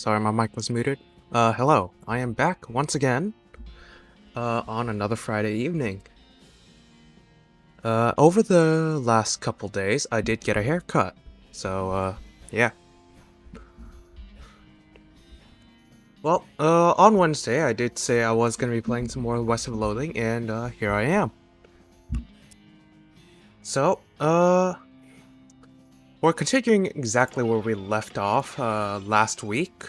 Sorry, my mic was muted. Hello. I am back once again, on another Friday evening. Over the last couple days, I did get a haircut. So, yeah. Well, on Wednesday, I did say I was gonna be playing some more West of Loathing, and, here I am. So, we're continuing exactly where we left off, last week.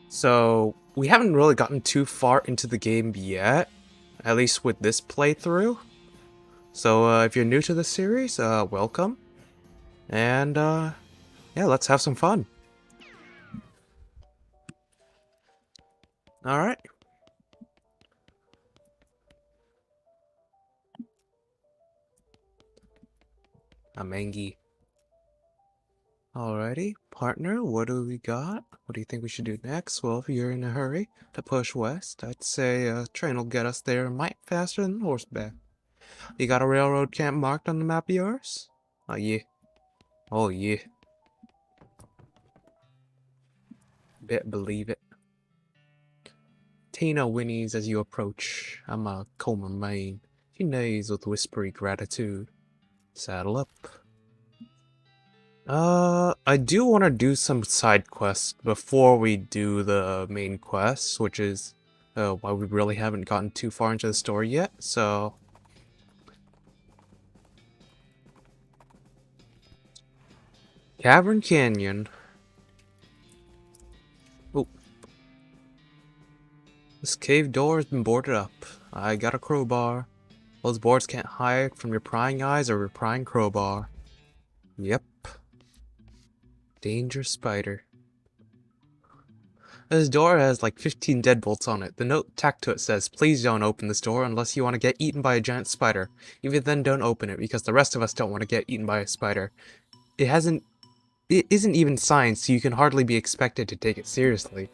So, we haven't really gotten too far into the game yet, at least with this playthrough. So, if you're new to the series, welcome. And, yeah, let's have some fun. Alright. Amengi. Alrighty, partner, what do we got? What do you think we should do next? Well, if you're in a hurry to push west, I'd say a train will get us there a mite faster than horseback. You got a railroad camp marked on the map of yours? Oh, yeah. Oh, yeah. Bet believe it. Tina whinnies as you approach. I'm a Comer Main. She neighs with whispery gratitude. Saddle up. I do want to do some side quests before we do the main quests, which is why we really haven't gotten too far into the story yet, so... Cavern Canyon. Oh. This cave door has been boarded up. I got a crowbar. Those boards can't hide from your prying eyes or your prying crowbar. Yep. Danger spider. This door has like 15 deadbolts on it. The note tacked to it says, "Please don't open this door unless you want to get eaten by a giant spider. Even then, don't open it because the rest of us don't want to get eaten by a spider." It isn't even signed, so you can hardly be expected to take it seriously.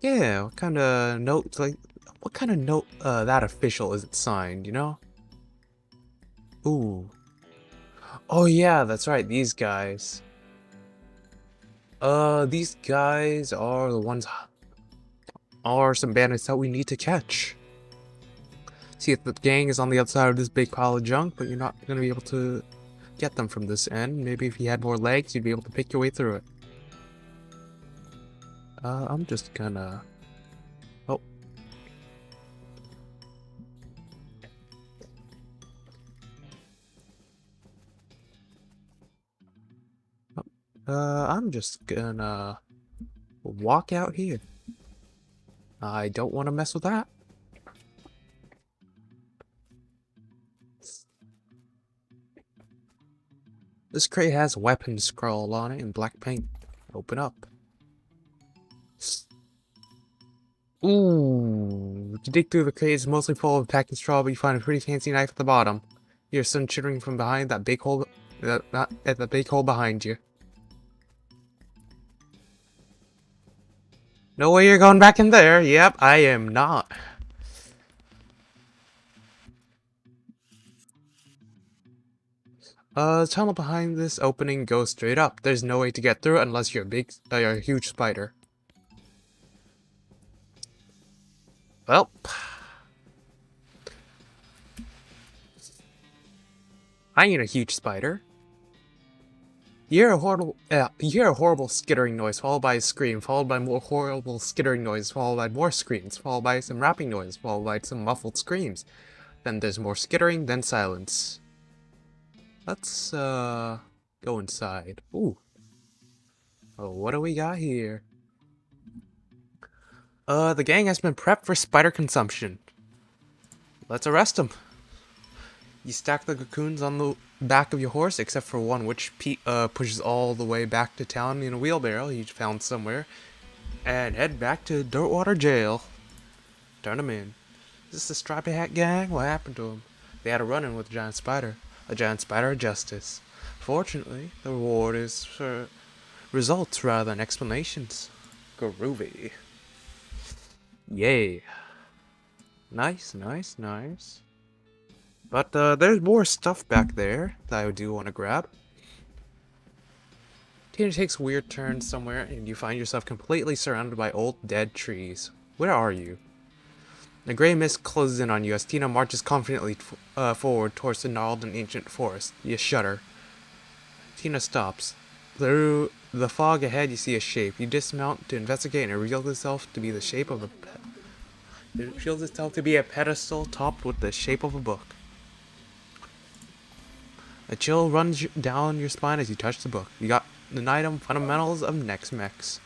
Yeah, what kind of note, that official is it signed, you know? Ooh. Oh yeah, that's right, these guys. These guys are the ones... are some bandits that we need to catch. See, if the gang is on the other side of this big pile of junk, but you're not gonna be able to get them from this end. Maybe if you had more legs, you'd be able to pick your way through it. I'm just gonna... Oh. I'm just gonna walk out here. I don't want to mess with that. This crate has weapons scrawled on it in black paint. Open up. Ooh. You dig through the crate, it's mostly full of packing straw, but you find a pretty fancy knife at the bottom. Your son chittering from behind that big hole, at the big hole behind you. No way you're going back in there. Yep, I am not. The tunnel behind this opening goes straight up. There's no way to get through it unless you're a huge spider. Well, I ain't a huge spider. You hear a horrible skittering noise, followed by a scream, followed by more horrible skittering noise, followed by more screams, followed by some rapping noise, followed by some muffled screams. Then there's more skittering, then silence. Let's, go inside. Ooh. Oh, what do we got here? The gang has been prepped for spider consumption. Let's arrest them. You stack the cocoons on the back of your horse, except for one, which pushes all the way back to town in a wheelbarrow he found somewhere, and head back to Dirtwater Jail. Turn them in. Is this the Stripey Hat gang? What happened to them? They had a run-in with a giant spider of justice. Fortunately, the reward is for results rather than explanations. Groovy. Yay. Nice, nice, nice. But there's more stuff back there that I do want to grab. Tina takes a weird turn somewhere, and you find yourself completely surrounded by old, dead trees. Where are you? The gray mist closes in on you as Tina marches confidently forward towards the gnarled and ancient forest. You shudder. Tina stops. Through the fog ahead, you see a shape. You dismount to investigate, and it reveals itself to be the shape of a It reveals itself to be a pedestal topped with the shape of a book. A chill runs down your spine as you touch the book. You got an item, Fundamentals of Nex-Mex.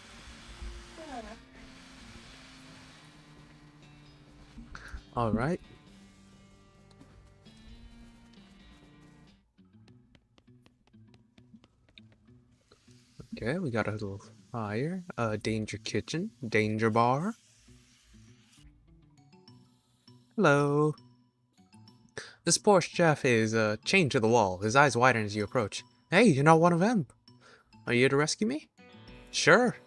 Alright. Okay, we got a little fire. Danger kitchen. Danger bar. Hello. This poor chef is chained to the wall. His eyes widen as you approach. Hey, you're not one of them. Are you here to rescue me? Sure.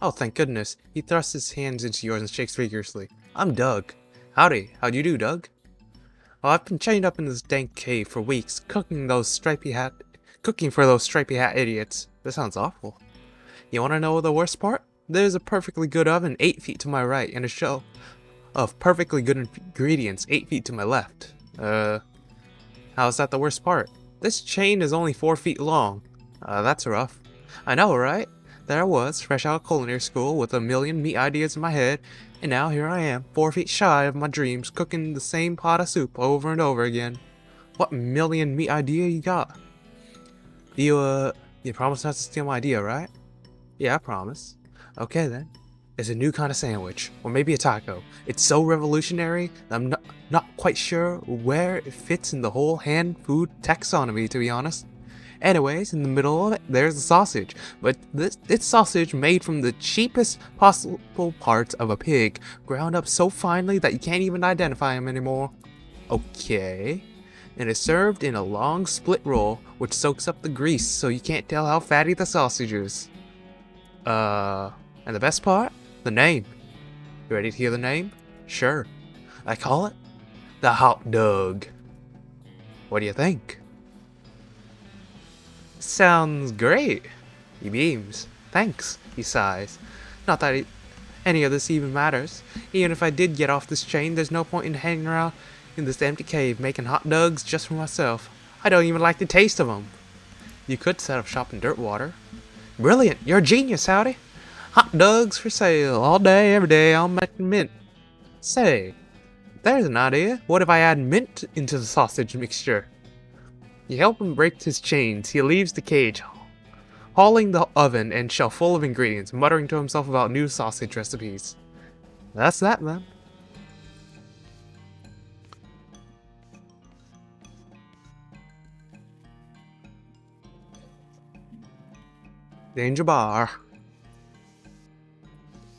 Oh, thank goodness. He thrusts his hands into yours and shakes vigorously. I'm Doug. Howdy. How'd you do, Doug? Well, I've been chained up in this dank cave for weeks, cooking for those stripy hat idiots. This sounds awful. You want to know the worst part? There's a perfectly good oven 8 feet to my right and a shelf of perfectly good ingredients 8 feet to my left. How's that the worst part? This chain is only 4 feet long. That's rough. I know, right? There I was, fresh out of culinary school with a million meat ideas in my head, and now here I am, 4 feet shy of my dreams, cooking the same pot of soup over and over again. What million meat idea you got? You promise not to steal my idea, right? Yeah, I promise. Okay then. It's a new kind of sandwich, or maybe a taco. It's so revolutionary that I'm not quite sure where it fits in the whole hand food taxonomy, to be honest. Anyways, in the middle of it, there's a sausage, but it's sausage made from the cheapest possible parts of a pig, ground up so finely that you can't even identify them anymore. Okay. And it's served in a long split roll, which soaks up the grease so you can't tell how fatty the sausage is. And the best part? The name. You ready to hear the name? Sure. I call it the hot dog. What do you think? Sounds great. He beams. Thanks, he sighs. Not that any of this even matters. Even if I did get off this chain, there's no point in hanging around in this empty cave making hot dogs just for myself. I don't even like the taste of them. You could set up shop in Dirtwater. Brilliant. You're a genius, Howdy. Hot dogs for sale all day, every day. I'll make mint. Say, there's an idea. What if I add mint into the sausage mixture? You help him break his chains. He leaves the cage, hauling the oven and shelf full of ingredients, muttering to himself about new sausage recipes. That's that, then. Danger bar.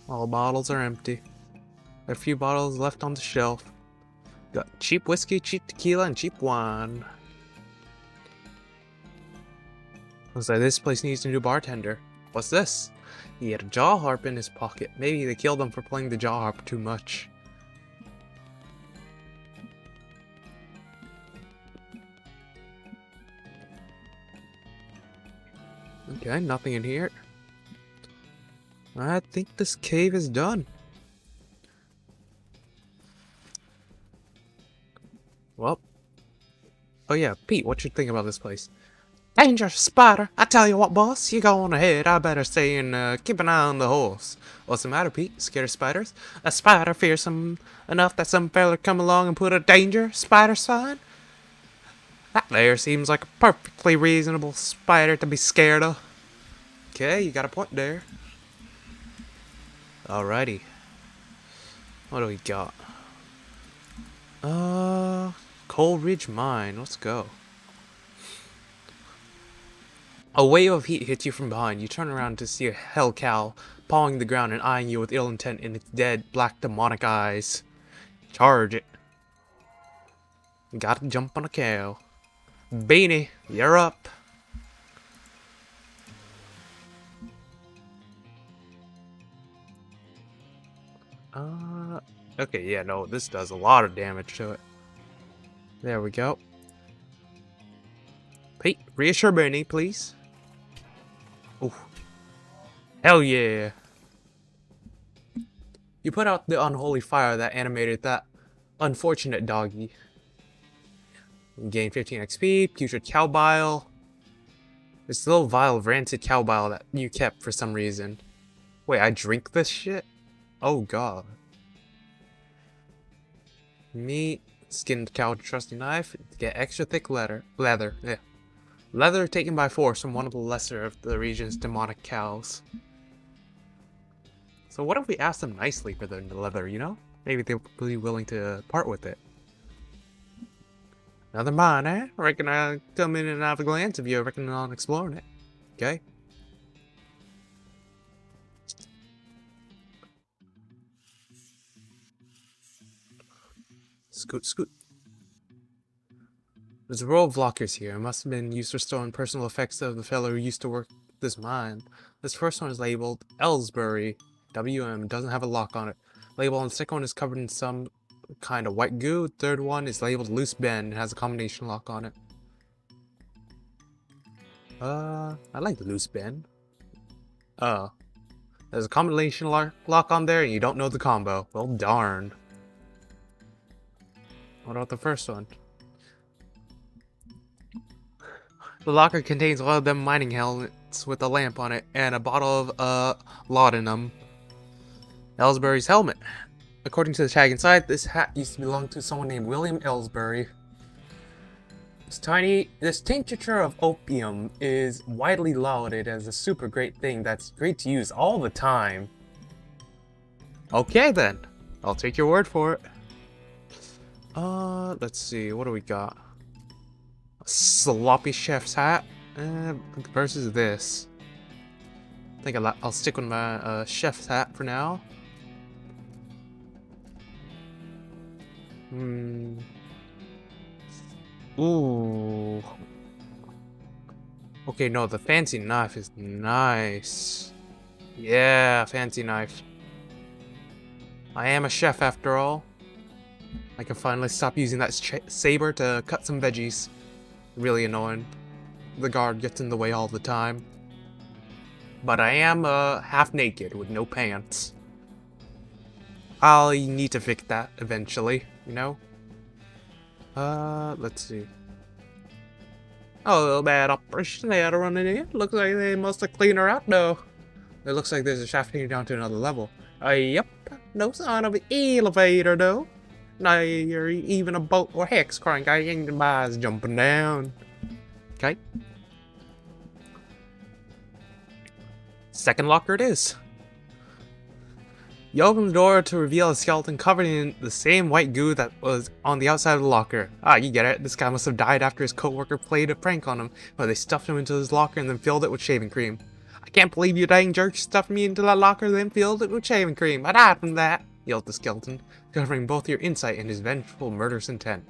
All bottles are empty. There are a few bottles left on the shelf. Got cheap whiskey, cheap tequila, and cheap wine. Looks like this place needs a new bartender. What's this? He had a jaw harp in his pocket. Maybe they killed him for playing the jaw harp too much. Okay, nothing in here. I think this cave is done. Well. Oh yeah, Pete, what you think about this place? Danger, spider! I tell you what, boss, you go on ahead. I better stay and keep an eye on the horse. What's the matter, Pete? Scared of spiders? A spider fearsome enough that some feller come along and put a danger spider sign? That there seems like a perfectly reasonable spider to be scared of. Okay, you got a point there. Alrighty. What do we got? Coal Ridge Mine. Let's go. A wave of heat hits you from behind. You turn around to see a hell cow pawing the ground and eyeing you with ill intent in its dead, black, demonic eyes. Charge it. Gotta jump on a cow. Beanie, you're up. Okay, yeah, no, this does a lot of damage to it. There we go. Pete, reassure Bernie, please. Oof. Hell yeah. You put out the unholy fire that animated that unfortunate doggy. You gain 15 XP, putrid cow bile. This little vial of rancid cow bile that you kept for some reason. Wait, I drink this shit? Oh god. Meat, skinned cow trusty knife, get extra thick leather. Yeah. Leather taken by force from one of the lesser of the region's demonic cows. So what if we ask them nicely for the leather, you know? Maybe they'll be willing to part with it. Another mine, eh? I reckon I'll come in and have a glance if you're reckoning on exploring it. Okay? Scoot, scoot. There's a row of lockers here. It must have been used for storing personal effects of the fellow who used to work this mine. This first one is labeled Ellsbury. WM doesn't have a lock on it. Label on the second one is covered in some kind of white goo. The third one is labeled Loose Bend and has a combination lock on it. I like the Loose Bend. There's a combination lock on there and you don't know the combo. Well, darn. What about the first one? The locker contains one of them mining helmets with a lamp on it and a bottle of laudanum. Ellsbury's helmet. According to the tag inside, this hat used to belong to someone named William Ellsbury. This tincture of opium is widely lauded as a super great thing that's great to use all the time. Okay then, I'll take your word for it. Let's see, what do we got? A sloppy chef's hat versus this. I think I'll stick with my chef's hat for now. Ooh. Okay, no, the fancy knife is nice. Yeah, fancy knife. I am a chef after all. I can finally stop using that saber to cut some veggies. Really annoying. The guard gets in the way all the time. But I am half naked with no pants. I'll need to fix that eventually, you know? Let's see. Oh, bad operation they had running in. Looks like they must have cleaned her out though. It looks like there's a shaft taking down to another level. Yep. No sign of an elevator though. Not even a boat or hex crank. I ain't anybody's jumping down. Okay. Second locker it is. You open the door to reveal a skeleton covered in the same white goo that was on the outside of the locker. Ah, you get it. This guy must have died after his coworker played a prank on him, but they stuffed him into his locker and then filled it with shaving cream. I can't believe you dang jerk stuffed me into that locker and then filled it with shaving cream. I died from that, yelled the skeleton, covering both your insight and his vengeful murderous intent.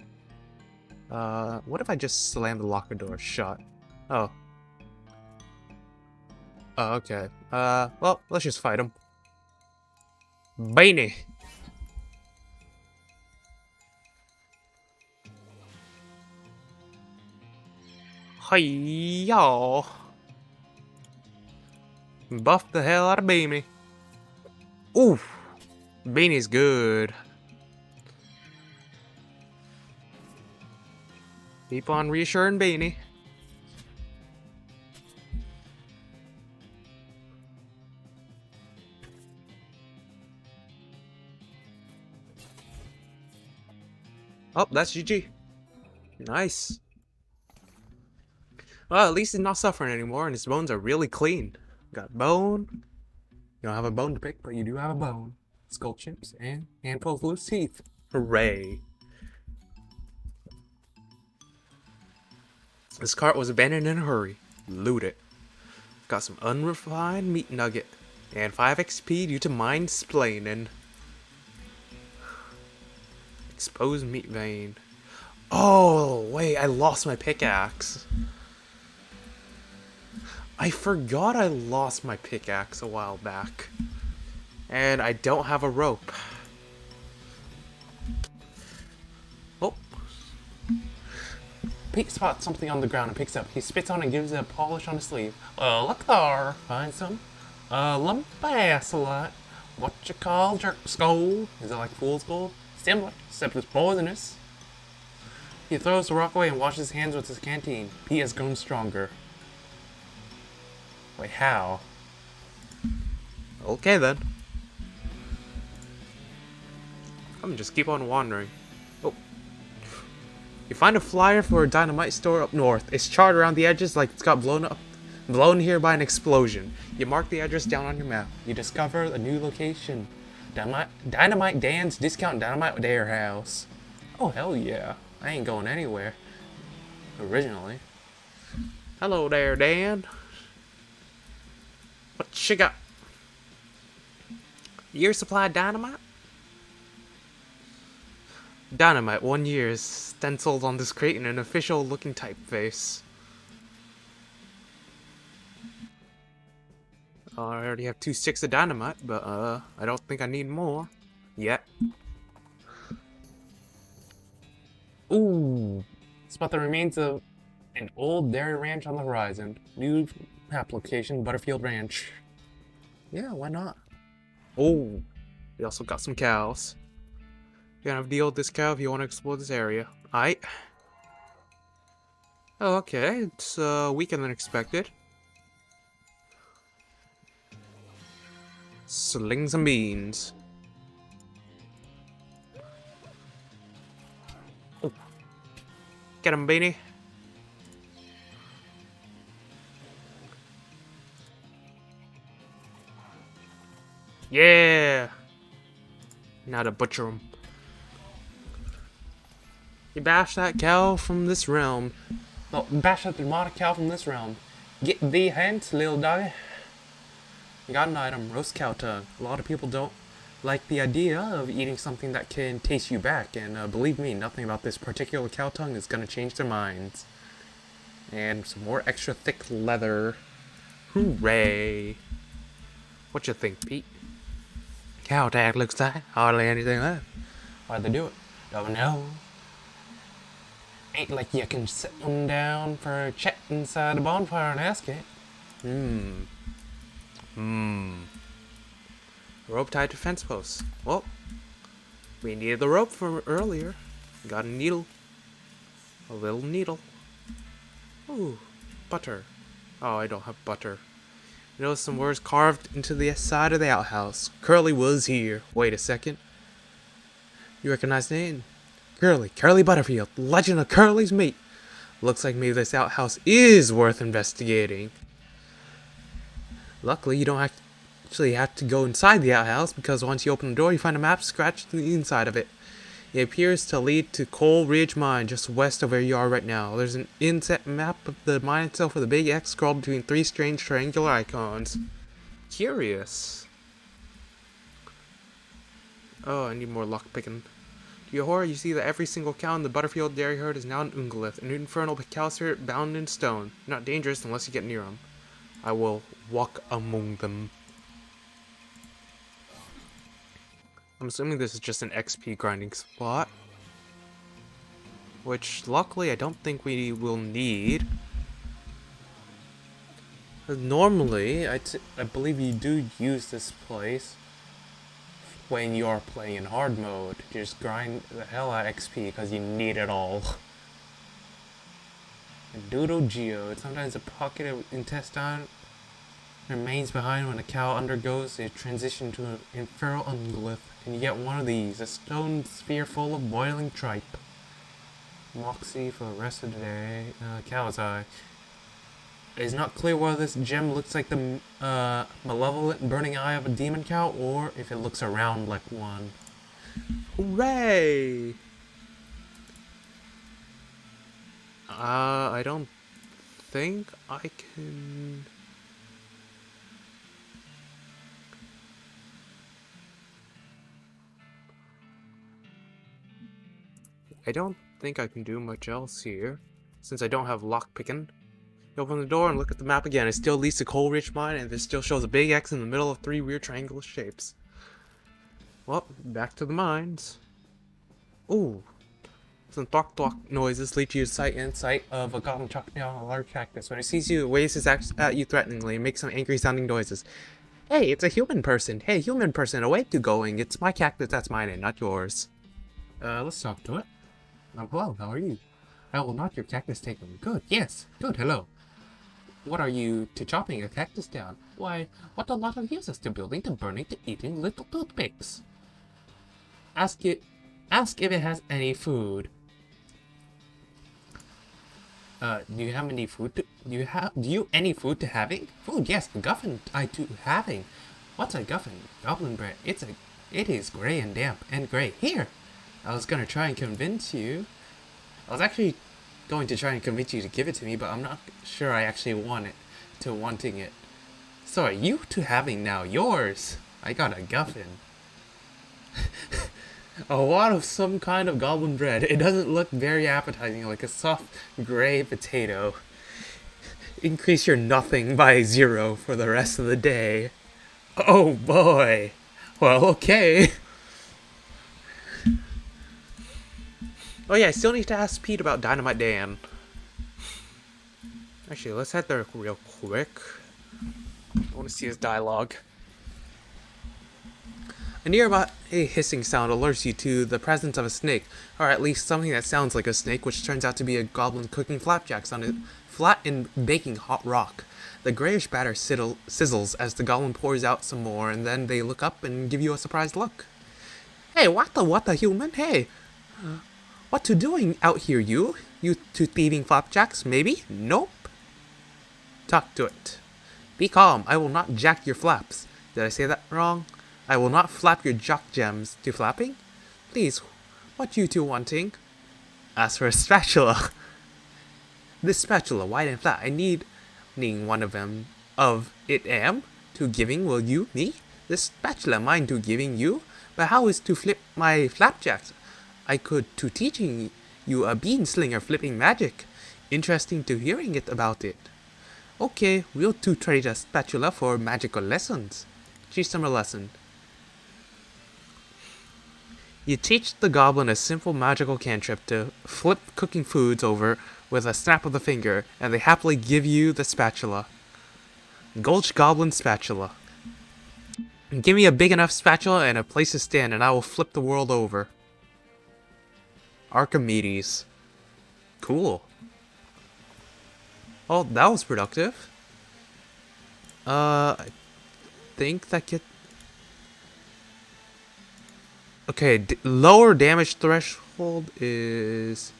What if I just slammed the locker door shut? Oh. Oh, okay. Well, let's just fight him. Beanie. Hi-yo. Buff the hell out of Beanie. Oof. Beanie's good. Keep on reassuring Beanie. Oh, that's GG. Nice. Well, at least he's not suffering anymore, and his bones are really clean. Got a bone. You don't have a bone to pick, but you do have a bone. Skull chips and handful of loose teeth. Hooray. This cart was abandoned in a hurry. Loot it. Got some unrefined meat nugget. And 5 XP due to mind splaining. Exposed meat vein. Oh, wait, I lost my pickaxe. I forgot I lost my pickaxe a while back. And I don't have a rope. Oh. Pete spots something on the ground and picks up. He spits on it and gives it a polish on his sleeve. Look there. Find some? Lump ass a lot. What you call jerk skull? Is it like fool's gold? Similar, except it's poisonous. He throws the rock away and washes his hands with his canteen. Pete has grown stronger. Wait, how? Okay then. I'm gonna just keep on wandering. Oh. You find a flyer for a dynamite store up north. It's charred around the edges like it's got blown here by an explosion. You mark the address down on your map. You discover a new location. Dynamite Dan's Discount Dynamite Warehouse. Oh, hell yeah. I ain't going anywhere. Originally. Hello there, Dan. What you got? Year supply dynamite? Dynamite, 1 year, stenciled on this crate in an official looking typeface. I already have 2 sticks of dynamite, but I don't think I need more. Yet. Ooh. Spot the remains of an old dairy ranch on the horizon. New application, Butterfield Ranch. Yeah, why not? Oh, we also got some cows. You're gonna have to deal with this cow if you want to explore this area. Aight. Oh, okay. It's weaker than expected. Sling some beans. Oh. Get him, Beanie. Yeah! Now to butcher him. You bash that cow from this realm. No, bash that demonic cow from this realm. Get thee hence, little doggy. You got an item, roast cow tongue. A lot of people don't like the idea of eating something that can taste you back, and believe me, nothing about this particular cow tongue is gonna change their minds. And some more extra thick leather. Hooray! What you think, Pete? Cow tag looks like hardly anything left. Why'd they do it? Don't know. Ain't like you can sit one down for a chat inside a bonfire and ask it. Rope tied to fence posts. Well, we needed the rope from earlier. Got a needle. A little needle. Ooh, butter. Oh, I don't have butter. You notice some words carved into the side of the outhouse. Curly was here. Wait a second. You recognize the name? Curly Butterfield, legend of Curly's meat. Looks like maybe this outhouse is worth investigating. Luckily, you don't actually have to go inside the outhouse, because once you open the door, you find a map scratched to the inside of it. It appears to lead to Coal Ridge Mine, just west of where you are right now. There's an inset map of the mine itself with a big X scrawled between 3 strange triangular icons. Curious. Oh, I need more lockpicking. To your horror, you see that every single cow in the Butterfield dairy herd is now an Ungolith, an infernal cow spirit bound in stone. Not dangerous unless you get near them. I will walk among them. I'm assuming this is just an XP grinding spot. Which, luckily, I don't think we will need. Normally, I believe you do use this place when you're playing in hard mode. Just grind the hell out of XP because you need it all. And Doodle Geode. Sometimes a pocket of intestine remains behind when a cow undergoes a transition to an infernal ungolith. And you get one of these, a stone sphere full of boiling tripe. Moxie for the rest of the day. Cow's eye. It's not clear whether this gem looks like the malevolent burning eye of a demon cow, or if it looks around like one. Hooray! I don't think I can. I don't think I can do much else here, since I don't have lockpicking. You open the door and look at the map again. It still leads to Coal Ridge Mine, and it still shows a big X in the middle of 3 weird triangular shapes. Well, back to the mines. Ooh. Some thwack noises lead to your sight of a goblin chopping down a large cactus. When it sees you, it waves its axe at you threateningly and makes some angry sounding noises. Hey, it's a human person. Hey, human person, away to going. It's my cactus that's mine and not yours. Let's talk to it. Hello, how are you? I will not your cactus taken. Good, yes, good, hello. What are you to chopping a cactus down? Why, what a lot of uses to building, to burning, to eating little toothpicks. Ask if it has any food. Do you have any food to, do you any food to having? Food, yes, guffin I do having. What's a guffin? Goblin bread. It is gray and damp and gray. Here! I was gonna try and convince you. I was actually going to try and convince you to give it to me, but I'm not sure I actually want it to wanting it. So are you to having now yours? I got a guffin. A lot of some kind of goblin bread. It doesn't look very appetizing, like a soft gray potato. Increase your nothing by 0 for the rest of the day. Oh boy. Well, okay. Oh yeah, I still need to ask Pete about Dynamite Dan. Actually, let's head there real quick. I want to see his dialogue. A nearby hissing sound alerts you to the presence of a snake, or at least something that sounds like a snake, which turns out to be a goblin cooking flapjacks on a flat and baking hot rock. The grayish batter sizzles as the goblin pours out some more, and then they look up and give you a surprised look. Hey, what the human? Hey, what to doing out here, you? You two thieving flapjacks, maybe? Nope. Talk to it. Be calm, I will not jack your flaps. Did I say that wrong? I will not flap your jock gems to flapping. Please, what you two wanting? Ask for a spatula. This spatula, wide and flat, I need one of them. Of it am to giving, will you me? This spatula mine to giving you? But how is to flip my flapjacks? I could to teaching you a bean slinger flipping magic. Interesting to hearing it about it. Okay, we'll to trade a spatula for magical lessons. Teach them a lesson. You teach the goblin a simple magical cantrip to flip cooking foods over with a snap of the finger, and they happily give you the spatula. Gulch Goblin Spatula. Give me a big enough spatula and a place to stand, and I will flip the world over. Archimedes. Cool. Oh, that was productive. I think that could... Okay, lower damage threshold is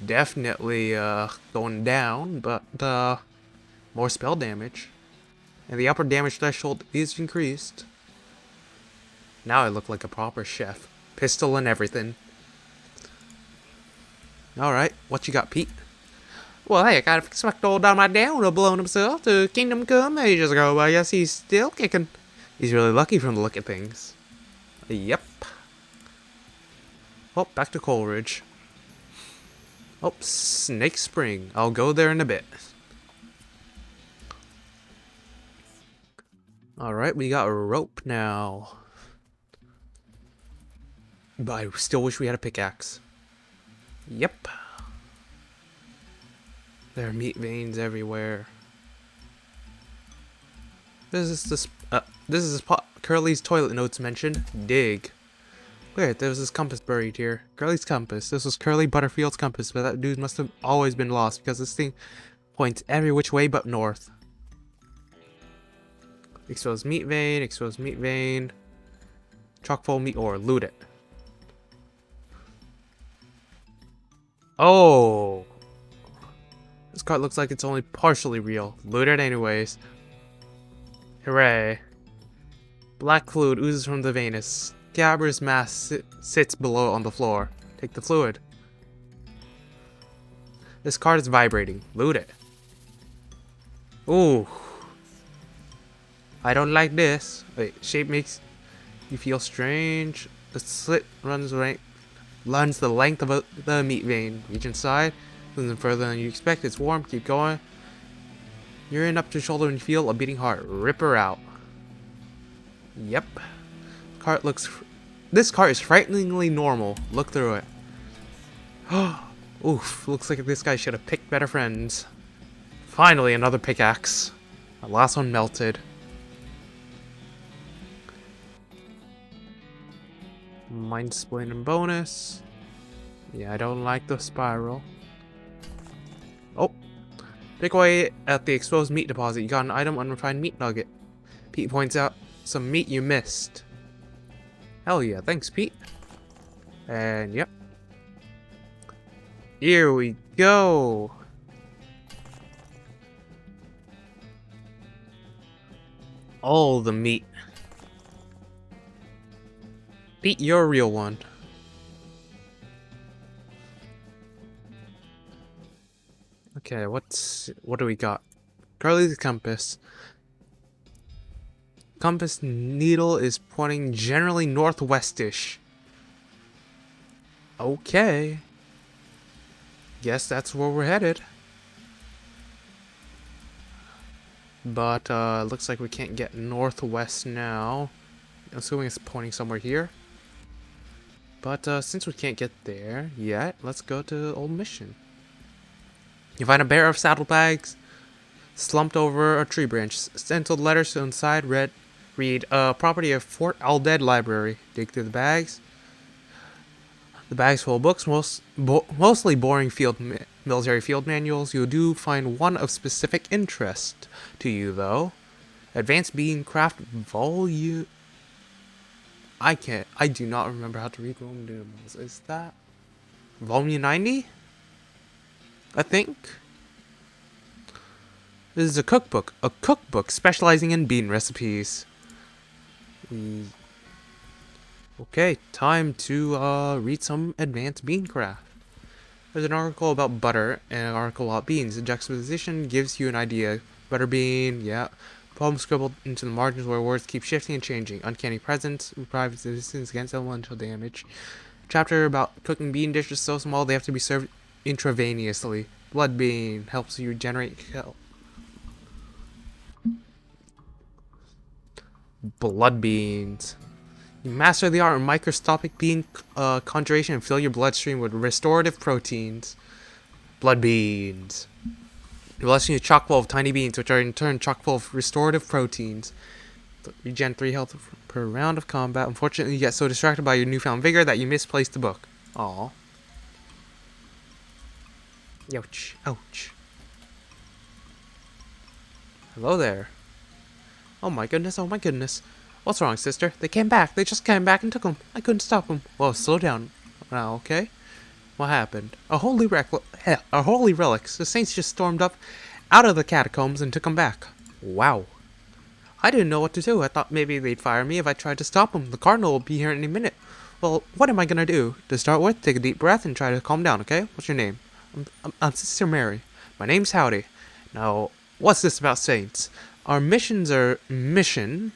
definitely going down, but more spell damage. And the upper damage threshold is increased. Now I look like a proper chef. Pistol and everything. Alright, what you got, Pete? Well, hey, I gotta expect old Dynamite Dan would have blown himself to Kingdom Come ages ago, but I guess he's still kicking. He's really lucky from the look of things. Yep. Oh, back to Coleridge. Oh, Snake Spring. I'll go there in a bit. Alright, we got a rope now. But I still wish we had a pickaxe. Yep. There are meat veins everywhere. This is Curly's toilet notes mentioned. Dig. Wait, there was this compass buried here. Curly's compass. This was Curly Butterfield's compass, but that dude must have always been lost because this thing points every which way but north. Exposed meat vein, exposed meat vein. Chock full meat ore. Loot it. Oh! This card looks like it's only partially real. Loot it anyways. Hooray. Black fluid oozes from the Venus. Scabrous mass sits below on the floor. Take the fluid. This card is vibrating. Loot it. Ooh. I don't like this. Wait, shape makes you feel strange. The slit runs the length of the meat vein. Reach inside. Listen further than you expect. It's warm. Keep going. You're in up to shoulder and you feel a beating heart. Rip her out. Yep. This cart is frighteningly normal. Look through it. Oof. Looks like this guy should have picked better friends. Finally, another pickaxe. The last one melted. mind splitting and bonus. Yeah, I don't like the spiral. Oh, pick away at the exposed meat deposit. You got an item, unrefined meat nugget. Pete points out some meat you missed. Hell yeah, thanks Pete. And yep. Here we go. All the meat. Pete, you're a real one. Okay, what do we got? Carly's compass. Compass needle is pointing generally northwestish. Okay. Guess that's where we're headed. But looks like we can't get northwest now. I'm assuming it's pointing somewhere here. But since we can't get there yet, let's go to Old Mission. You find a pair of saddlebags slumped over a tree branch. Stenciled letters inside read, property of Fort Aldead Library. Dig through the bags. The bags full of books, mostly boring military field manuals. You do find one of specific interest to you, though. Advanced Beancraft Volume... I do not remember how to read Roman numerals. Is that... Volume 90? I think. This is a cookbook. A cookbook specializing in bean recipes. Okay, time to read some advanced beancraft. There's an article about butter and an article about beans. The juxtaposition gives you an idea. Butter bean, yeah. Poem scribbled into the margins where words keep shifting and changing. Uncanny presence, revives resistance against elemental damage. Chapter about cooking bean dishes so small they have to be served intravenously. Blood bean helps you regenerate health. Blood beans. You master the art of microscopic bean conjuration and fill your bloodstream with restorative proteins. Blood beans. You're blessing you chock full of tiny beans, which are in turn chock full of restorative proteins. Regen 3 health per round of combat. Unfortunately, you get so distracted by your newfound vigor that you misplaced the book. Aww. Ouch. Ouch. Hello there. Oh my goodness, oh my goodness. What's wrong, sister? They came back. They just came back and took them. I couldn't stop them. Whoa, slow down. Now, okay? What happened? A holy relics. The saints just stormed up out of the catacombs and took them back. Wow. I didn't know what to do. I thought maybe they'd fire me if I tried to stop them. The cardinal will be here any minute. Well, what am I gonna do? To start with, take a deep breath and try to calm down, okay? What's your name? I'm Sister Mary. My name's Howdy. Now, what's this about saints? Our mission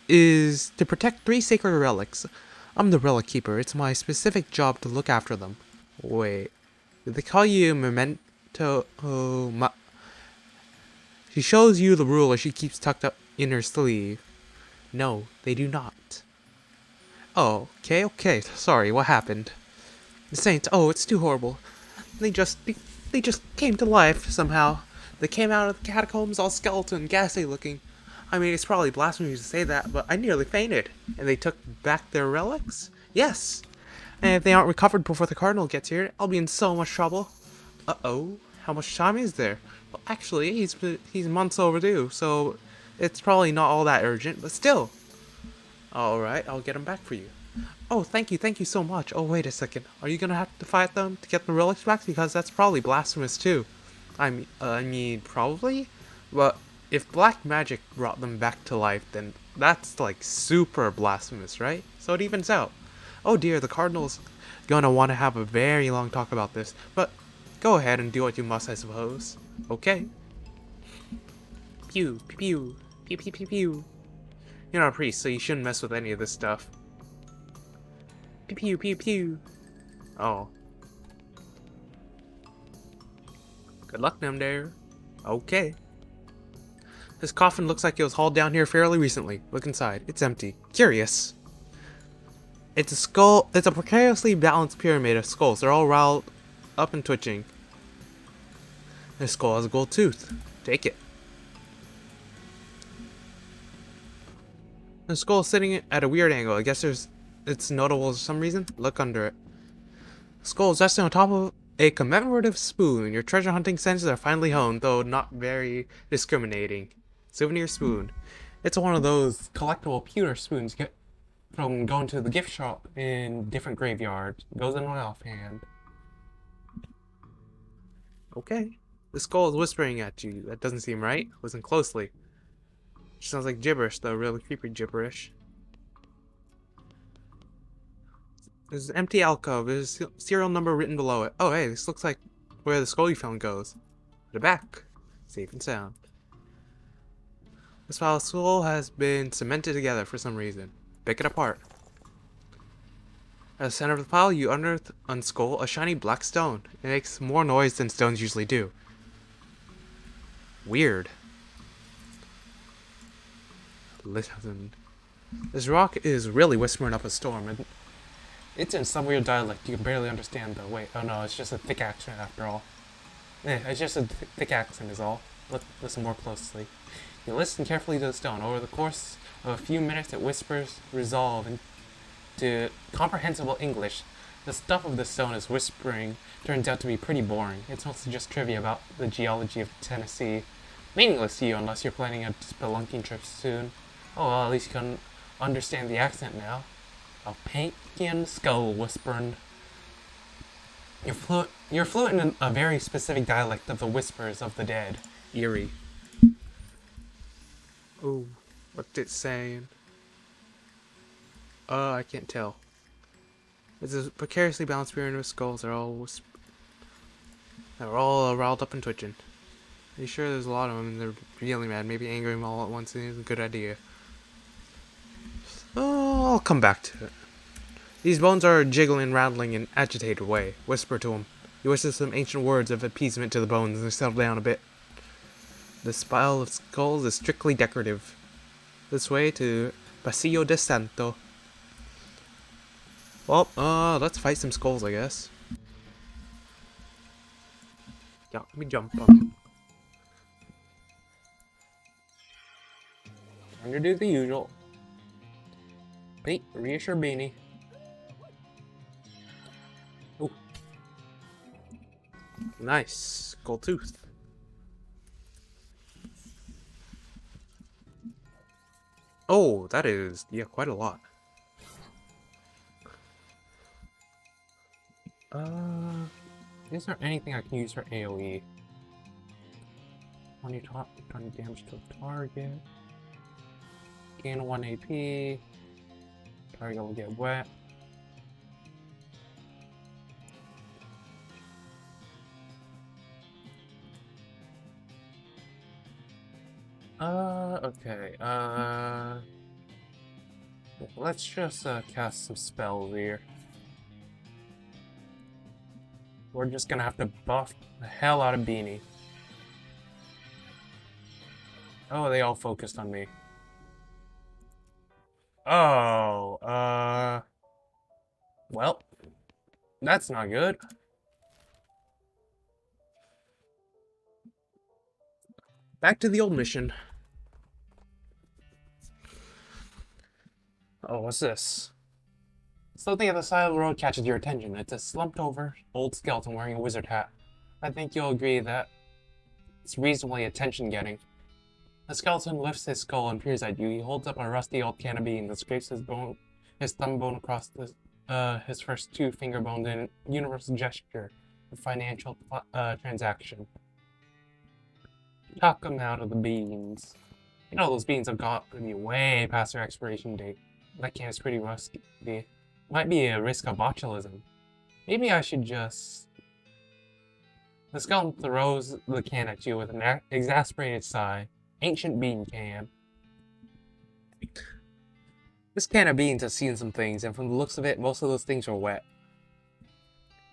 is to protect 3 sacred relics. I'm the relic keeper. It's my specific job to look after them. Wait, did they call you Memento? Oh, she shows you the ruler she keeps tucked up in her sleeve. No, they do not. Oh, okay. Sorry, what happened? The saints. Oh, it's too horrible. They just came to life somehow. They came out of the catacombs all skeleton, ghastly looking. I mean, it's probably blasphemy to say that, but I nearly fainted. And they took back their relics? Yes. And if they aren't recovered before the cardinal gets here, I'll be in so much trouble. Uh-oh. How much time is there? Well, actually, he's months overdue, so it's probably not all that urgent, but still. Alright, I'll get him back for you. Oh, thank you so much. Oh, wait a second. Are you gonna have to fight them to get the relics back? Because that's probably blasphemous, too. I mean, probably? But if black magic brought them back to life, then that's, like, super blasphemous, right? So it evens out. Oh dear, the cardinal's gonna want to have a very long talk about this. But go ahead and do what you must, I suppose. Okay. Pew, pew, pew, pew, pew, pew. You're not a priest, so you shouldn't mess with any of this stuff. Pew, pew, pew, pew. Oh. Good luck down there. Okay. This coffin looks like it was hauled down here fairly recently. Look inside. It's empty. Curious. It's a skull. It's a precariously balanced pyramid of skulls. They're all riled up and twitching. This skull has a gold tooth. Take it. The skull is sitting at a weird angle. I guess there's it's notable for some reason? Look under it. Skull is resting on top of a commemorative spoon. Your treasure hunting senses are finely honed, though not very discriminating. Souvenir spoon. It's one of those collectible pewter spoons you get from going to the gift shop in different graveyards. Goes in my offhand. Okay. The skull is whispering at you. That doesn't seem right. Listen closely. It sounds like gibberish, though, really creepy gibberish. There's an empty alcove. There's a serial number written below it. Oh, hey, this looks like where the skull you found goes. Put it back. Safe and sound. This pile of skull has been cemented together for some reason. Pick it apart. At the center of the pile, you unearth on skull a shiny black stone. It makes more noise than stones usually do. Weird. Listen. This rock is really whispering up a storm. It's in some weird dialect you can barely understand though. Wait, oh no, it's just a thick accent after all. It's just a thick accent is all. Listen more closely. You listen carefully to the stone. Over the course of a few minutes it whispers resolve into comprehensible English. The stuff of the stone is whispering turns out to be pretty boring. It's mostly just trivia about the geology of Tennessee. Meaningless to you unless you're planning a spelunking trip soon. Oh well, at least you can understand the accent now. A Pankian skull whispering. You're fluent in a very specific dialect of the whispers of the dead. Eerie. Oh, what's it saying? I can't tell. It's a precariously balanced pyramid of skulls. They're all riled up and twitching. Are you sure there's a lot of them and they're really mad? Maybe angering them all at once is a good idea. Oh, I'll come back to it. These bones are jiggling, rattling in an agitated way. Whisper to them. You whisper some ancient words of appeasement to the bones and they settle down a bit. This pile of skulls is strictly decorative. This way to Pasillo de Santo. Well, let's fight some skulls, I guess. Yeah, let me jump on. Time to do the usual. Pete, reassure Beanie. Oh. Nice. Gold tooth. Oh, that is, yeah, quite a lot. Is there anything I can use for AoE? 20 damage to a target. Gain 1 AP. Target will get wet. Okay, let's just, cast some spells here. We're just gonna have to buff the hell out of Beanie. Oh, they all focused on me. Oh, well, that's not good. Back to the old mission. Oh, what's this? Something at the side of the road catches your attention. It's a slumped over old skeleton wearing a wizard hat. I think you'll agree that it's reasonably attention-getting. The skeleton lifts his skull and peers at you. He holds up a rusty old can of beans and scrapes his thumb bone across his first 2 finger bones in a universal gesture of financial transaction. Talk them out of the beans. You know those beans have got to be way past their expiration date. That can is pretty rusty. Might be a risk of botulism. Maybe I should just... The skeleton throws the can at you with an exasperated sigh. Ancient bean can. This can of beans has seen some things, and from the looks of it, most of those things are wet.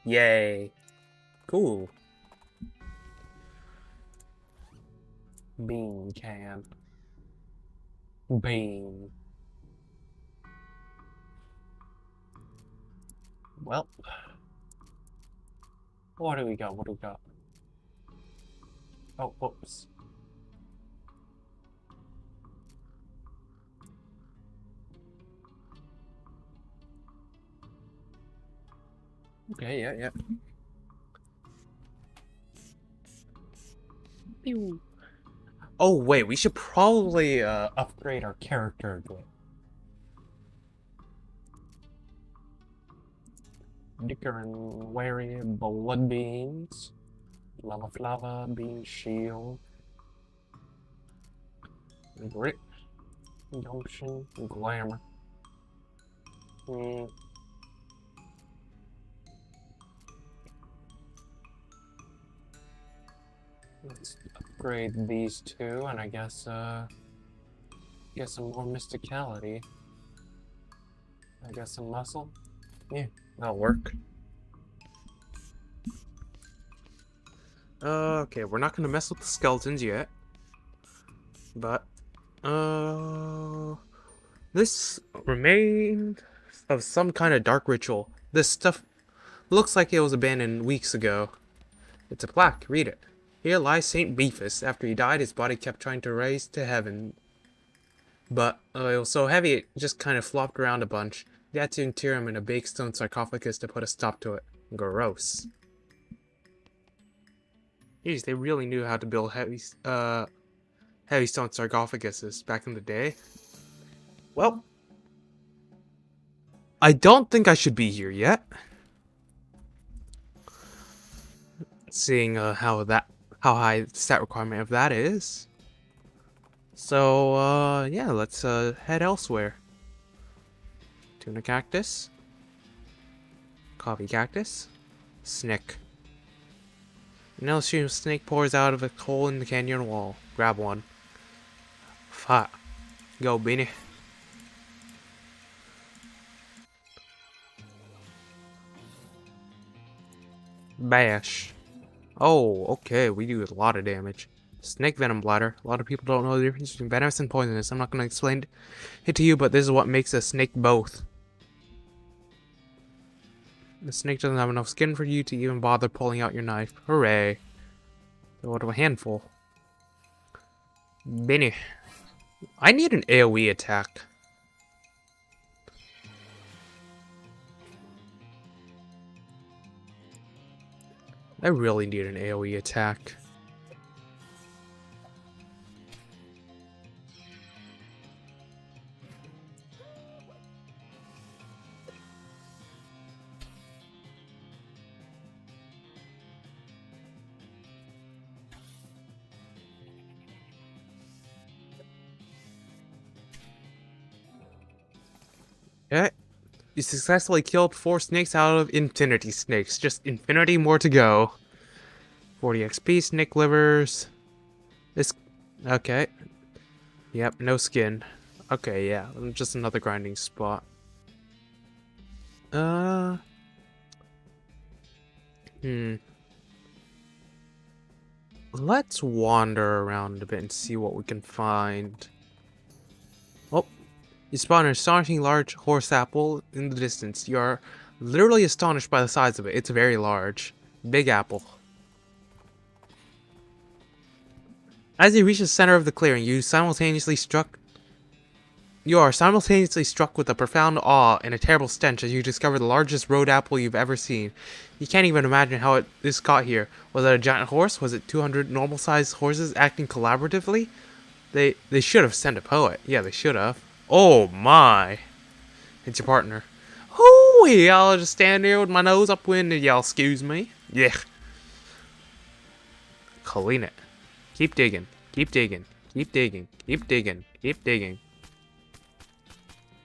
Yay. Cool. Bean can. Bean. Well. What do we got? What do we got? Oh, whoops. Okay, yeah. Pew. Oh wait, we should probably Upgrade our character a bit. Dicker and wary blood beans. Lava flava, bean shield. Grit. Gumption. Glamour. Hmm. Let's upgrade these two, and I guess, get some more mysticality. I guess some muscle. Yeah, that'll work. Okay, we're not gonna mess with the skeletons yet. But, this remained of some kind of dark ritual. This stuff looks like it was abandoned weeks ago. It's a plaque, read it. Here lies Saint Beefus. After he died, his body kept trying to raise to heaven. But it was so heavy it just kind of flopped around a bunch. They had to inter him in a baked stone sarcophagus to put a stop to it. Gross. Jeez, they really knew how to build heavy stone sarcophaguses back in the day. Well, I don't think I should be here yet. Seeing how high the stat requirement of that is. So yeah, let's head elsewhere. Tuna cactus, coffee cactus, snake. Now a snake pours out of a hole in the canyon wall. Grab one. Fuck. Go, Beanie. Bash. Oh, okay, we do a lot of damage. Snake venom bladder. A lot of people don't know the difference between venomous and poisonous. I'm not going to explain it to you, but this is what makes a snake both. The snake doesn't have enough skin for you to even bother pulling out your knife. Hooray. So what a handful. Benny. I need an AoE attack. I really need an AoE attack. Okay. You successfully killed 4 snakes out of infinity snakes. Just infinity more to go. 40 XP, snake livers. This... Okay. Yep, no skin. Okay, yeah. Just another grinding spot. Let's wander around a bit and see what we can find. Oh, you spot an astonishing large horse apple in the distance. You are literally astonished by the size of it. It's very large. Big apple. As you reach the center of the clearing, you are simultaneously struck with a profound awe and a terrible stench as you discover the largest road apple you've ever seen. You can't even imagine how this got here. Was it a giant horse? Was it 200 normal-sized horses acting collaboratively? They should have sent a poet. Yeah, they should have. Oh my! It's your partner. Oh, yeah, I'll just stand here with my nose upwind and yell, "Excuse me." Yeah. Clean it. Keep digging. Keep digging. Keep digging. Keep digging. Keep digging.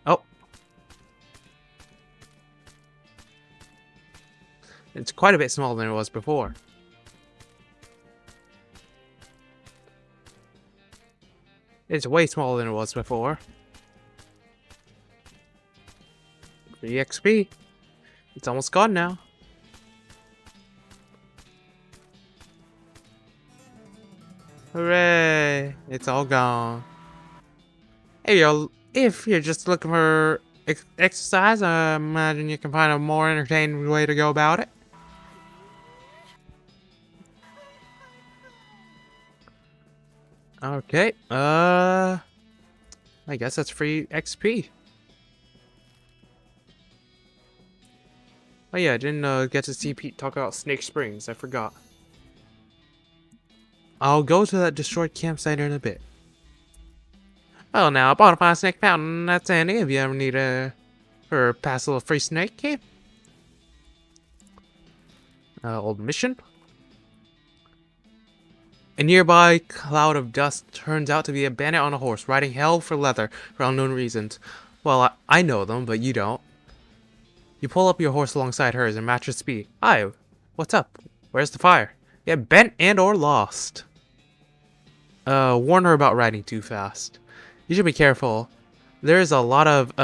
Oh. It's quite a bit smaller than it was before. It's way smaller than it was before. 3 XP. It's almost gone now. Hooray! It's all gone. Hey, if you're just looking for exercise, I imagine you can find a more entertaining way to go about it. Okay, I guess that's free XP. Oh yeah, I didn't get to see Pete talk about Snake Springs. I forgot. I'll go to that destroyed campsite in a bit. Well, now, Bonafide Snake Mountain, that's handy if you ever need for pass a little free snake cave. Old mission. A nearby cloud of dust turns out to be a bandit on a horse, riding hell for leather for unknown reasons. Well, I know them, but you don't. You pull up your horse alongside hers and match her speed. Hi, what's up? Where's the fire? Yeah, bent and or lost. Warn her about riding too fast. You should be careful. There's a lot of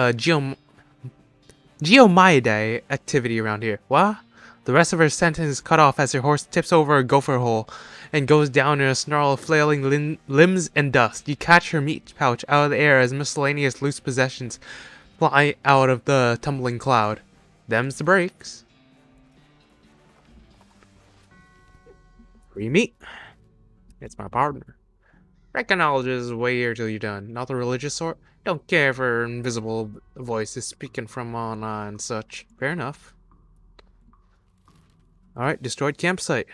geomyidae activity around here. What? The rest of her sentence is cut off as her horse tips over a gopher hole and goes down in a snarl of flailing limbs and dust. You catch her meat pouch out of the air as miscellaneous loose possessions fly out of the tumbling cloud. Them's the breaks. Free meat. It's my partner. Acknowledges way here till you're done. Not the religious sort. Don't care if her invisible voice is speaking from on and such. Fair enough. Alright, destroyed campsite.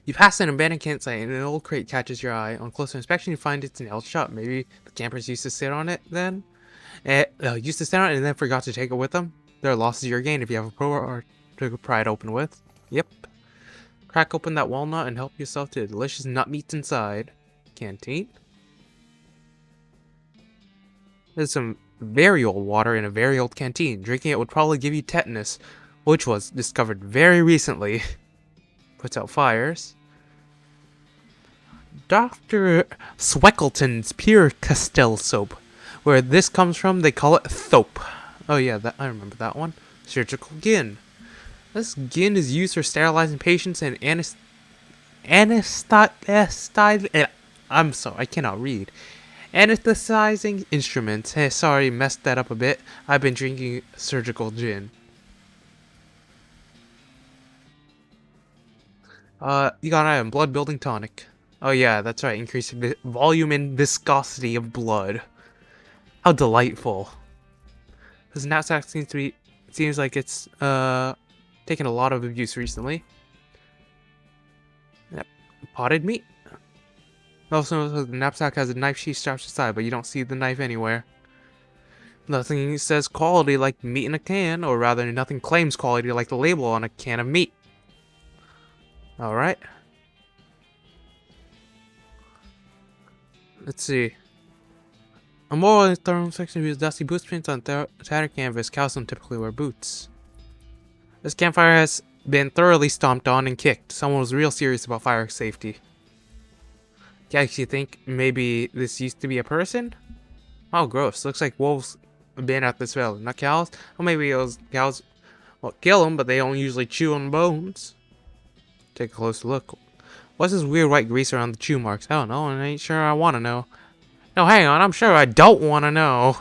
You pass an abandoned campsite and an old crate catches your eye. On closer inspection, you find it's an old shop. Maybe the campers used to sit on it then? Used to sit on it and then forgot to take it with them? Their loss is your gain if you have a pro or to pry it open with. Yep. Crack open that walnut and help yourself to the delicious nut meats inside. Canteen. There's some very old water in a very old canteen. Drinking it would probably give you tetanus, which was discovered very recently. Puts out fires. Dr. Sweckleton's Pure Castile soap. Where this comes from, they call it thope. Oh yeah, I remember that one. Surgical gin. This gin is used for sterilizing patients and I'm sorry, I cannot read. Anesthetizing instruments. Hey, sorry, messed that up a bit. I've been drinking surgical gin. You got an item, blood building tonic. Oh yeah, that's right, increasing the volume and viscosity of blood. How delightful. This knapsack seems like it's taken a lot of abuse recently. Yep, potted meat. Also, the knapsack has a knife sheath strapped to the side, but you don't see the knife anywhere. Nothing says quality like meat in a can, or rather, nothing claims quality like the label on a can of meat. Alright. Let's see. A more thorough section views dusty boot prints on tattered canvas. Cows don't typically wear boots. This campfire has been thoroughly stomped on and kicked. Someone was real serious about fire safety. Guys, you think maybe this used to be a person? Oh, gross. Looks like wolves have been at this valley, not cows. Or maybe those cows will kill them, but they don't usually chew on bones. Take a closer look. What's this weird white grease around the chew marks? I don't know, and I ain't sure I want to know. No, hang on, I'm sure I don't want to know.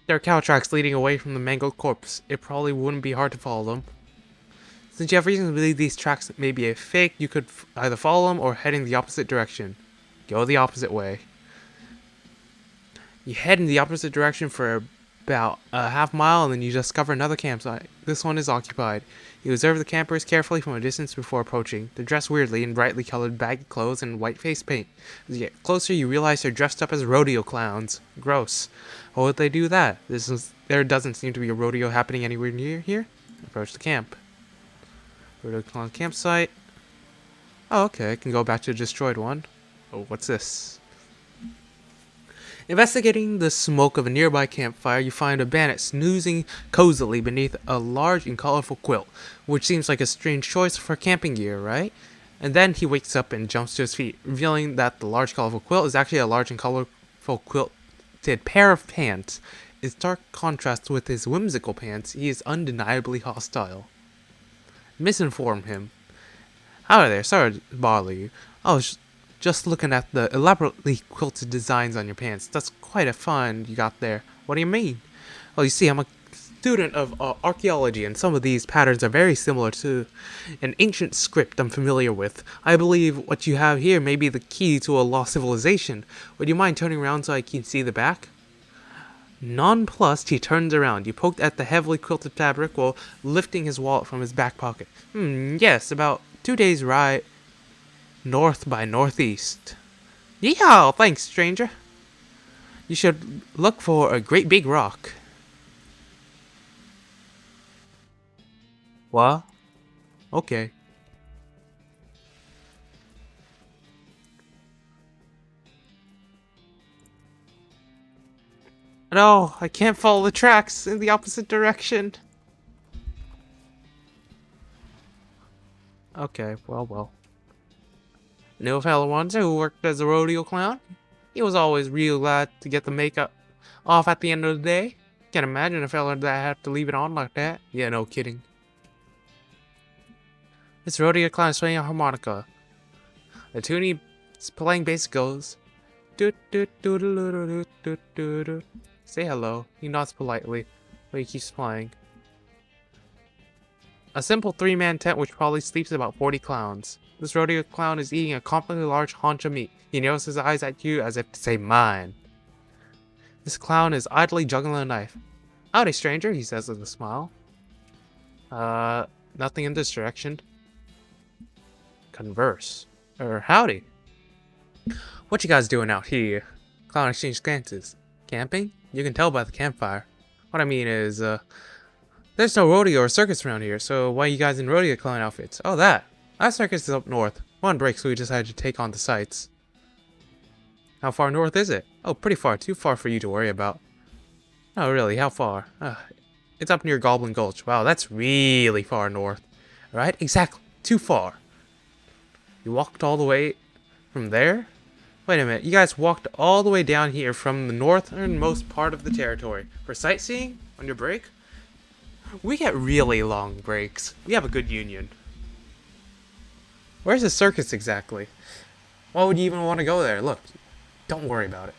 There are cow tracks leading away from the mangled corpse. It probably wouldn't be hard to follow them. Since you have reason to believe these tracks may be a fake, you could either follow them or head in the opposite direction. Go the opposite way. You head in the opposite direction for about a half mile and then you discover another campsite. This one is occupied. You observe the campers carefully from a distance before approaching. They're dressed weirdly in brightly colored baggy clothes and white face paint. As you get closer, you realize they're dressed up as rodeo clowns. Gross. Why would they do that? There doesn't seem to be a rodeo happening anywhere near here. Approach the camp. Rodeo clown campsite. Oh, okay. I can go back to the destroyed one. Oh, what's this? Investigating the smoke of a nearby campfire, you find a bandit snoozing cozily beneath a large and colorful quilt, which seems like a strange choice for camping gear, right? And then he wakes up and jumps to his feet, revealing that the large colorful quilt is actually a large and colorful quilted pair of pants. In stark contrast with his whimsical pants, he is undeniably hostile. Misinform him. Hi there, sorry to bother you. I was just looking at the elaborately quilted designs on your pants. That's quite a find you got there. What do you mean? Well, you see, I'm a student of archaeology, and some of these patterns are very similar to an ancient script I'm familiar with. I believe what you have here may be the key to a lost civilization. Would you mind turning around so I can see the back? Nonplussed, he turns around. You poked at the heavily quilted fabric while lifting his wallet from his back pocket. Yes, about 2 days' ride north by northeast. Yeehaw! Thanks, stranger. You should look for a great big rock. What? Okay. No, I can't follow the tracks in the opposite direction. Okay, well. Knew a fellow once who worked as a rodeo clown. He was always real glad to get the makeup off at the end of the day. Can't imagine a fella that had to leave it on like that. Yeah, no kidding. This rodeo clown is playing a harmonica. The tune he's playing bass goes. Doot doot doot doot doot doot doot. Say hello. He nods politely, but he keeps playing. A simple 3-man tent which probably sleeps about 40 clowns. This rodeo clown is eating a completely large haunch of meat. He narrows his eyes at you as if to say mine. This clown is idly juggling a knife. Howdy, stranger, he says with a smile. Nothing in this direction. Converse. Howdy. What you guys doing out here? Clown exchanged glances. Camping? You can tell by the campfire. What I mean is, there's no rodeo or circus around here, so why are you guys in rodeo clown outfits? Oh, that circus is up north. One break, so we decided to take on the sights. How far north is it? Oh, pretty far. Too far for you to worry about. Oh, really? How far? It's up near Goblin Gulch. Wow, that's really far north. Right? Exactly. Too far. You walked all the way from there? Wait a minute. You guys walked all the way down here from the northernmost part of the territory for sightseeing on your break? We get really long breaks. We have a good union. Where's the circus exactly? Why would you even want to go there? Look, don't worry about it.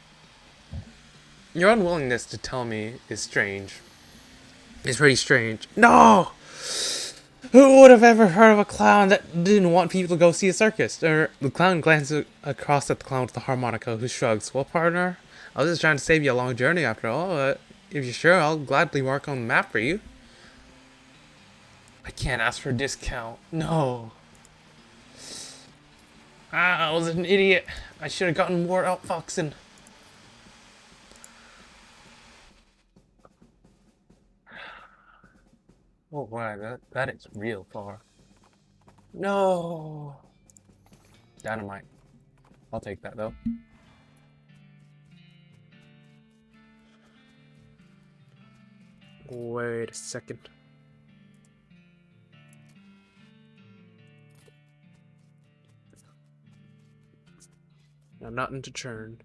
Your unwillingness to tell me is strange. It's pretty strange. No! Who would have ever heard of a clown that didn't want people to go see a circus? The clown glances across at the clown with the harmonica, who shrugs. Well, partner, I was just trying to save you a long journey after all. But if you're sure, I'll gladly mark on the map for you. I can't ask for a discount. No. I was an idiot. I should have gotten more outfoxing. Oh wow, that is real far. No. Dynamite. I'll take that though. Wait a second. Now, nothing to churn.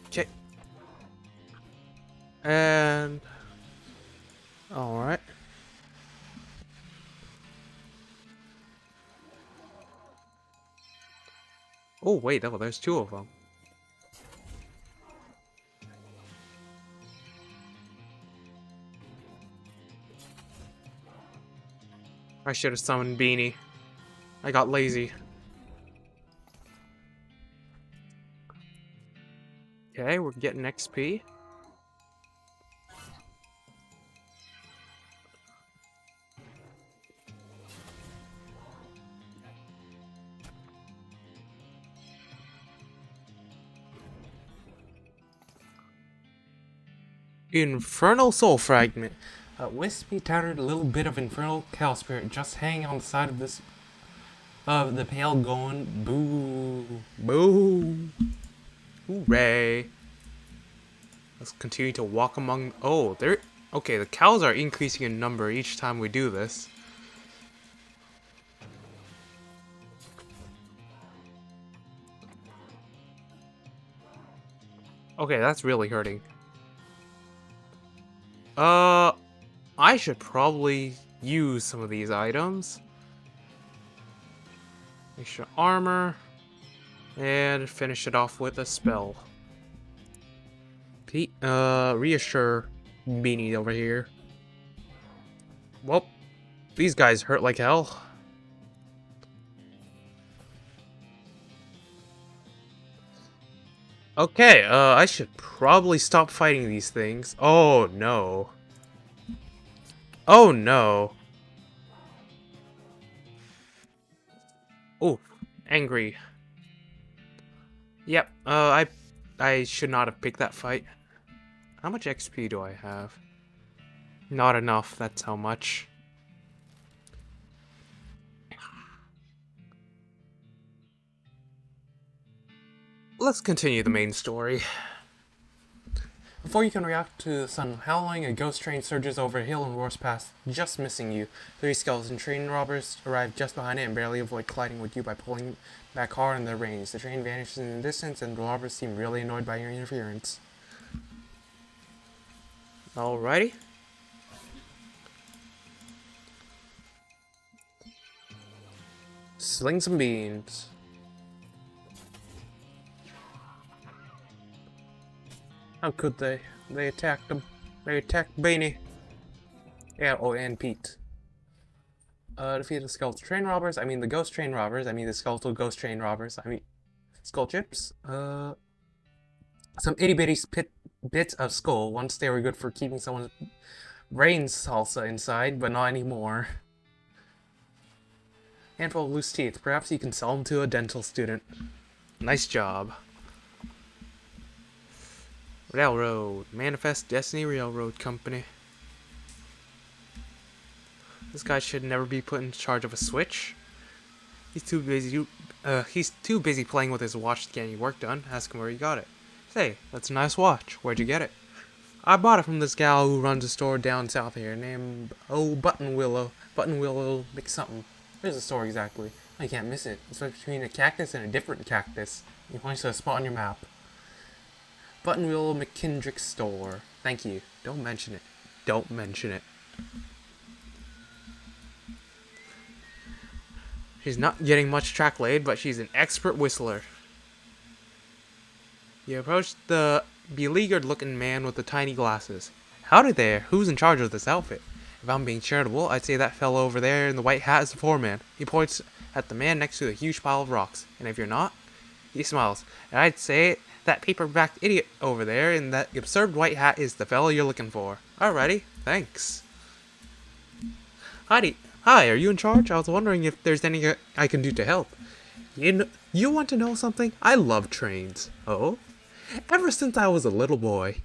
Okay. And... alright. Oh, wait, oh, there's 2 of them. I should have summoned Beanie. I got lazy. Okay, we're getting XP. Infernal Soul Fragment. Wispy tattered little bit of infernal cow spirit just hanging on the side of this the pail going boo boo. Hooray. Let's continue to walk among okay, the cows are increasing in number each time we do this. Okay, that's really hurting. I should probably use some of these items. Extra armor. And finish it off with a spell. Reassure Beanie over here. Well, These guys hurt like hell. Okay, I should probably stop fighting these things. Oh no. Oh no. Oh, angry. Yep, I should not have picked that fight. How much XP do I have? Not enough, that's how much. Let's continue the main story. Before you can react to the sun howling, a ghost train surges over a hill and roars past, just missing you. 3 skeleton train robbers arrive just behind it and barely avoid colliding with you by pulling back hard on their reins. The train vanishes in the distance and the robbers seem really annoyed by your interference. Alrighty. Sling some beans. How could they? They attacked them. They attacked Beanie. Yeah, oh, and Pete. Defeat the skeletal train robbers. I mean the ghost train robbers. I mean the skeletal ghost train robbers. I mean skull chips. Some itty bitty bits of skull. Once they were good for keeping someone's brain salsa inside, but not anymore. Handful of loose teeth. Perhaps you can sell them to a dental student. Nice job. Railroad. Manifest Destiny Railroad Company. This guy should never be put in charge of a switch. He's too busy playing with his watch to get any work done. Ask him where he got it. Say, that's a nice watch. Where'd you get it? I bought it from this gal who runs a store down south here named Button Willow McSomething. Where's the store exactly? Oh, you can't miss it. It's between a cactus and a different cactus. You point to a spot on your map. Buttonwheel McKendrick store. Thank you. Don't mention it. Don't mention it. She's not getting much track laid, but she's an expert whistler. You approach the beleaguered looking man with the tiny glasses. Howdy there, who's in charge of this outfit? If I'm being charitable, I'd say that fellow over there in the white hat is the foreman. He points at the man next to the huge pile of rocks. And if you're not, he smiles. And I'd say that paper-backed idiot over there in that absurd white hat is the fellow you're looking for. Alrighty, thanks. Hi, are you in charge? I was wondering if there's anything I can do to help. You want to know something? I love trains. Oh? Ever since I was a little boy.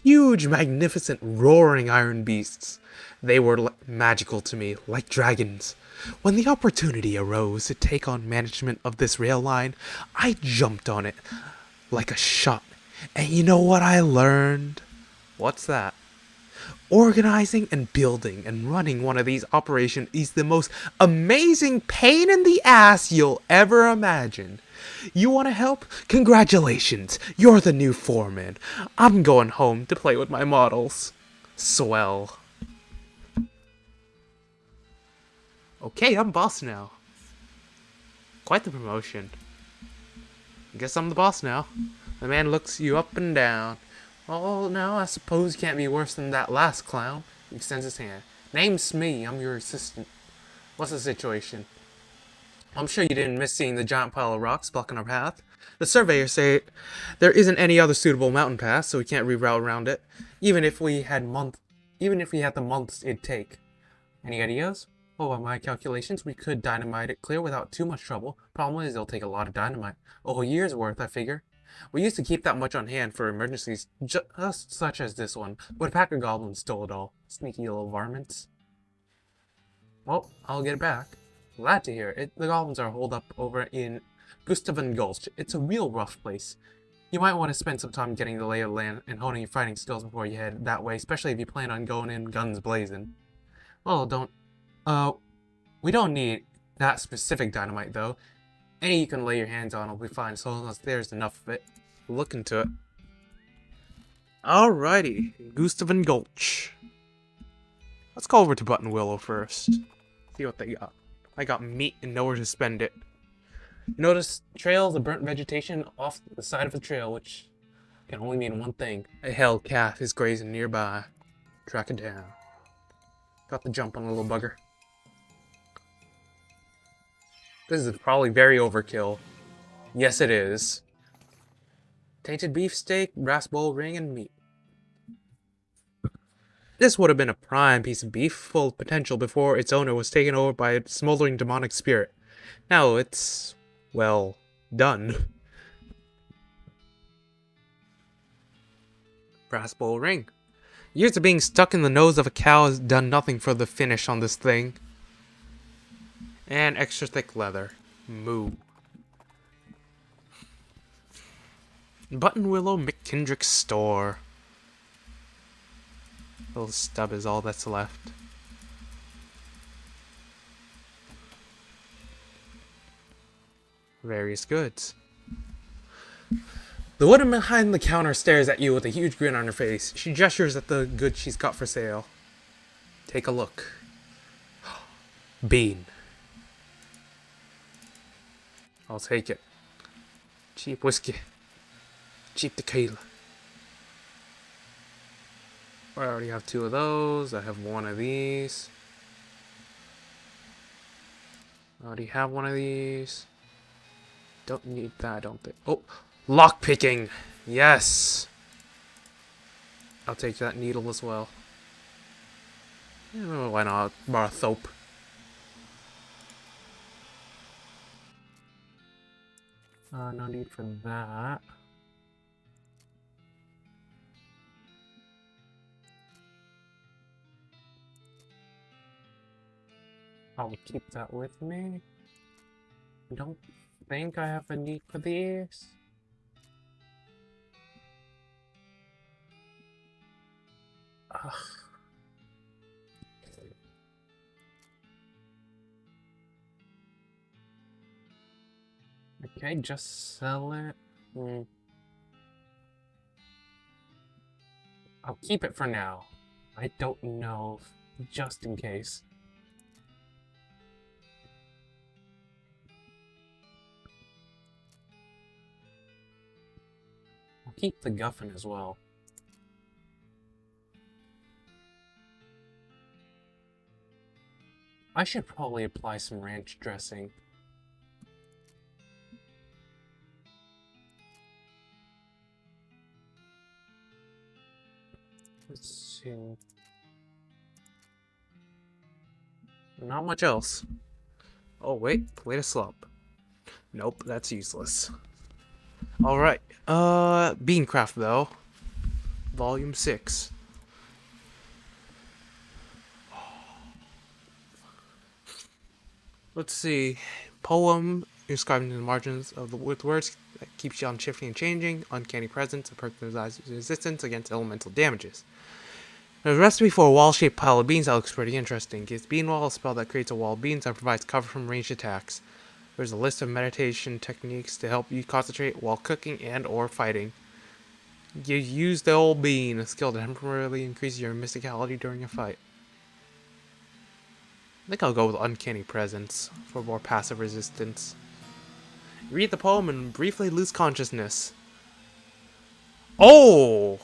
Huge, magnificent, roaring iron beasts. They were magical to me, like dragons. When the opportunity arose to take on management of this rail line, I jumped on it like a shot. And you know what I learned? What's that? Organizing and building and running one of these operations is the most amazing pain in the ass you'll ever imagine. You want to help? Congratulations, you're the new foreman. I'm going home to play with my models. Swell. Okay, I'm boss now. Quite the promotion. Guess I'm the boss now. The man looks you up and down. Oh, now I suppose you can't be worse than that last clown. He extends his hand. Name's me. I'm your assistant. What's the situation? I'm sure you didn't miss seeing the giant pile of rocks blocking our path. The surveyors say there isn't any other suitable mountain pass, so we can't reroute around it. Even if we had the months it'd take. Any ideas? Oh, by my calculations, we could dynamite it clear without too much trouble. Problem is, it'll take a lot of dynamite. A whole year's worth, I figure. We used to keep that much on hand for emergencies, just such as this one, but a pack of goblins stole it all. Sneaky little varmints. Well, I'll get it back. Glad to hear it. The goblins are holed up over in Gustavan Gulch. It's a real rough place. You might want to spend some time getting the lay of the land and honing your fighting skills before you head that way, especially if you plan on going in guns blazing. Well, we don't need that specific dynamite, though. Any you can lay your hands on will be fine, so long as there's enough of it. Look into it. Alrighty, Gustavan Gulch. Let's go over to Button Willow first. See what they got. I got meat and nowhere to spend it. Notice trails of burnt vegetation off the side of the trail, which can only mean one thing. A hell calf is grazing nearby. Track it down. Got the jump on a little bugger. This is probably very overkill. Yes, it is. Tainted beefsteak, brass bowl ring, and meat. This would have been a prime piece of beef, full of potential before its owner was taken over by a smoldering demonic spirit. Now it's, well, done. Brass bowl ring. Years of being stuck in the nose of a cow has done nothing for the finish on this thing. And extra thick leather. Moo. Button Willow McKendrick's store. Little stub is all that's left. Various goods. The woman behind the counter stares at you with a huge grin on her face. She gestures at the goods she's got for sale. Take a look. Bean. I'll take it. Cheap whiskey. Cheap tequila. I already have 2 of those. I have 1 of these. I already have 1 of these. Don't need that, I don't think. Oh! Lockpicking! Yes! I'll take that needle as well. Why not? Borrow Thope. No need for that. I'll keep that with me. I don't think I have a need for these. Ugh. Okay, just sell it. I'll keep it for now. I don't know, just in case. I'll keep the guffin as well. I should probably apply some ranch dressing. Let's see. Not much else. Oh wait, plate of slop. Nope, that's useless. Alright, Beancraft though. Volume 6. Let's see. Poem inscribed in the margins of the with words that keeps you on shifting and changing. Uncanny presence, a perk that provides resistance against elemental damages. There's a recipe for a wall-shaped pile of beans that looks pretty interesting. Gives Bean Wall, a spell that creates a wall of beans that provides cover from ranged attacks. There's a list of meditation techniques to help you concentrate while cooking and or fighting. You use the old bean, a skill that temporarily increases your mysticality during a fight. I think I'll go with Uncanny Presence for more passive resistance. Read the poem and briefly lose consciousness. Oh!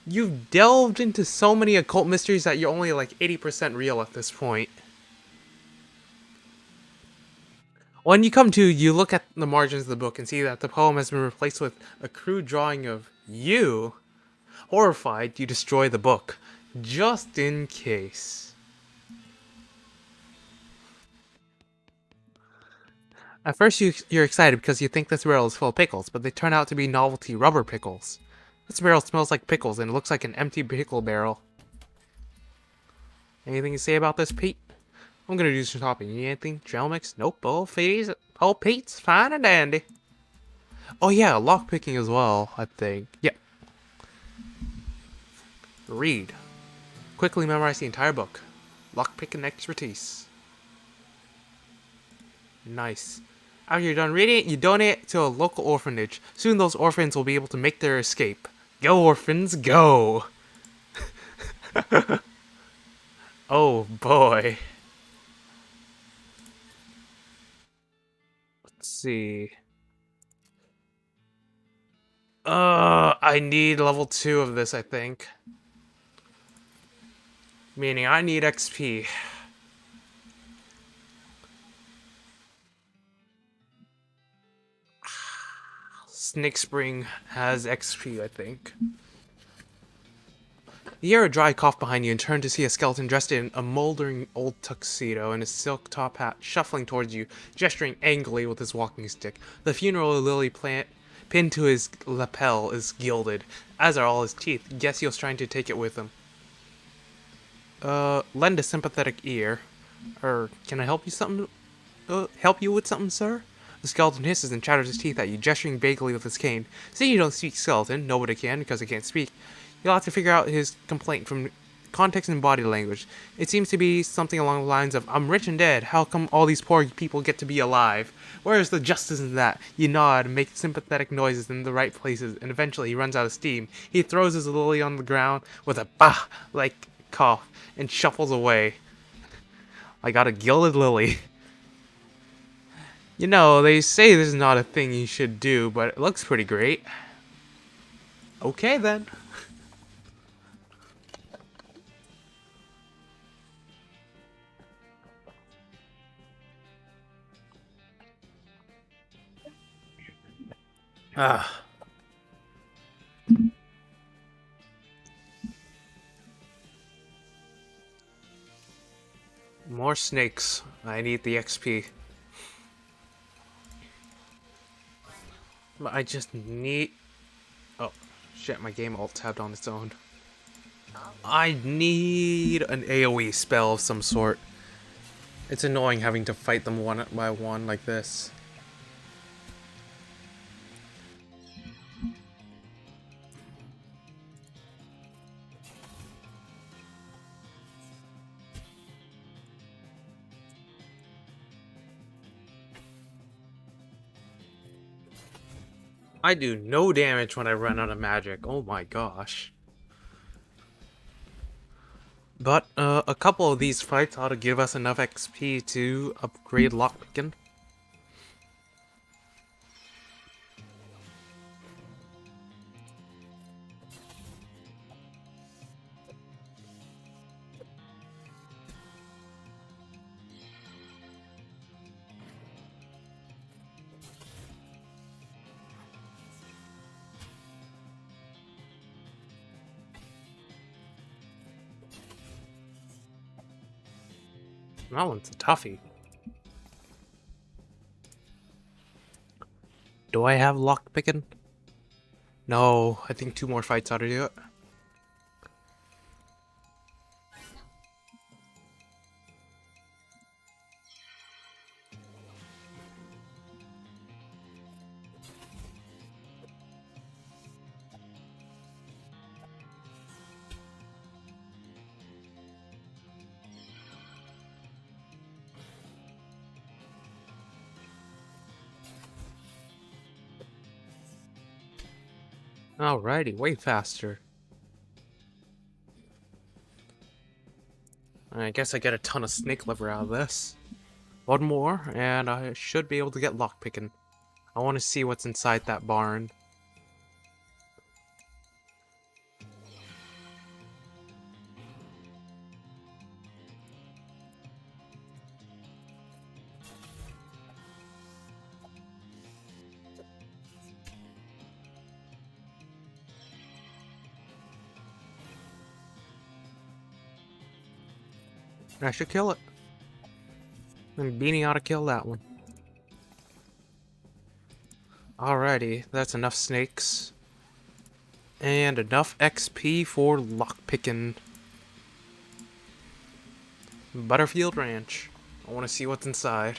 You've delved into so many occult mysteries that you're only like 80% real at this point. When you come to, you look at the margins of the book and see that the poem has been replaced with a crude drawing of you. Horrified, you destroy the book, just in case. At first you're excited because you think this barrel is full of pickles, but they turn out to be novelty rubber pickles. This barrel smells like pickles and it looks like an empty pickle barrel. Anything to say about this, Pete? I'm gonna do some shopping. You need anything? Trail mix? Nope. Oh, Pete's fine and dandy. Oh yeah, lockpicking as well, I think. Yep. Read. Quickly memorize the entire book. Lockpicking expertise. Nice. After you're done reading it, you donate it to a local orphanage. Soon those orphans will be able to make their escape. Go, orphans, go! Oh, boy. Let's see. I need level 2 of this, I think. Meaning I need XP. Snake Spring has XP, I think. You hear a dry cough behind you and turn to see a skeleton dressed in a moldering old tuxedo and a silk top hat shuffling towards you, gesturing angrily with his walking stick. The funeral lily plant pinned to his lapel is gilded, as are all his teeth. Guess he was trying to take it with him. Lend a sympathetic ear. Can I help you with something, sir? The skeleton hisses and chatters his teeth at you, gesturing vaguely with his cane. Seeing you don't speak skeleton, nobody can because they can't speak. You'll have to figure out his complaint from context and body language. It seems to be something along the lines of, I'm rich and dead, how come all these poor people get to be alive? Where's the justice in that? You nod, make sympathetic noises in the right places, and eventually he runs out of steam. He throws his lily on the ground with a bah-like cough and shuffles away. I got a gilded lily. You know, they say this is not a thing you should do, but it looks pretty great. Okay then. More snakes. I need the XP. But I just need... Oh, shit, my game alt tabbed on its own. I need an AoE spell of some sort. It's annoying having to fight them one by one like this. I do no damage when I run out of magic. Oh my gosh. But a couple of these fights ought to give us enough XP to upgrade lockpicking. That one's a toughie. Do I have lockpicking? No, I think 2 more fights ought to do it. Alrighty, way faster. I guess I get a ton of snake liver out of this. One more, and I should be able to get lockpicking. I want to see what's inside that barn. I should kill it. And Beanie ought to kill that one. Alrighty, that's enough snakes. And enough XP for lockpicking. Butterfield Ranch. I want to see what's inside.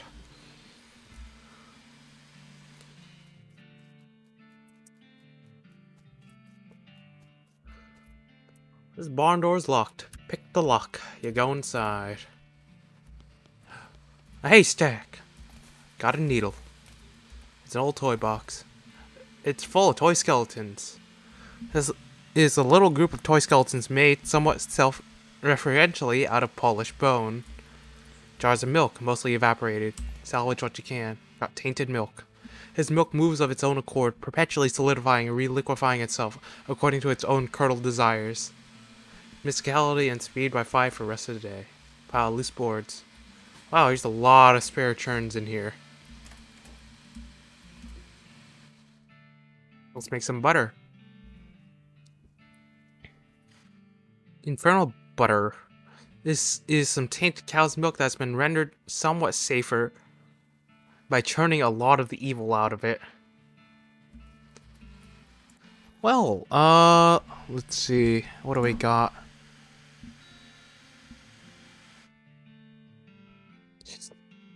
This barn door's locked. Pick the lock. You go inside. A haystack. Got a needle. It's an old toy box. It's full of toy skeletons. This is a little group of toy skeletons made somewhat self-referentially out of polished bone. Jars of milk, mostly evaporated. Salvage what you can. Got tainted milk. His milk moves of its own accord, perpetually solidifying and reliquefying itself according to its own curdled desires. Mysticality and speed by 5 for the rest of the day. Pile of loose boards. Wow, there's a lot of spare churns in here. Let's make some butter. Infernal butter. This is some tainted cow's milk that's been rendered somewhat safer by churning a lot of the evil out of it. Well, let's see. What do we got?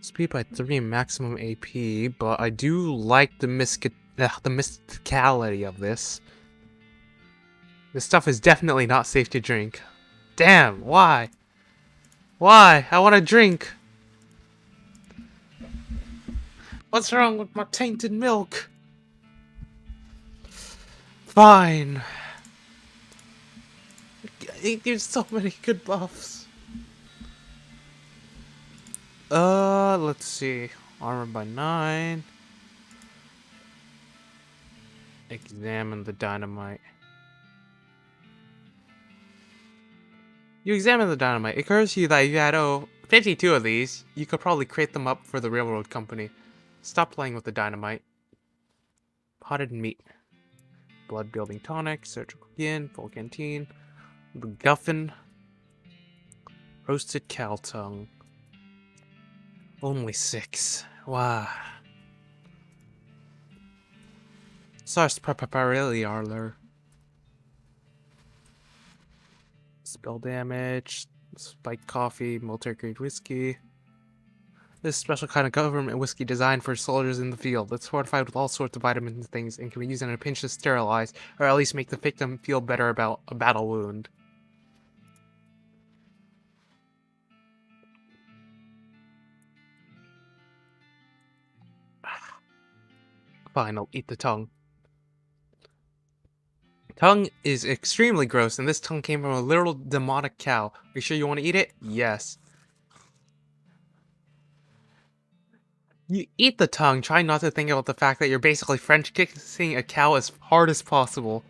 Speed by 3 maximum AP, but I do like the mysticality of this. This stuff is definitely not safe to drink. Damn, why? Why? I want to drink. What's wrong with my tainted milk? Fine. There's so many good buffs. Let's see. Armor by 9. Examine the dynamite. You examine the dynamite. It occurs to you that if you had 52 of these, you could probably crate them up for the railroad company. Stop playing with the dynamite. Potted meat. Blood building tonic. Surgical skin. Full canteen. MacGuffin. Roasted cow tongue. Only 6. Wow. Sarsaparilla. Spell damage. Spiked coffee. Military grade whiskey. This special kind of government whiskey designed for soldiers in the field. It's fortified with all sorts of vitamins and things and can be used in a pinch to sterilize, or at least make the victim feel better about a battle wound. Fine, I'll eat the tongue. Tongue is extremely gross, and this tongue came from a literal demonic cow. Are you sure you want to eat it? Yes. You eat the tongue, try not to think about the fact that you're basically French kissing a cow as hard as possible.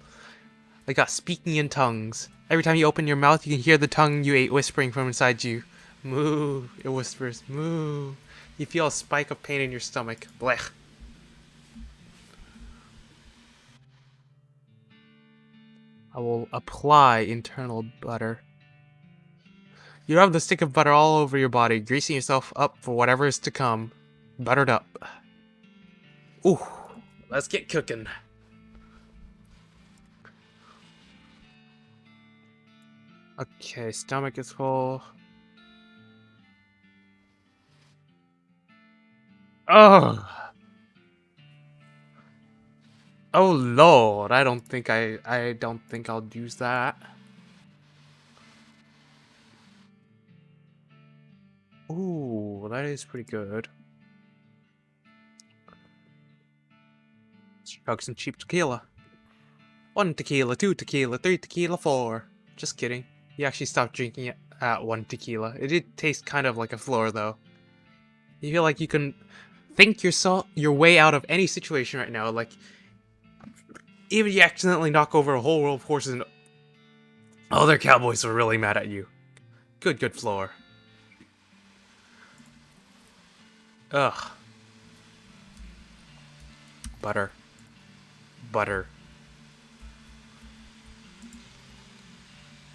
Like speaking in tongues. Every time you open your mouth, you can hear the tongue you ate whispering from inside you. Moo, it whispers, moo. You feel a spike of pain in your stomach. Blech. I will apply internal butter. You rub the stick of butter all over your body, greasing yourself up for whatever is to come. Buttered up. Ooh, let's get cooking. Okay, stomach is full. Oh. Oh lord, I don't think I'll use that. Ooh, that is pretty good. Let's chug some cheap tequila. 1 tequila, 2 tequila, 3 tequila, 4. Just kidding. You actually stopped drinking it at 1 tequila. It did taste kind of like a floor though. You feel like you can think your way out of any situation right now, like even if you accidentally knock over a whole row of horses and other cowboys are really mad at you. Good floor. Ugh. Butter. Butter.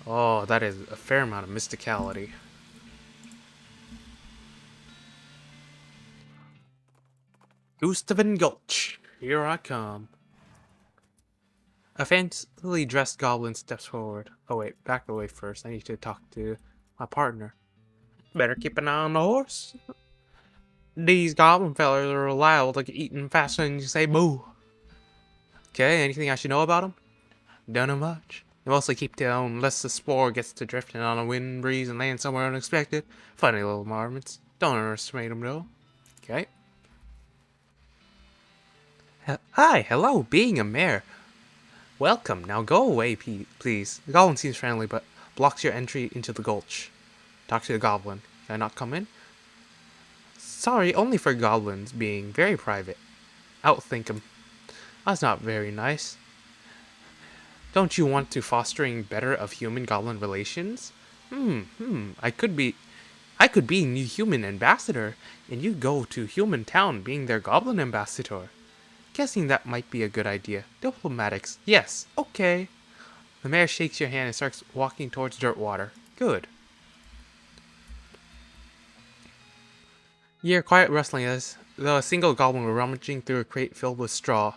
Oh, that is a fair amount of mysticality. Gustavin Gulch. Here I come. A fancily dressed goblin steps forward. Oh wait, back away first. I need to talk to my partner. Better keep an eye on the horse. These goblin fellers are loud, like eating faster than you say boo. Okay, anything I should know about them? Don't know much. They mostly keep down unless the spore gets to drifting on a wind breeze and land somewhere unexpected. Funny little varmints. Don't underestimate them though. Okay. Hi, hello, being a mayor. Welcome, now go away, please. The goblin seems friendly, but blocks your entry into the gulch. Talk to the goblin. Can I not come in? Sorry, only for goblins, being very private. Outthink him. That's not very nice. Don't you want to fostering better of human-goblin relations? I could be new human ambassador, and you go to human town being their goblin ambassador. Guessing that might be a good idea. Diplomatics. Yes. Okay. The mayor shakes your hand and starts walking towards Dirtwater. Good. You hear quiet rustling as though a single goblin were rummaging through a crate filled with straw.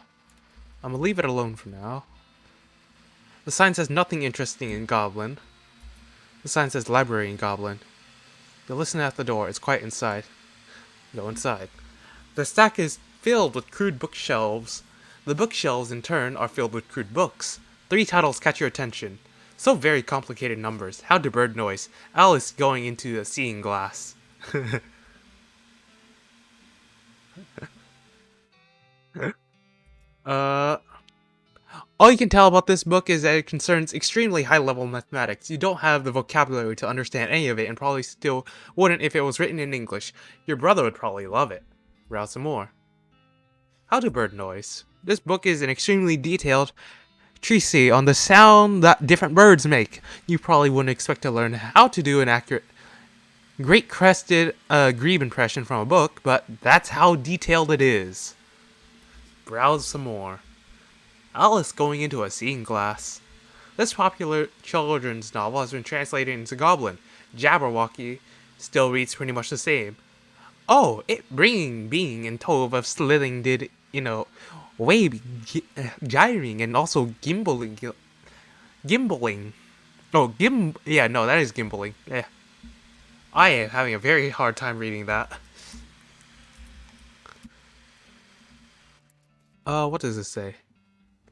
I'm gonna leave it alone for now. The sign says nothing interesting in Goblin. The sign says library in Goblin. You listen at the door. It's quiet inside. Go inside. The stack is filled with crude bookshelves. The bookshelves, in turn, are filled with crude books. 3 titles catch your attention. So very complicated numbers. How to Bird Noise. Alice going into a seeing glass. All you can tell about this book is that it concerns extremely high-level mathematics. You don't have the vocabulary to understand any of it, and probably still wouldn't if it was written in English. Your brother would probably love it. Browse some more. How to Bird Noise. This book is an extremely detailed treatise on the sound that different birds make. You probably wouldn't expect to learn how to do an accurate great-crested grebe impression from a book, but that's how detailed it is. Browse some more. Alice going into a seeing glass. This popular children's novel has been translated into Goblin. Jabberwocky still reads pretty much the same. Oh, it bringing being and Tove of slithing did, gyring and also gimbaling. Oh, yeah, no, that is gimbaling. Yeah. I am having a very hard time reading that. What does this say?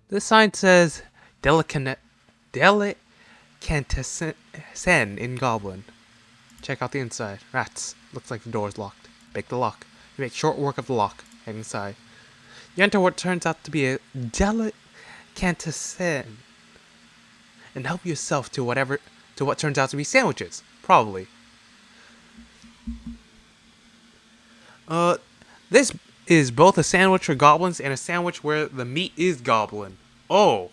This sign says Delicantesen in Goblin. Check out the inside. Rats. Looks like the door is locked. Break the lock. You make short work of the lock. Head inside. You enter what turns out to be a Delicantesen. And help yourself to what turns out to be sandwiches. Probably. This is both a sandwich for goblins and a sandwich where the meat is goblin. Oh.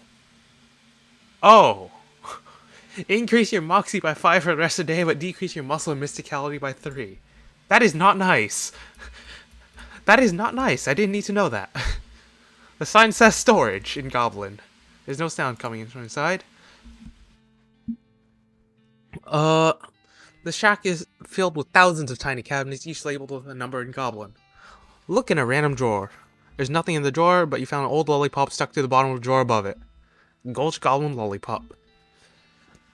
Increase your moxie by 5 for the rest of the day, but decrease your muscle and mysticality by 3. That is not nice. That is not nice. I didn't need to know that. The sign says storage in Goblin. There's no sound coming in from inside. The shack is filled with thousands of tiny cabinets, each labeled with a number in Goblin. Look in a random drawer. There's nothing in the drawer, but you found an old lollipop stuck to the bottom of the drawer above it. Gulch Goblin lollipop.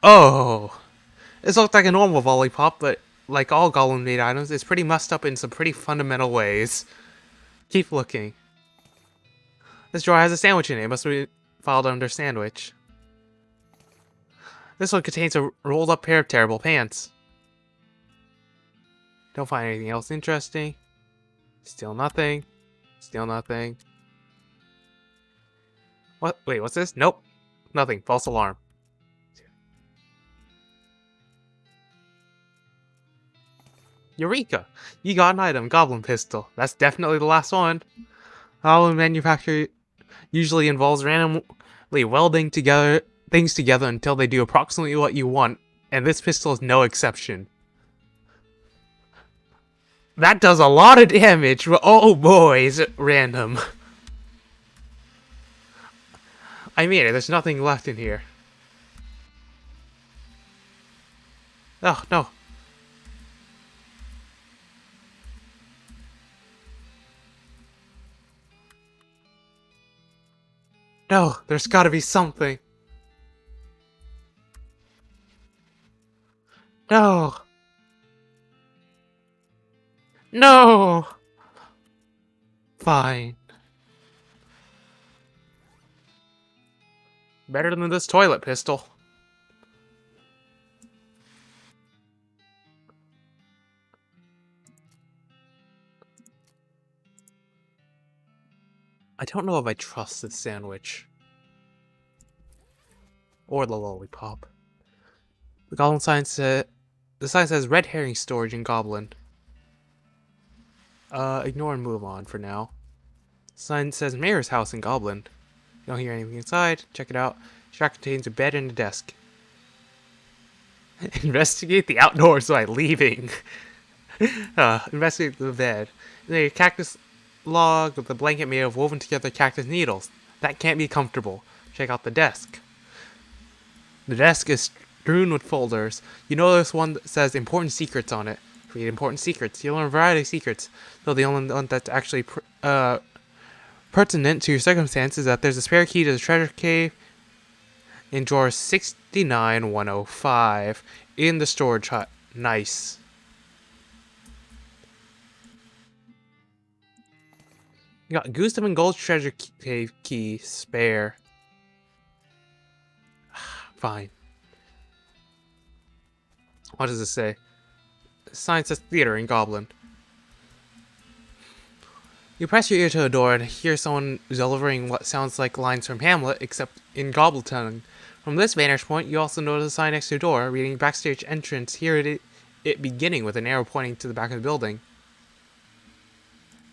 Oh! This looks like a normal lollipop, but like all Goblin-made items, it's pretty messed up in some pretty fundamental ways. Keep looking. This drawer has a sandwich in it. It must be filed under sandwich. This one contains a rolled up pair of terrible pants. Don't find anything else interesting. Still nothing. Still nothing. What? Wait, what's this? Nope. Nothing. False alarm. Eureka! You got an item. Goblin pistol. That's definitely the last one. Goblin manufacture usually involves randomly welding things together until they do approximately what you want, and this pistol is no exception. That does a lot of damage, but oh boy, is it random. I made it, there's nothing left in here. Oh, no. No, there's gotta be something. No. No! Fine. Better than this toilet pistol. I don't know if I trust this sandwich. Or the lollipop. The Goblin sign says... The sign says red herring storage in Goblin. Ignore and move on for now. Sign says Mayor's house in Goblin. You don't hear anything inside. Check it out. Shack contains a bed and a desk. Investigate the outdoors by leaving. Investigate the bed. There's a cactus log with a blanket made of woven together cactus needles. That can't be comfortable. Check out the desk. The desk is strewn with folders. You notice one that says important secrets on it. Read important secrets. You'll learn a variety of secrets. Though the only one that's actually pertinent to your circumstances is that there's a spare key to the treasure cave in drawer 69105 in the storage hut. Nice. You got Gustav and Gold's treasure cave key spare. Fine. What does it say? Sign says theater in Goblin. You press your ear to a door and hear someone delivering what sounds like lines from Hamlet, except in Goblin tongue. From this vantage point, you also notice a sign next to your door, reading backstage entrance. Here it beginning with an arrow pointing to the back of the building.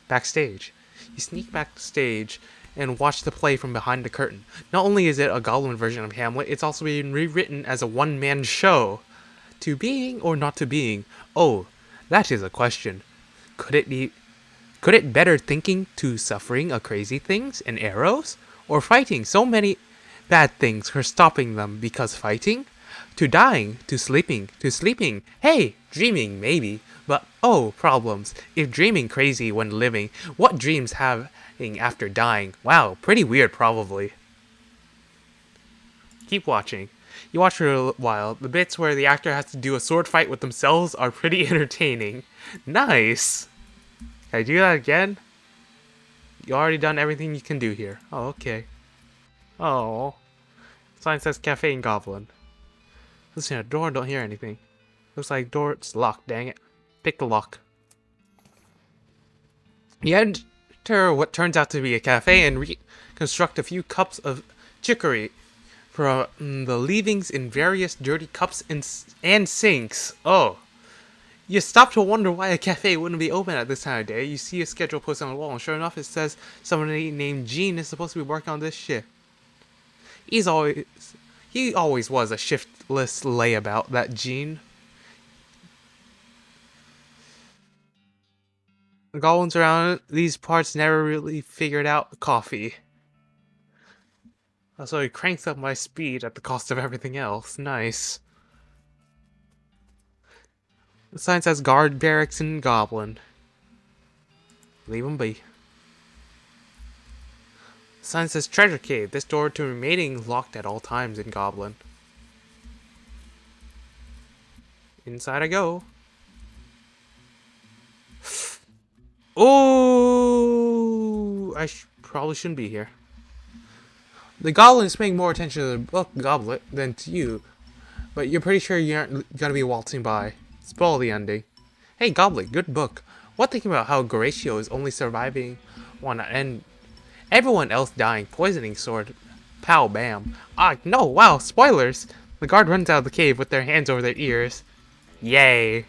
Backstage. You sneak backstage and watch the play from behind the curtain. Not only is it a Goblin version of Hamlet, it's also being rewritten as a one-man show. To being or not to being? Oh, that is a question. Could it better thinking to suffering a crazy things and arrows? Or fighting so many bad things for stopping them because fighting? To dying, to sleeping, hey, dreaming maybe, but oh, problems. If dreaming crazy when living, what dreams having after dying? Wow, pretty weird probably. Keep watching. You watch for a while. The bits where the actor has to do a sword fight with themselves are pretty entertaining. Nice! Can I do that again? You already done everything you can do here. Oh, okay. Oh. Sign says Cafe and Goblin. Listen to the door, don't hear anything. Looks like door, it's locked, dang it. Pick the lock. You enter what turns out to be a cafe and reconstruct a few cups of chicory from the leavings in various dirty cups and sinks. Oh. You stop to wonder why a cafe wouldn't be open at this time of day. You see a schedule posted on the wall, and sure enough, it says somebody named Gene is supposed to be working on this shift. He always was a shiftless layabout, that Gene. The goblins around these parts never really figured out coffee. So he cranks up my speed at the cost of everything else. Nice. The sign says guard barracks in Goblin. Leave him be. The sign says treasure cave. This door to remaining locked at all times in Goblin. Inside I go. Oh, I probably shouldn't be here. The goblin is paying more attention to the book goblet than to you, but you're pretty sure you aren't gonna be waltzing by. Spoil the ending. Hey Goblet, good book. What thinking about how Horatio is only surviving one and everyone else dying, poisoning sword. Pow bam. Ah no, wow, spoilers! The guard runs out of the cave with their hands over their ears. Yay.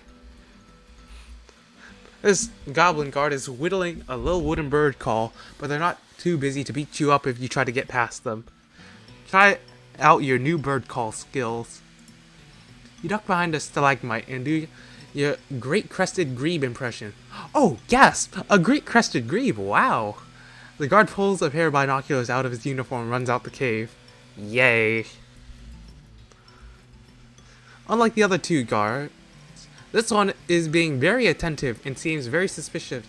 This goblin guard is whittling a little wooden bird call, but they're not too busy to beat you up if you try to get past them. Try out your new bird call skills. You duck behind a stalagmite and do your great crested grebe impression. Oh, gasp! A great crested grebe, wow! The guard pulls a pair of binoculars out of his uniform and runs out the cave. Yay! Unlike the other two guards, this one is being very attentive and seems very suspicious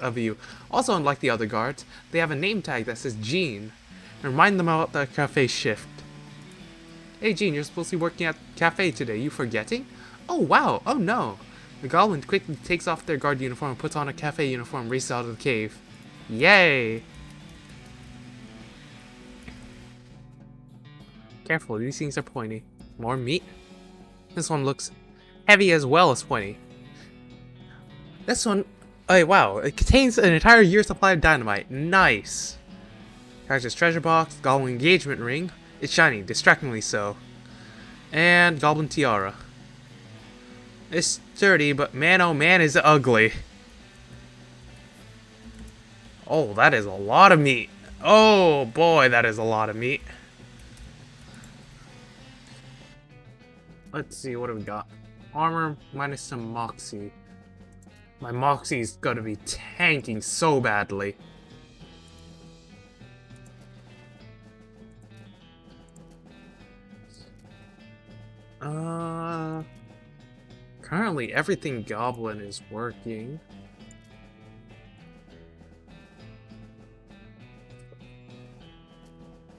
of you. Also, unlike the other guards, they have a name tag that says Gene. Remind them about the cafe shift. Hey Gene, you're supposed to be working at the cafe today. You forgetting? Oh wow, oh no. The goblin quickly takes off their guard uniform and puts on a cafe uniform and races out of the cave. Yay! Careful, these things are pointy. More meat? This one looks heavy as well as pointy. This one, oh wow, it contains an entire year's supply of dynamite. Nice! Character's treasure box, goblin engagement ring. It's shiny, distractingly so. And goblin tiara. It's sturdy, but man oh man is it ugly. Oh, that is a lot of meat. Oh boy, that is a lot of meat. Let's see, what do we got? Armor minus some moxie. My Moxie's gonna be tanking so badly. Currently everything Goblin is working.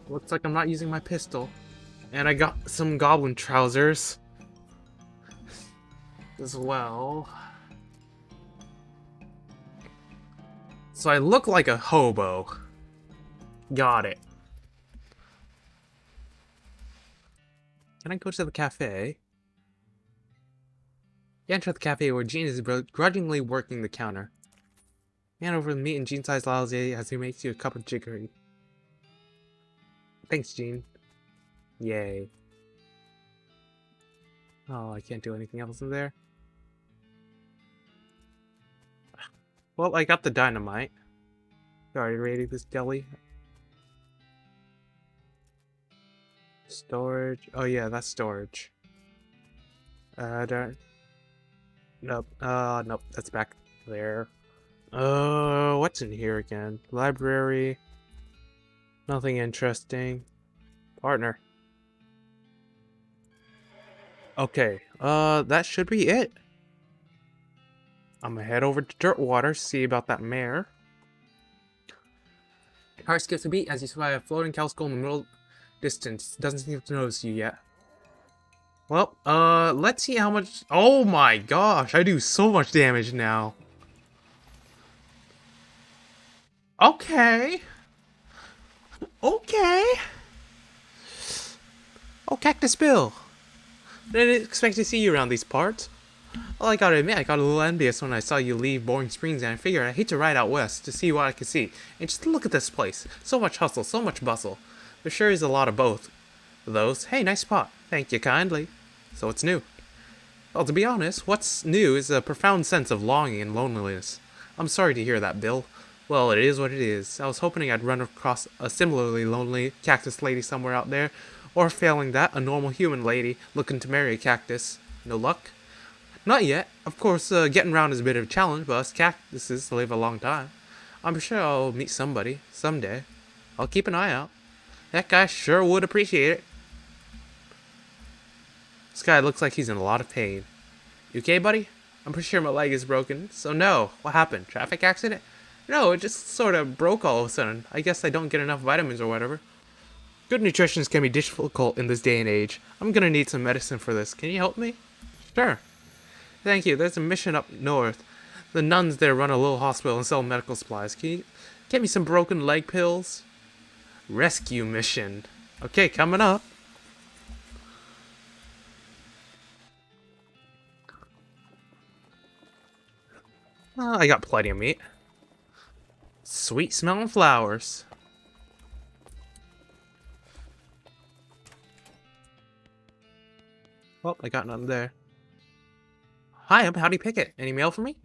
Looks like I'm not using my pistol. And I got some Goblin trousers as well. So I look like a hobo. Got it. Can I go to the cafe? You enter the cafe where Jean is grudgingly working the counter. Man over the meat and Jean-sized latte as he makes you a cup of jiggery. Thanks, Jean. Yay. Oh, I can't do anything else in there. Well, I got the dynamite. Already raided this deli. Storage. Oh yeah, that's storage. Nope. Nope. That's back there. What's in here again? Library. Nothing interesting. Partner. Okay. That should be it. I'm gonna head over to Dirtwater, see about that mare. Your heart skips a beat as you spy a floating cow skull in the middle distance. Doesn't seem to notice you yet. Well, let's see how much... Oh my gosh, I do so much damage now. Okay. Okay. Oh, Cactus Bill. Didn't expect to see you around these parts. Well, I gotta admit, I got a little envious when I saw you leave Boring Springs, and I figured I'd hate to ride out west to see what I could see. And just look at this place. So much hustle, so much bustle. There sure is a lot of both. Those. Hey, nice spot. Thank you kindly. So what's new? Well, to be honest, what's new is a profound sense of longing and loneliness. I'm sorry to hear that, Bill. Well, it is what it is. I was hoping I'd run across a similarly lonely cactus lady somewhere out there, or failing that, a normal human lady looking to marry a cactus. No luck? Not yet. Of course, getting around is a bit of a challenge, but us cactuses live a long time. I'm sure I'll meet somebody, someday. I'll keep an eye out. That guy sure would appreciate it. This guy looks like he's in a lot of pain. You okay, buddy? I'm pretty sure my leg is broken. So no. What happened? Traffic accident? No, it just sort of broke all of a sudden. I guess I don't get enough vitamins or whatever. Good nutrition can be difficult in this day and age. I'm gonna need some medicine for this. Can you help me? Sure. Thank you. There's a mission up north. The nuns there run a little hospital and sell medical supplies. Can you get me some broken leg pills? Rescue mission. Okay, coming up. I got plenty of meat. Sweet smelling flowers. Well, I got nothing there. Hi, I'm Howdy Pickett. Any mail for me?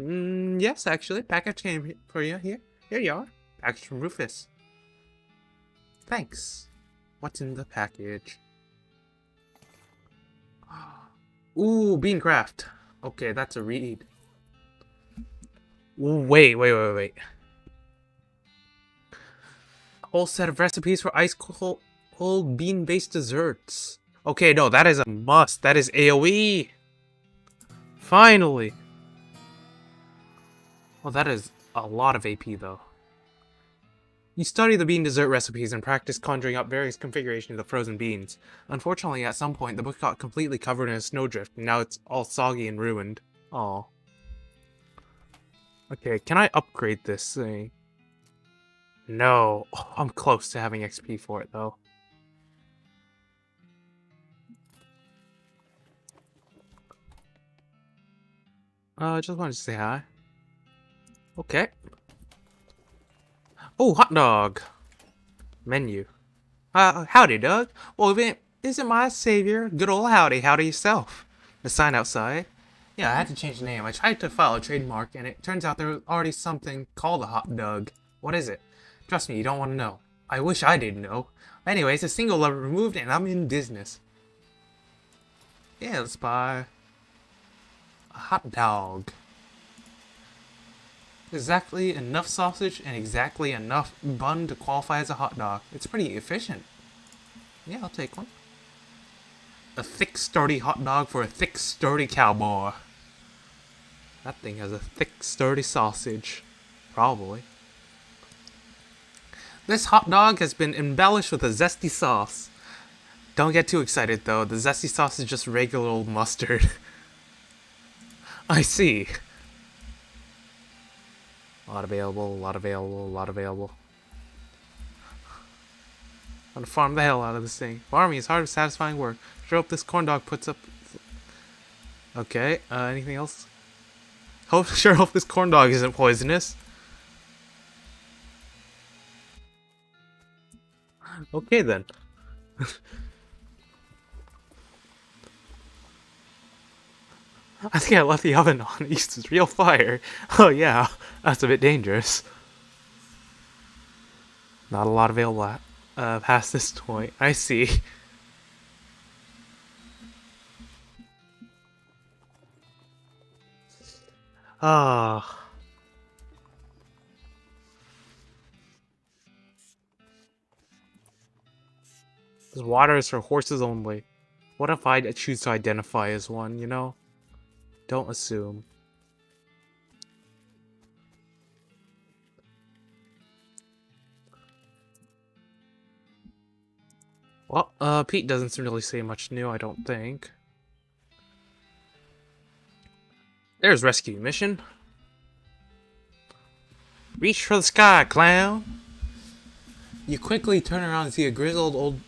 Yes, actually. Package came for you. Here you are. Package from Rufus. Thanks. What's in the package? Ooh, Beancraft. Okay, that's a read. Wait. A whole set of recipes for ice cold bean-based desserts. Okay, no, that is a must. That is AoE. Finally. Well, that is a lot of AP, though. You study the bean dessert recipes and practice conjuring up various configurations of frozen beans. Unfortunately, at some point, the book got completely covered in a snowdrift, and now it's all soggy and ruined. Aw. Okay, can I upgrade this thing? No. Oh, I'm close to having XP for it, though. I just wanted to say hi. Okay. Oh, hot dog. Menu. Howdy, Doug. Well, isn't my savior good old howdy yourself? The sign outside. Yeah, I had to change the name. I tried to file a trademark, and it turns out there was already something called a hot dog. What is it? Trust me, you don't want to know. I wish I did know. Anyways, a single lever removed, and I'm in business. Yeah, let's buy a hot dog. Exactly enough sausage and exactly enough bun to qualify as a hot dog. It's pretty efficient. Yeah, I'll take one. A thick, sturdy hot dog for a thick, sturdy cowboy. That thing has a thick, sturdy sausage. Probably. This hot dog has been embellished with a zesty sauce. Don't get too excited though, the zesty sauce is just regular old mustard. I see. A lot available, a lot available, a lot available. I'm gonna farm the hell out of this thing. Farming is hard and satisfying work. Sure hope this corn dog puts up... Okay, anything else? Sure hope this corn dog isn't poisonous. Okay then. I think I left the oven on. It uses real fire. Oh yeah, that's a bit dangerous. Not a lot available past this point. I see. Ah. This water is for horses only. What if I choose to identify as one, you know? Don't assume. Well, Pete doesn't really say much new, I don't think. There's rescue mission. Reach for the sky, clown! You quickly turn around and see a grizzled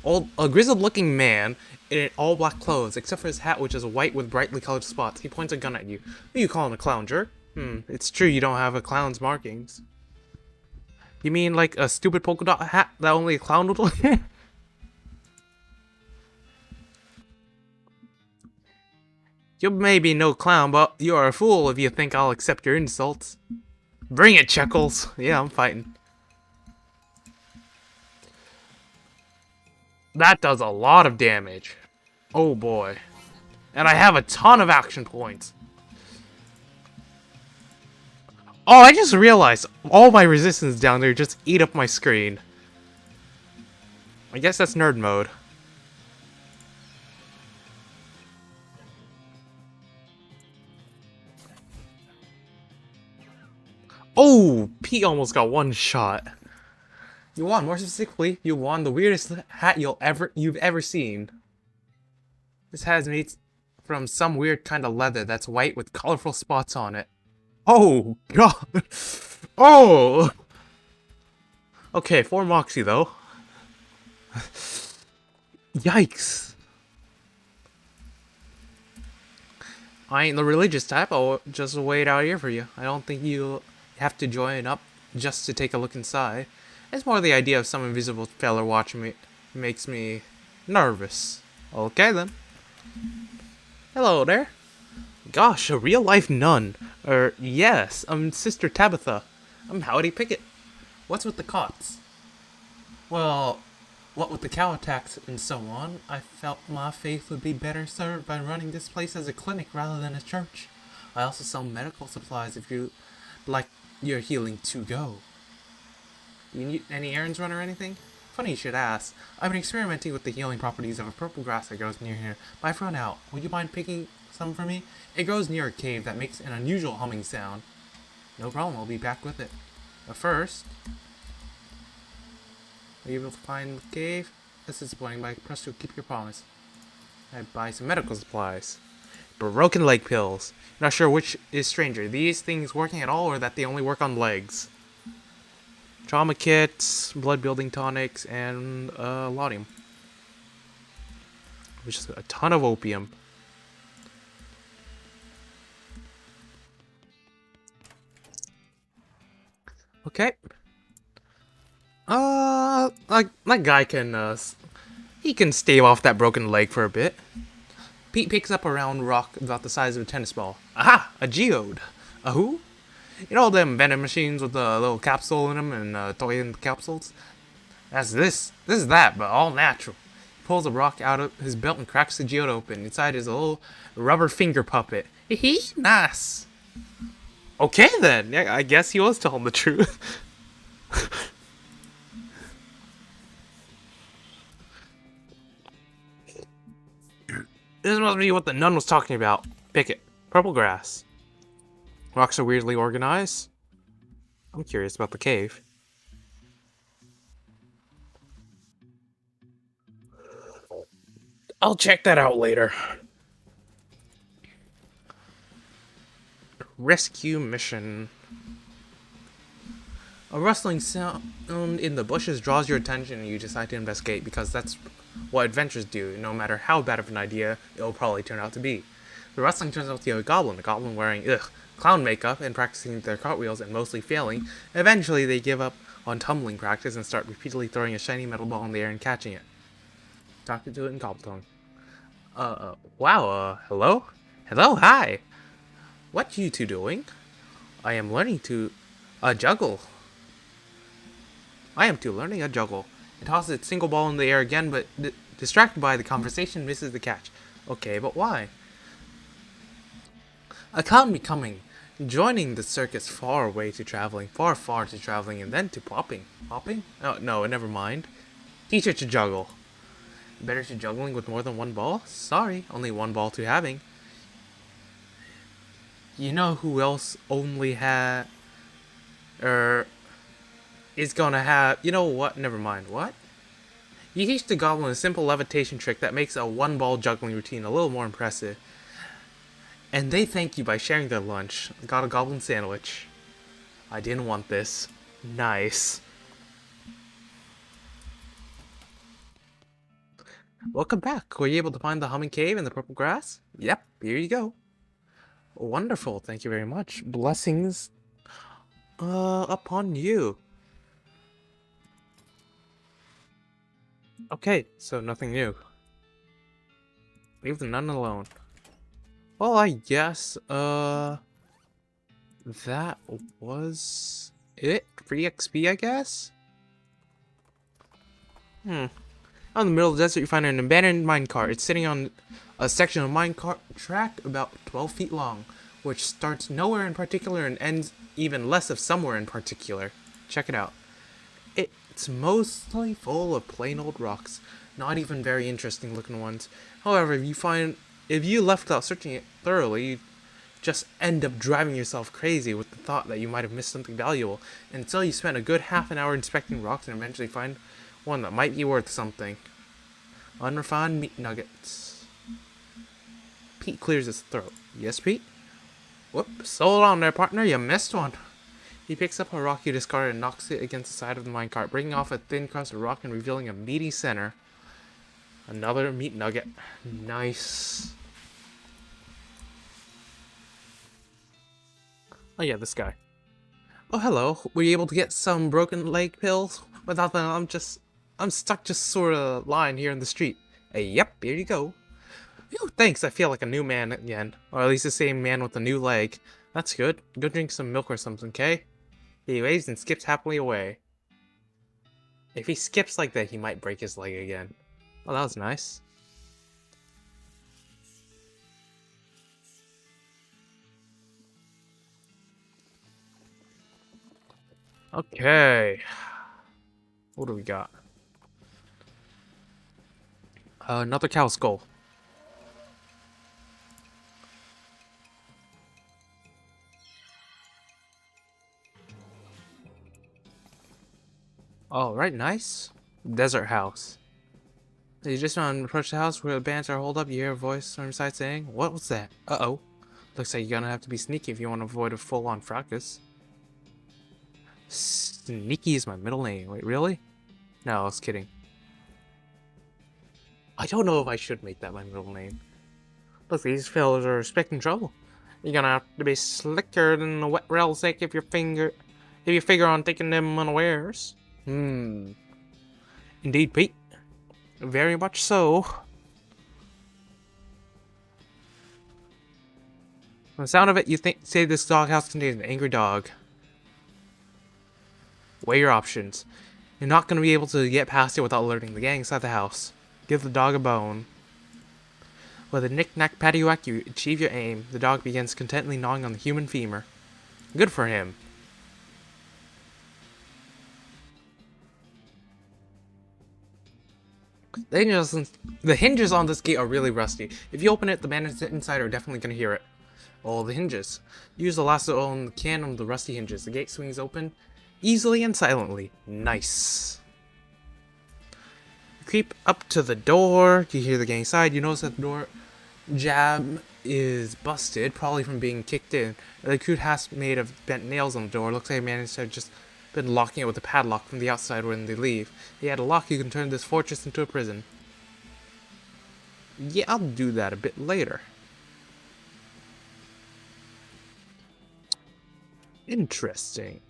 grizzled-looking man in all-black clothes, except for his hat, which is white with brightly colored spots. He points a gun at you. Who you calling a clown, jerk? It's true you don't have a clown's markings. You mean like a stupid polka dot hat that only a clown would wear? You may be no clown, but you are a fool if you think I'll accept your insults. Bring it, Chuckles. Yeah, I'm fighting. That does a lot of damage. Oh boy. And I have a ton of action points. Oh, I just realized all my resistance down there just eat up my screen. I guess that's nerd mode. Oh, Pete almost got one shot. You won, more specifically, you won the weirdest hat you've ever seen. This hat is made from some weird kind of leather that's white with colorful spots on it. Oh, God. Oh! Okay, 4 Moxie, though. Yikes. I ain't the religious type, I'll just wait out here for you. I don't think you have to join up just to take a look inside. It's more the idea of some invisible feller watching me makes me nervous. Okay then. Hello there. Gosh, a real-life nun. Yes, I'm Sister Tabitha. I'm Howdy Pickett. What's with the cots? Well, what with the cow attacks and so on, I felt my faith would be better served by running this place as a clinic rather than a church. I also sell medical supplies if you like your healing to go. You need any errands run or anything? Funny you should ask. I've been experimenting with the healing properties of a purple grass that grows near here, but I've run out. Would you mind picking some for me? It grows near a cave that makes an unusual humming sound. No problem, I'll be back with it. But first... Are you able to find the cave? That's disappointing, but I trust you'll keep your promise. I buy some medical supplies. Broken leg pills. Not sure which is stranger, these things working at all or that they only work on legs. Trauma kits, blood building tonics, and laudanum. Which is a ton of opium. Okay. That guy can, he can stave off that broken leg for a bit. Pete picks up a round rock about the size of a tennis ball. Aha! A geode! A who? You know them vending machines with the little capsule in them and toy in the capsules? That's this. This is that, but all natural. He pulls a rock out of his belt and cracks the geode open. Inside is a little rubber finger puppet. Hee hee! Nice! Okay then. Yeah, I guess he was telling the truth. This must be what the nun was talking about. Pick it. Purple grass. Rocks are weirdly organized. I'm curious about the cave. I'll check that out later. Rescue mission. A rustling sound in the bushes draws your attention and you decide to investigate because that's what adventures do. No matter how bad of an idea it'll probably turn out to be. The rustling turns out to be a goblin wearing clown makeup and practicing their cartwheels and mostly failing. Eventually they give up on tumbling practice and start repeatedly throwing a shiny metal ball in the air and catching it. Talking to it in goblin tongue. Wow, hello? Hello, hi! What you two doing? I am learning to, juggle. I am too learning a juggle. It tosses its single ball in the air again, but distracted by the conversation, misses the catch. Okay, but why? A clown becoming. Joining the circus far away to traveling, far to traveling, and then to popping. Popping? Oh, no, never mind. Teacher to juggle. Better to juggling with more than one ball? Sorry, only one ball to having. You know who else only had... is gonna have... You know what? Never mind. What? You teach the goblin a simple levitation trick that makes a one-ball juggling routine a little more impressive. And they thank you by sharing their lunch. Got a goblin sandwich. I didn't want this. Nice. Welcome back. Were you able to find the humming cave in the purple grass? Yep, here you go. Wonderful, thank you very much. Blessings upon you. Okay, so nothing new. Leave the nun alone. Well, I guess, that was it? Free XP, I guess? Out in the middle of the desert, you find an abandoned minecart. It's sitting on a section of minecart track about 12 feet long, which starts nowhere in particular and ends even less of somewhere in particular. Check it out. It's mostly full of plain old rocks, not even very interesting looking ones. However, if you left without searching it thoroughly, you'd just end up driving yourself crazy with the thought that you might have missed something valuable, until you spent a good half an hour inspecting rocks and eventually find one that might be worth something. Unrefined meat nuggets. Pete clears his throat. Yes, Pete? Whoops, hold on there, partner, you missed one. He picks up a rock you discarded and knocks it against the side of the minecart, breaking off a thin crust of rock and revealing a meaty center. Another meat nugget. Nice. Oh yeah, this guy. Oh hello, were you able to get some broken leg pills? Without them, I'm stuck just sort of lying here in the street. Yep, here you go. Phew, thanks, I feel like a new man again. Or at least the same man with a new leg. That's good. Go drink some milk or something, okay? He waves and skips happily away. If he skips like that, he might break his leg again. Oh, that was nice. Okay. What do we got? Another cow skull. Alright, nice. Desert house. You just want to approach the house where the bands are holed up, you hear a voice from inside saying, "What was that? Uh-oh. Looks like you're gonna have to be sneaky if you want to avoid a full-on fracas." Sneaky is my middle name. Wait, really? No, I was kidding. I don't know if I should make that my middle name. Look, these fellas are expecting trouble. You're gonna have to be slicker than the wet rattlesnake if you figure on taking them unawares. Indeed, Pete. Very much so. From the sound of it, you say this doghouse contains an angry dog. Weigh your options. You're not going to be able to get past it without alerting the gang inside the house. Give the dog a bone. With a knick-knack paddywhack, you achieve your aim. The dog begins contentedly gnawing on the human femur. Good for him. The hinges on this gate are really rusty. If you open it, the man inside are definitely going to hear it. Oh, the hinges. Use the lasso on the can on the rusty hinges. The gate swings open easily and silently. Nice. You creep up to the door. You hear the gang inside. You notice that the door jab is busted, probably from being kicked in. The crude hasp made of bent nails on the door. Looks like a man inside just been locking it with a padlock from the outside when they leave. He had a lock, you can turn this fortress into a prison. Yeah, I'll do that a bit later. Interesting.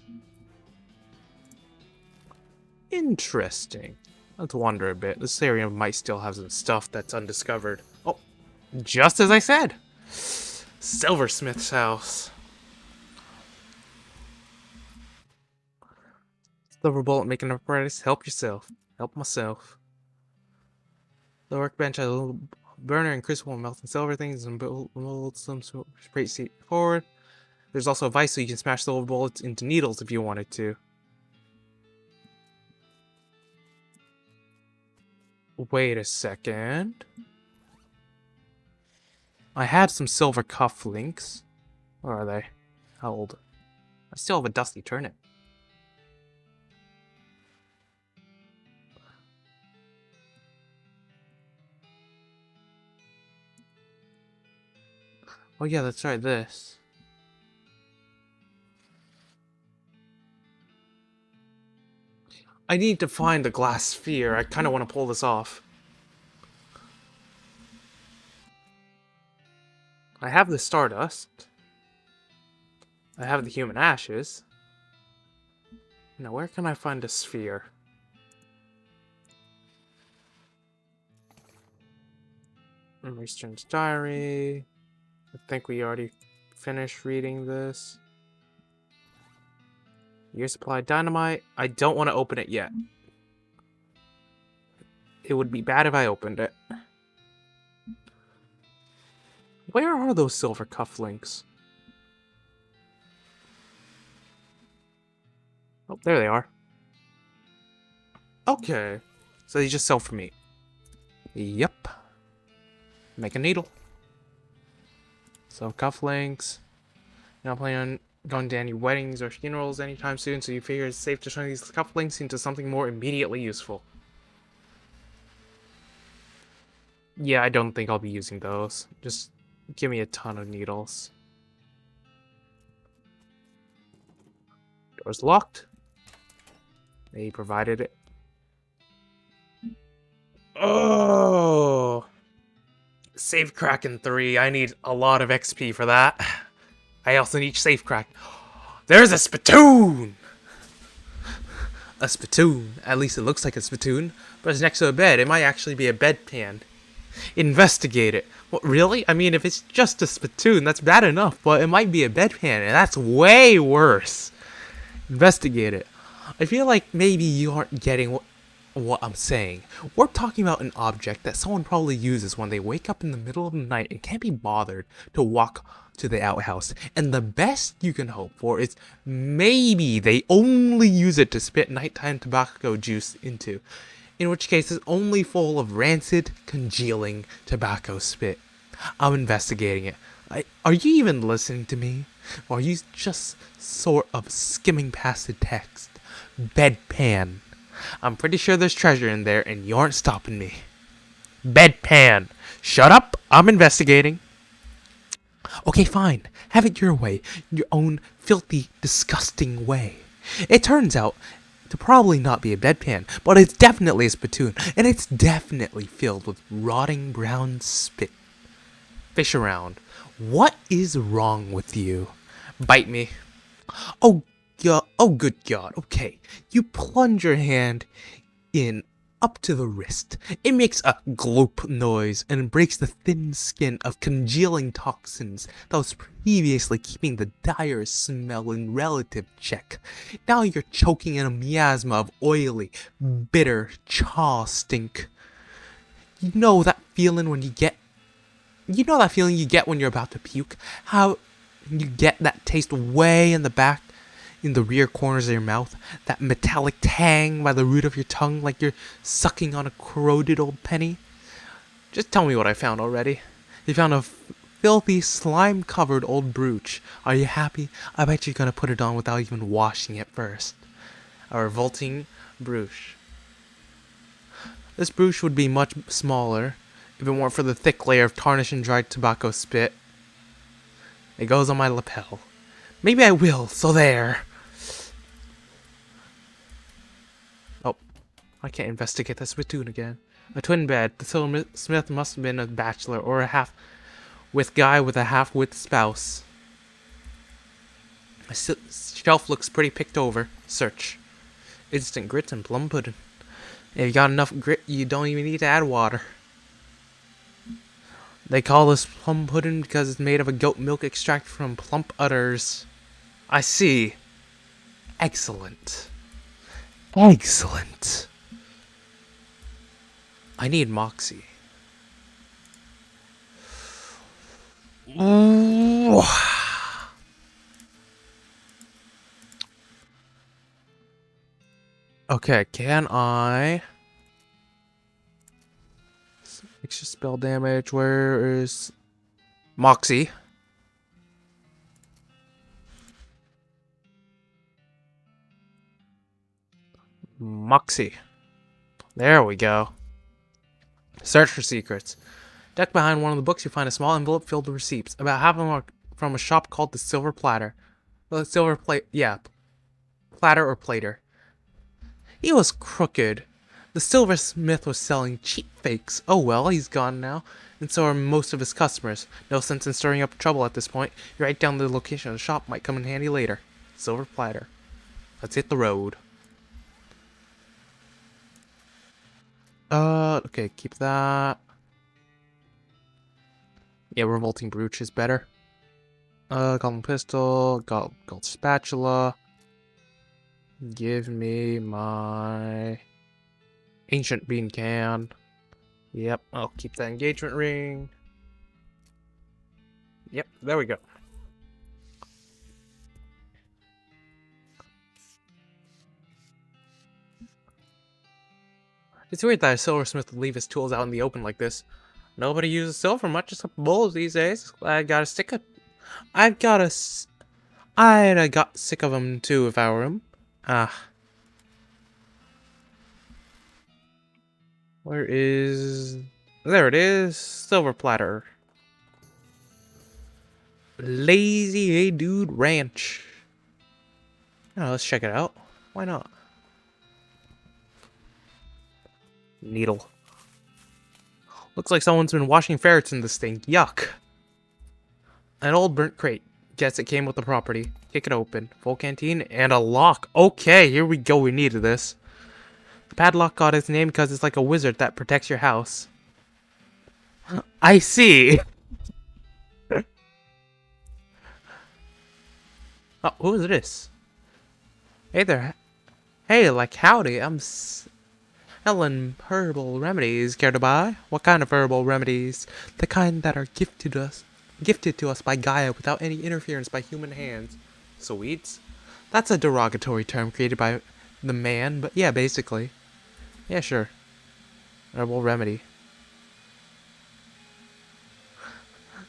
Interesting. Let's wander a bit. This area might still have some stuff that's undiscovered. Oh, just as I said! Silversmith's house. Silver bullet making an apparatus. Help yourself. Help myself. The workbench has a little burner and crucible melting silver things and build some straight seat forward. There's also a vise so you can smash silver bullets into needles if you wanted to. Wait a second. I had some silver cufflinks. Where are they? How old? I still have a dusty turnip. Oh yeah, that's right, this. I need to find the glass sphere. I kind of want to pull this off. I have the stardust. I have the human ashes. Now, where can I find a sphere? Eastern's diary. I think we already finished reading this. Year supply dynamite. I don't want to open it yet. It would be bad if I opened it. Where are those silver cufflinks? Oh, there they are. Okay. So they just sell for me. Yep. Make a needle. So cufflinks. You're not planning on going to any weddings or funerals anytime soon, so you figure it's safe to turn these cufflinks into something more immediately useful. Yeah, I don't think I'll be using those. Just give me a ton of needles. Door's locked. They provided it. Oh! Save Kraken 3. I need a lot of XP for that. I also need Safe Crack. There's a spittoon! A spittoon. At least it looks like a spittoon. But it's next to a bed. It might actually be a bedpan. Investigate it. What, really? I mean, if it's just a spittoon, that's bad enough. But it might be a bedpan, and that's way worse. Investigate it. I feel like maybe you aren't getting what I'm saying. We're talking about an object that someone probably uses when they wake up in the middle of the night and can't be bothered to walk to the outhouse. And the best you can hope for is maybe they only use it to spit nighttime tobacco juice into. In which case it's only full of rancid, congealing tobacco spit. I'm investigating it. Are you even listening to me? Or are you just sort of skimming past the text? Bedpan. I'm pretty sure there's treasure in there and you aren't stopping me. Bedpan. Shut up. I'm investigating. Okay, fine. Have it your way. Your own filthy, disgusting way. It turns out to probably not be a bedpan, but it's definitely a spittoon, and it's definitely filled with rotting brown spit. Fish around. What is wrong with you? Bite me. Oh, God. Oh, good God. Okay. You plunge your hand in up to the wrist. It makes a gloop noise and breaks the thin skin of congealing toxins that was previously keeping the dire smell in relative check. Now you're choking in a miasma of oily, bitter chaw stink. You know that feeling when you get when you're about to puke? How You get that taste way in the back, in the rear corners of your mouth. That metallic tang by the root of your tongue like you're sucking on a corroded old penny. Just tell me what I found already. You found a filthy, slime-covered old brooch. Are you happy? I bet you're gonna put it on without even washing it first. A revolting brooch. This brooch would be much smaller if it weren't for the thick layer of tarnish and dried tobacco spit. It goes on my lapel. Maybe I will, so there. Oh, I can't investigate this spittoon again. A twin bed. The silversmith must have been a bachelor or a half-with guy with a half-with spouse. The shelf looks pretty picked over. Search. Instant grits and plum pudding. If you got enough grit, you don't even need to add water. They call this plum pudding because it's made of a goat milk extracted from plump udders. I see. Excellent. Excellent. I need Moxie. Ooh. Okay, can I... Extra spell damage, where is... Moxie? Moxie. There we go. Search for secrets. Tucked behind one of the books, you find a small envelope filled with receipts. About half of them are from a shop called the Silver Platter. The Silver Plate, yeah. Platter or Plater. He was crooked. The silversmith was selling cheap fakes. Oh well, he's gone now. And so are most of his customers. No sense in stirring up trouble at this point. You write down the location of the shop, might come in handy later. Silver Platter. Let's hit the road. Okay, keep that. Yeah, revolting brooch is better. Golden pistol, gold spatula. Give me my ancient bean can. Yep, I'll keep that engagement ring. Yep, there we go. It's weird that a silversmith would leave his tools out in the open like this. Nobody uses silver much except bowls these days. I'd got sick of them too if I were him. Ah. Where is... There it is. Silver Platter. Lazy A Dude Ranch. Oh, let's check it out. Why not? Needle. Looks like someone's been washing ferrets in this thing. Yuck. An old burnt crate. Guess it came with the property. Kick it open. Full canteen and a lock. Okay, here we go. We needed this. The padlock got its name because it's like a wizard that protects your house. I see. Oh, who is this? Hey there. Hey, like howdy. I'm Helen Herbal Remedies. Care to buy? What kind of herbal remedies? The kind that are gifted to us by Gaia without any interference by human hands. Sweets? That's a derogatory term created by the man, but yeah, basically. Yeah, sure. Herbal remedy.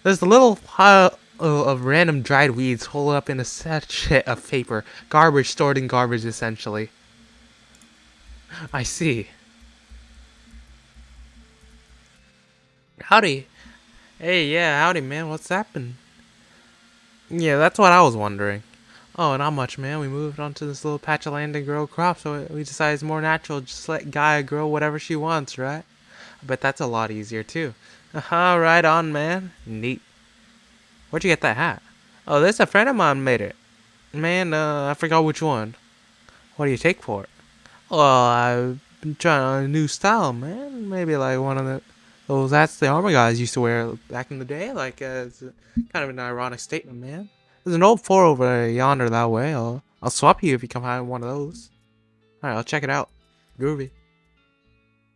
There's a little pile of random dried weeds holed up in a sachet of paper. Garbage stored in garbage, essentially. I see. Howdy. Hey, yeah, howdy, man. What's happened? Yeah, that's what I was wondering. Oh, not much, man. We moved onto this little patch of land to grow crops, so we decided it's more natural to just let Gaia grow whatever she wants, right? I bet that's a lot easier, too. Haha, right on, man. Neat. Where'd you get that hat? Oh, this a friend of mine made it. Man, I forgot which one. What do you take for it? Well, I've been trying on a new style, man. Maybe like one of those hats the armor guys used to wear back in the day. Like, it's kind of an ironic statement, man. There's an old 4 over yonder that way. I'll swap you if you come find one of those. Alright, I'll check it out. Groovy.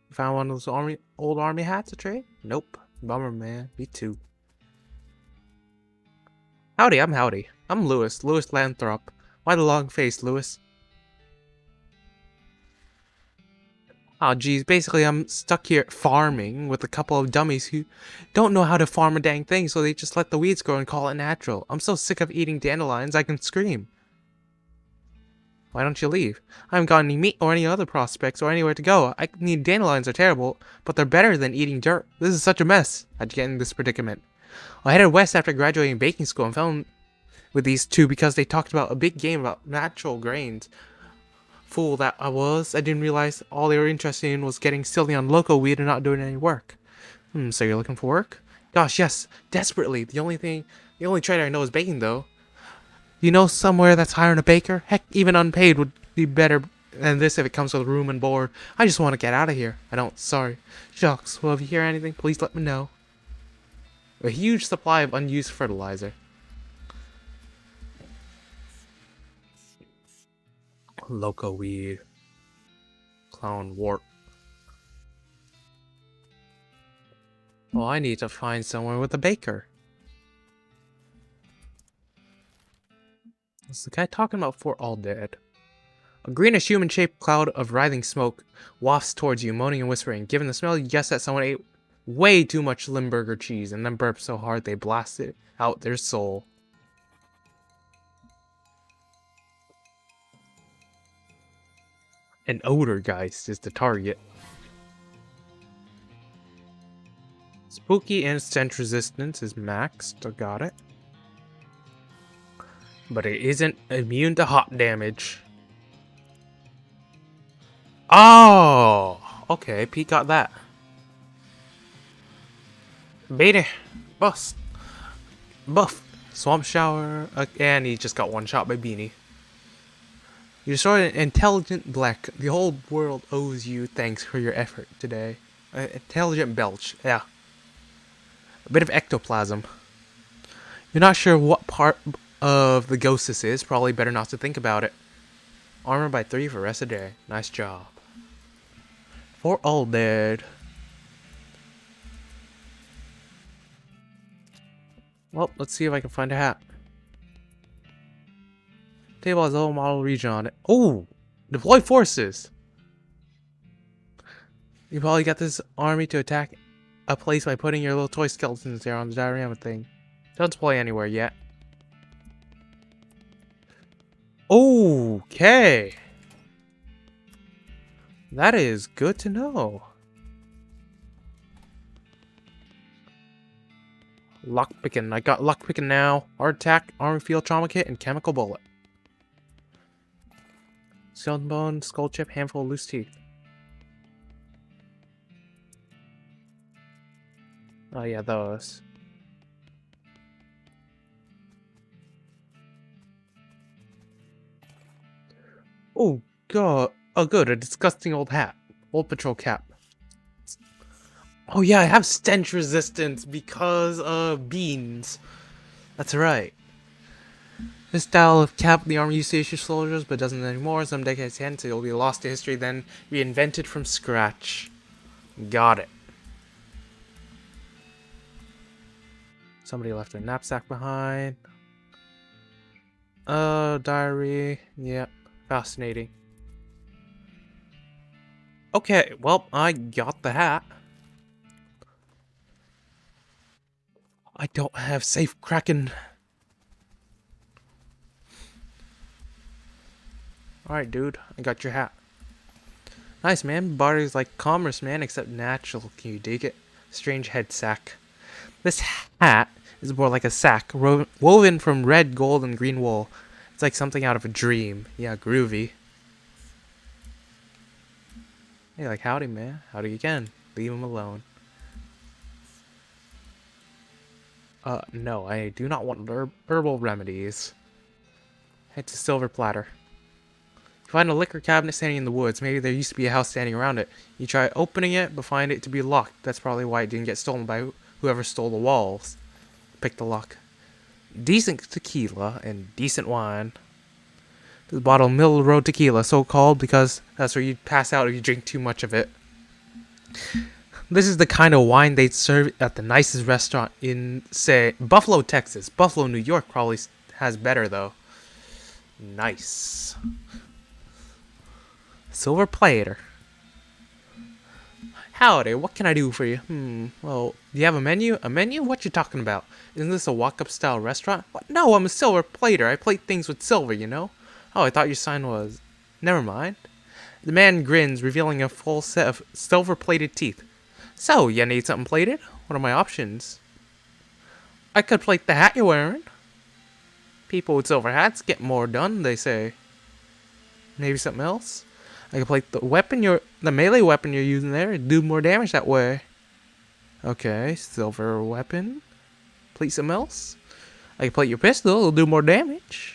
You found one of those old army hats to trade? Nope. Bummer, man. Me too. Howdy, I'm Howdy. I'm Lewis, Lewis Lanthrop. Why the long face, Lewis? Oh geez, basically I'm stuck here farming with a couple of dummies who don't know how to farm a dang thing, so they just let the weeds grow and call it natural. I'm so sick of eating dandelions I can scream. Why don't you leave? I haven't got any meat or any other prospects or anywhere to go. I mean, dandelions are terrible, but they're better than eating dirt. This is such a mess. How'd you get in this predicament? I headed west after graduating baking school and fell in with these two because they talked about a big game about natural grains. Fool that I was. I didn't realize all they were interested in was getting silly on local weed and not doing any work. So you're looking for work? Gosh, yes. Desperately. The only trade I know is baking, though. You know somewhere that's hiring a baker? Heck, even unpaid would be better than this if it comes with room and board. I just want to get out of here. I don't. Sorry. Shucks. Well, if you hear anything, please let me know. A huge supply of unused fertilizer. Loco weed. Clown wart. Well, I need to find somewhere with a baker. Is the guy talking about Fort All Dead? A greenish human-shaped cloud of writhing smoke wafts towards you, moaning and whispering. Given the smell, you guess that someone ate way too much Limburger cheese and then burped so hard they blasted out their soul. An odorgeist is the target. Spooky and stench resistance is maxed. I got it. But it isn't immune to hot damage. Oh! Okay, Pete got that. Beatty. Bust. Buff. Swamp shower. And he just got one shot by Beanie. You destroyed an intelligent black. The whole world owes you thanks for your effort today. Intelligent belch. Yeah. A bit of ectoplasm. You're not sure what part of the ghost this is. Probably better not to think about it. Armor by 3 for rest of the day. Nice job. For all dead. Well, let's see if I can find a hat. Table has a little model region on it. Oh! Deploy forces! You probably got this army to attack a place by putting your little toy skeletons there on the diorama thing. Don't deploy anywhere yet. Okay! That is good to know. Lockpicking. I got lockpicking now. Hard attack, armor field trauma kit, and chemical bullet. Skeleton bone, skull chip, handful of loose teeth. Oh yeah, those. Oh god. Oh good, a disgusting old hat. Old patrol cap. Oh yeah, I have stench resistance because of beans. That's right. This style of cap the army used to issue soldiers, but doesn't anymore. Some decades hence, it will be lost to history, then reinvented from scratch. Got it. Somebody left their knapsack behind. Diary. Yep. Fascinating. Okay, well, I got the hat. I don't have safe cracking. Alright, dude. I got your hat. Nice, man. Body's like commerce, man, except natural. Can you dig it? Strange head sack. This hat is more like a sack, woven from red, gold, and green wool. It's like something out of a dream. Yeah, groovy. Hey, like, howdy, man. Howdy again. Leave him alone. No, I do not want herbal remedies. Head to Silver Platter. You find a liquor cabinet standing in the woods. Maybe there used to be a house standing around it. You try opening it, but find it to be locked. That's probably why it didn't get stolen by whoever stole the walls. Pick the lock. Decent tequila and decent wine. This bottle of Middle Road tequila, so called because that's where you pass out if you drink too much of it. This is the kind of wine they'd serve at the nicest restaurant in, say, Buffalo, Texas. Buffalo, New York probably has better, though. Nice. Silver platter. Howdy, what can I do for you? Well, do you have a menu? A menu? What you talking about? Isn't this a walk-up style restaurant? What? No, I'm a silver plater. I plate things with silver, you know? Oh, I thought your sign was... Never mind. The man grins, revealing a full set of silver-plated teeth. So, you need something plated? What are my options? I could plate the hat you're wearing. People with silver hats get more done, they say. Maybe something else? I could plate the melee weapon you're using there. It'd do more damage that way. Okay, silver weapon. Plate something else? I can plate your pistol. It'll do more damage.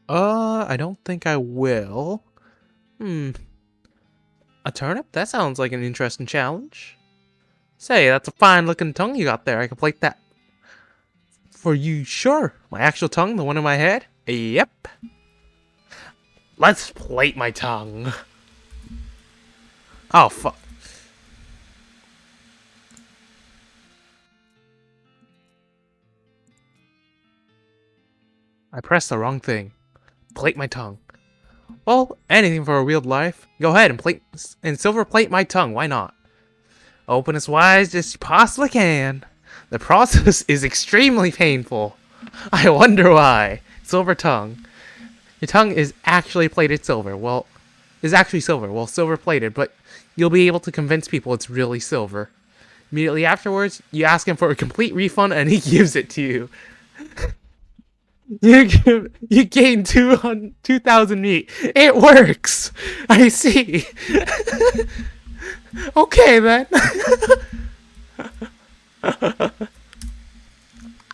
I don't think I will. A turnip? That sounds like an interesting challenge. Say, that's a fine looking tongue you got there. I can plate that for you, sure. My actual tongue, the one in my head? Yep. Let's plate my tongue. Oh, fuck. I pressed the wrong thing. Plate my tongue. Well, anything for a real life. Go ahead and silver plate my tongue. Why not? Open as wide as you possibly can. The process is extremely painful. I wonder why. Silver tongue. Your tongue is actually plated silver. Well, silver plated, but you'll be able to convince people it's really silver. Immediately afterwards, you ask him for a complete refund and he gives it to you. You gain 2,000 meat. It works. I see. Okay then.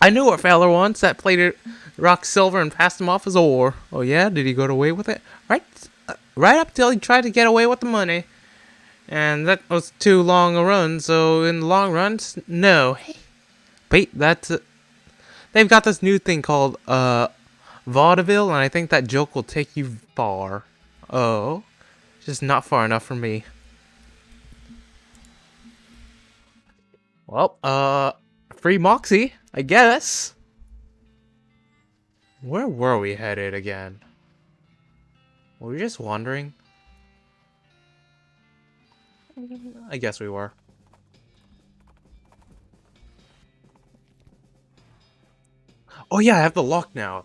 I knew a feller once that plated rock silver and passed him off as ore. Oh yeah? Did he go away with it? Right up till he tried to get away with the money. And that was too long a run, so in the long run, no. Wait, they've got this new thing called, vaudeville, and I think that joke will take you far. Oh. Just not far enough for me. Well, free Moxie, I guess. Where were we headed again? Were we just wandering? I guess we were. Oh yeah, I have the lock now.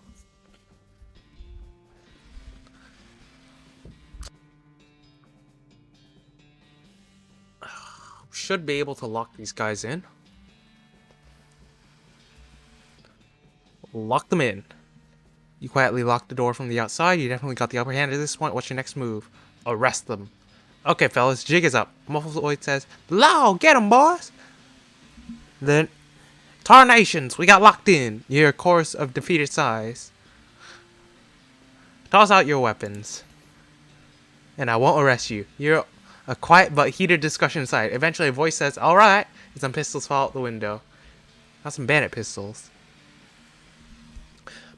Should be able to lock these guys in. Lock them in. You quietly lock the door from the outside. You definitely got the upper hand at this point. What's your next move? Arrest them. Okay, fellas, jig is up. Muffled voice says, "Law, get 'em, boys!" Then, "Tarnations, we got locked in." You hear a chorus of defeated sighs. Toss out your weapons. And I won't arrest you. You're a quiet but heated discussion aside. Eventually a voice says, "Alright," and some pistols fall out the window. Got some bandit pistols.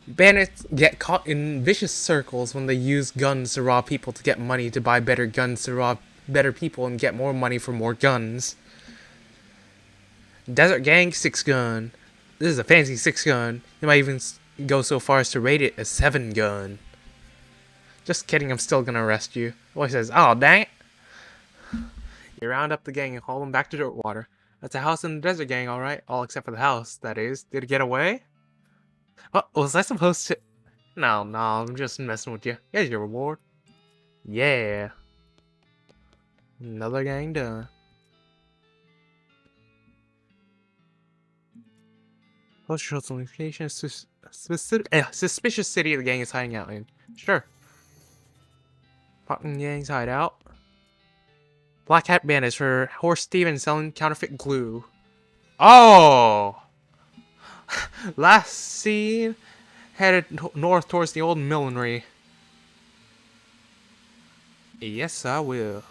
Bandits get caught in vicious circles when they use guns to rob people to get money to buy better guns to rob better people and get more money for more guns. Desert Gang 6-gun. This is a fancy 6-gun. You might even go so far as to rate it a 7-gun. Just kidding, I'm still gonna arrest you. The voice says, "Oh, dang it." You round up the gang and haul them back to Dirtwater. That's a house in the Desert Gang, alright. All except for the house, that is. Did it get away? What, was I supposed to... No, I'm just messing with you. Here's your reward. Yeah. Another gang done. Post shows location suspicious city the gang is hiding out in. Sure. Fucking gang's hideout. Black Hat Bandits for Horse Steven selling counterfeit glue. Oh! Last seen headed north towards the old millinery. Yes, I will.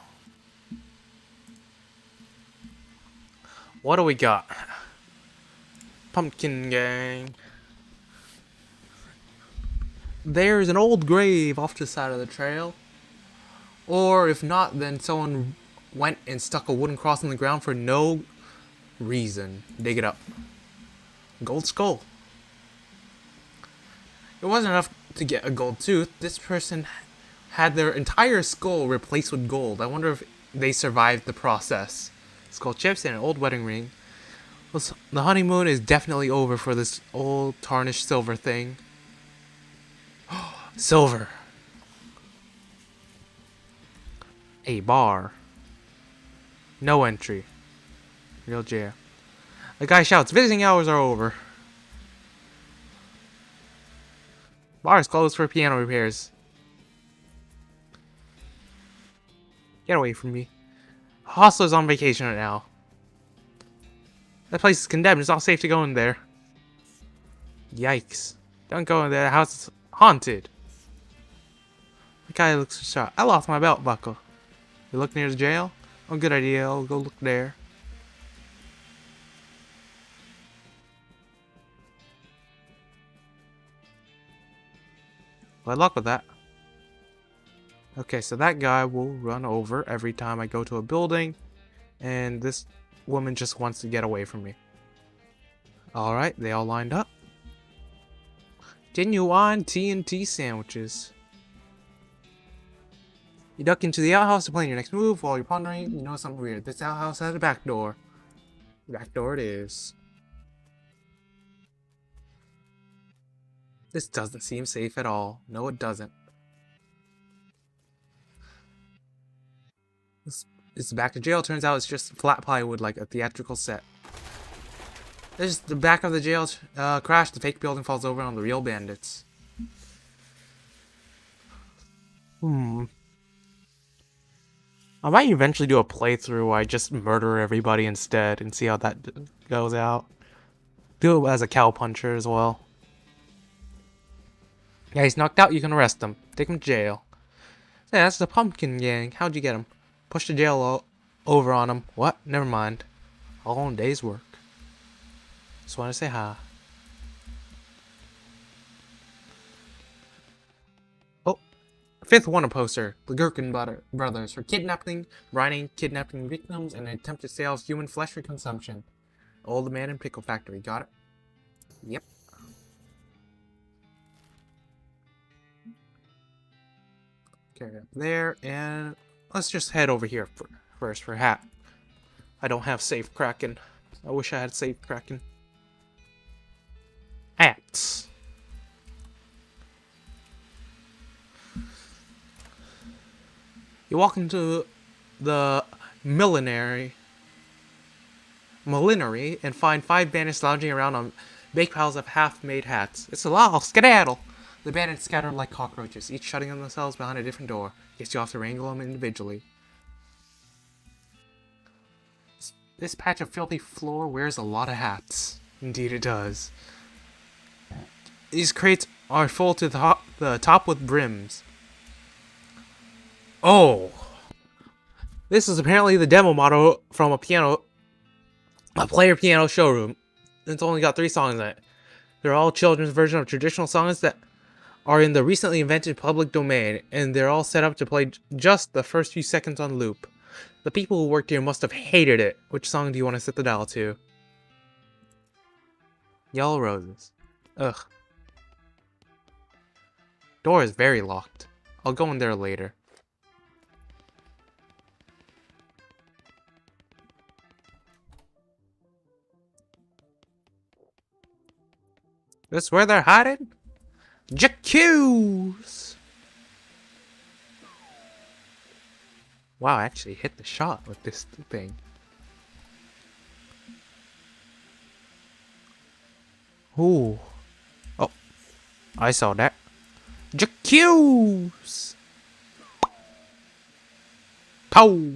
What do we got? Pumpkin Gang. There's an old grave off to the side of the trail. Or if not, then someone went and stuck a wooden cross in the ground for no reason. Dig it up. Gold skull. It wasn't enough to get a gold tooth. This person had their entire skull replaced with gold. I wonder if they survived the process. Skull chips and an old wedding ring. Well, the honeymoon is definitely over for this old tarnished silver thing. Silver. A bar. No entry. Real jail. The guy shouts, visiting hours are over. Bar is closed for piano repairs. Get away from me. Hostler's on vacation right now. That place is condemned. It's not safe to go in there. Yikes. Don't go in there. The house is haunted. The guy looks shot. I lost my belt buckle. You look near the jail? Oh, good idea. I'll go look there. Good luck with that. Okay, so that guy will run over every time I go to a building. And this woman just wants to get away from me. Alright, they all lined up. Genuine TNT sandwiches. You duck into the outhouse to plan your next move. While you're pondering, you know something weird. This outhouse has a back door. Back door it is. This doesn't seem safe at all. No, it doesn't. This is back to jail. Turns out it's just flat plywood like a theatrical set. This is the back of the jail crash. The fake building falls over on the real bandits. I might eventually do a playthrough where I just murder everybody instead and see how that goes out. Do it as a cow puncher as well. Yeah, he's knocked out. You can arrest him. Take him to jail. Yeah, that's the pumpkin gang. How'd you get him? Push the jail over on him. What? Never mind. All in a day's work. Just want to say hi. Oh, fifth wanted poster. The Gherkin brothers for kidnapping, kidnapping victims, and attempted sale of human flesh for consumption. Old Man and Pickle Factory. Got it? Yep. Carry up there, and let's just head over here first for hat. I don't have safe Kraken. I wish I had safe Kraken. Hats. You walk into the millinery and find 5 bandits lounging around on big piles of half-made hats. It's a law, skedaddle! The bandits scatter like cockroaches, each shutting themselves behind a different door. Guess you have to wrangle them individually. This patch of filthy floor wears a lot of hats. Indeed it does. These crates are full to the top with brims. Oh! This is apparently the demo model from a player piano showroom. It's only got 3 songs in it. They're all children's versions of traditional songs that are in the recently invented public domain, and they're all set up to play just the first few seconds on loop. The people who worked here must have hated it. Which song do you want to set the dial to? Yellow Roses. Ugh. Door is very locked. I'll go in there later. This where they're hiding? Jacques! Wow, I actually hit the shot with this thing. Ooh. Oh. I saw that. Jacques! Pow!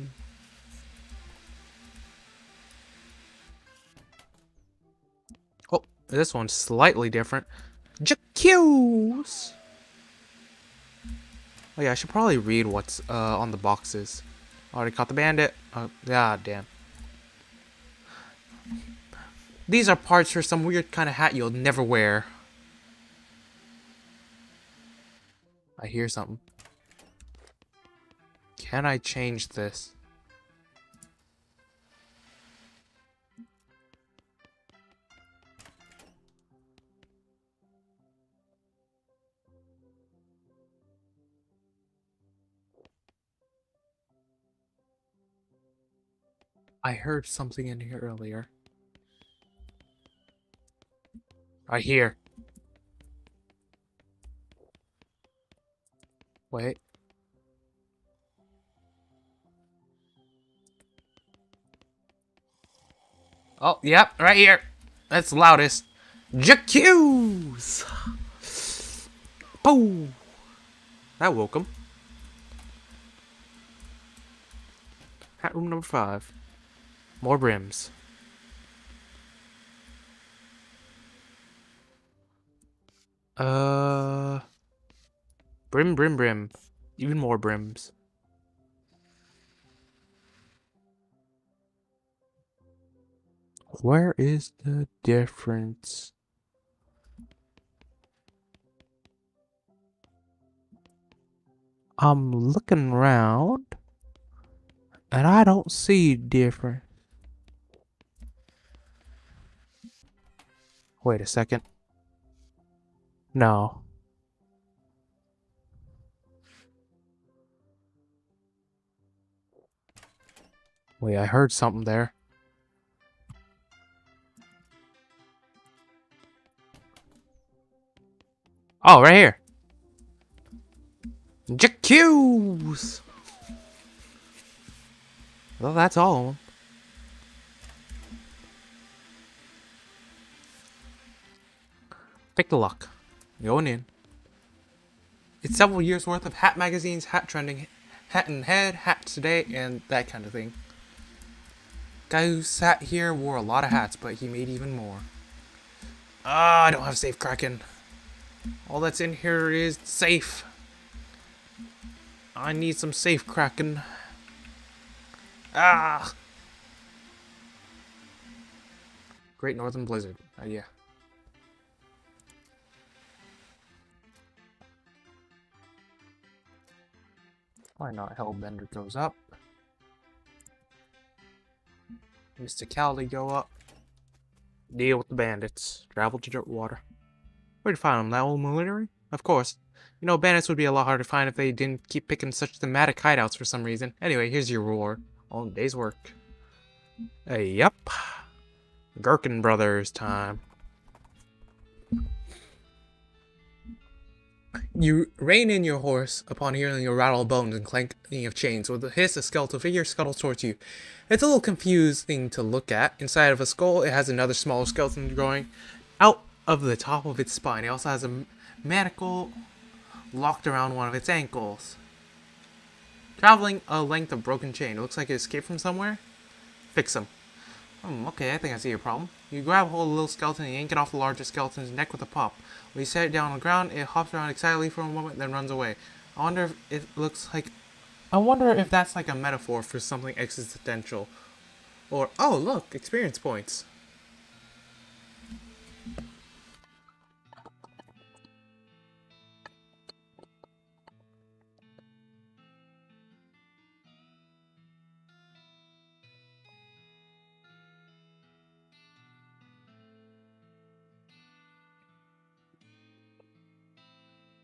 Oh, this one's slightly different. Jacques! Oh yeah, I should probably read what's on the boxes. Already caught the bandit. God damn. These are parts for some weird kind of hat you'll never wear. I hear something. Can I change this? I heard something in here earlier. I hear. Wait. Oh, yep, right here. That's the loudest. Jacuse! Boom! That woke him. Hat room number 5. More brims. Brim, brim, brim. Even more brims. Where is the difference? I'm looking around, and I don't see difference. Wait a second. No. Wait, I heard something there. Oh, right here. Jacuse! Well, that's all of them. Pick the lock. Going in. It's several years worth of hat magazines, hat trending, hat in head, hats today, and that kind of thing. Guy who sat here wore a lot of hats, but he made even more. Ah, I don't have safe cracking. All that's in here is safe. I need some safe cracking. Ah! Great Northern Blizzard. Yeah. Why not? Hellbender goes up. Mysticality go up. Deal with the bandits. Travel to Dirtwater. Where'd you find them? That old military? Of course. You know, bandits would be a lot harder to find if they didn't keep picking such thematic hideouts for some reason. Anyway, here's your reward. All in a day's work. Yep. Gherkin Brothers time. You rein in your horse upon hearing a rattle of bones and clanking of chains. With a hiss, a skeletal figure scuttles towards you. It's a little confusing to look at. Inside of a skull, it has another smaller skeleton growing out of the top of its spine. It also has a manacle locked around one of its ankles. Traveling a length of broken chain. It looks like it escaped from somewhere. Fix him. Okay, I think I see your problem. You grab hold of the little skeleton and yank it off the larger skeleton's neck with a pop. When you set it down on the ground, it hops around excitedly for a moment, then runs away. I wonder if that's like a metaphor for something existential. Or, oh look, experience points.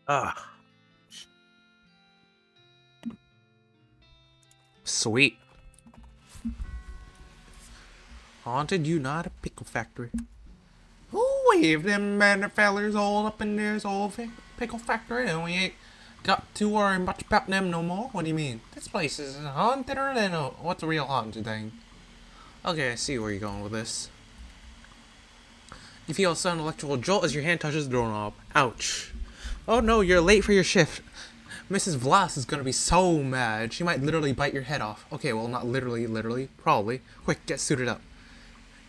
Ah. Sweet. Haunted you not a pickle factory. Ooh, if them bandit fellers all up in this old pickle factory, and we ain't got to worry much about them no more. What do you mean? This place is haunted or than what's a real haunted thing? Okay, I see where you're going with this. You feel a sudden electrical jolt as your hand touches the doorknob. Ouch. Oh no, you're late for your shift. Mrs. Vlas is gonna be so mad. She might literally bite your head off. Okay, well, not literally, probably. Quick, get suited up.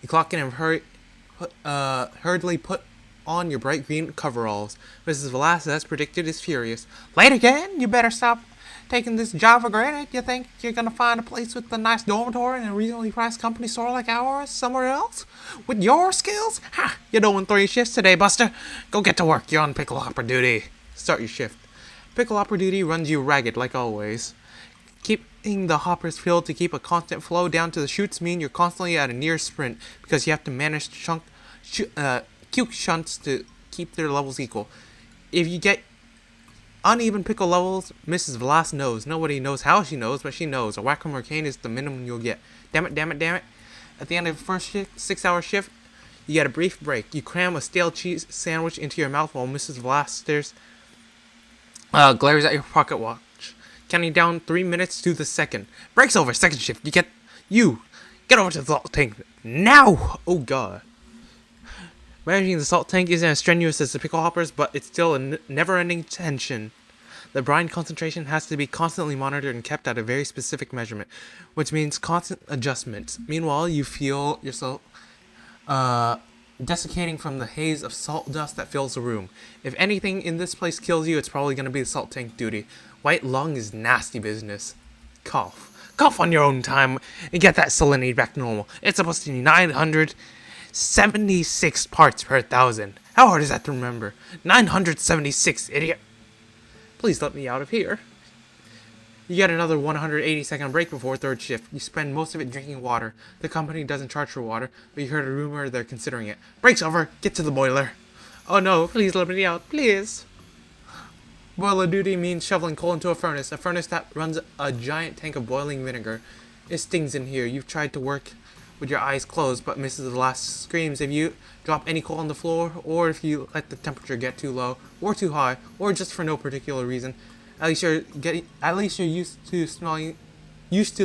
You clock in and hurriedly put on your bright green coveralls. Mrs. Vlas, as predicted, is furious. Late again? You better stop taking this job for granted. You think you're gonna find a place with a nice dormitory and a reasonably priced company store like ours somewhere else? With your skills? Ha! You're doing 3 shifts today, Buster. Go get to work. You're on pickle hopper duty. Start your shift. Pickle hopper duty runs you ragged, like always. Keeping the hoppers filled to keep a constant flow down to the chutes mean you're constantly at a near sprint because you have to manage cube shunts to keep their levels equal. If you get uneven pickle levels, Mrs. Velas knows. Nobody knows how she knows, but she knows. A whack from Arcane is the minimum you'll get. Damn it, damn it, damn it. At the end of the first 6-hour shift, you get a brief break. You cram a stale cheese sandwich into your mouth while Mrs. Velas glares at your pocket watch. Counting down 3 minutes to the second. Break's over. Second shift. Get over to the salt tank now. Oh god. Managing the salt tank isn't as strenuous as the pickle hoppers, but it's still a never-ending tension. The brine concentration has to be constantly monitored and kept at a very specific measurement, which means constant adjustment. Meanwhile, you feel yourself desiccating from the haze of salt dust that fills the room. If anything in this place kills you, it's probably going to be the salt tank duty. White lung is nasty business. Cough. Cough on your own time and get that salinity back to normal. It's supposed to be 976 parts per thousand. How hard is that to remember? 976, idiot. Please let me out of here. You get another 180-second break before third shift. You spend most of it drinking water. The company doesn't charge for water, but you heard a rumor they're considering it. Break's over. Get to the boiler. Oh no, please let me out, please. Boiler duty means shoveling coal into a furnace that runs a giant tank of boiling vinegar. It stings in here. You've tried to work with your eyes closed, but Mrs. Last screams if you drop any coal on the floor, or if you let the temperature get too low, or too high, or just for no particular reason. At least you're used to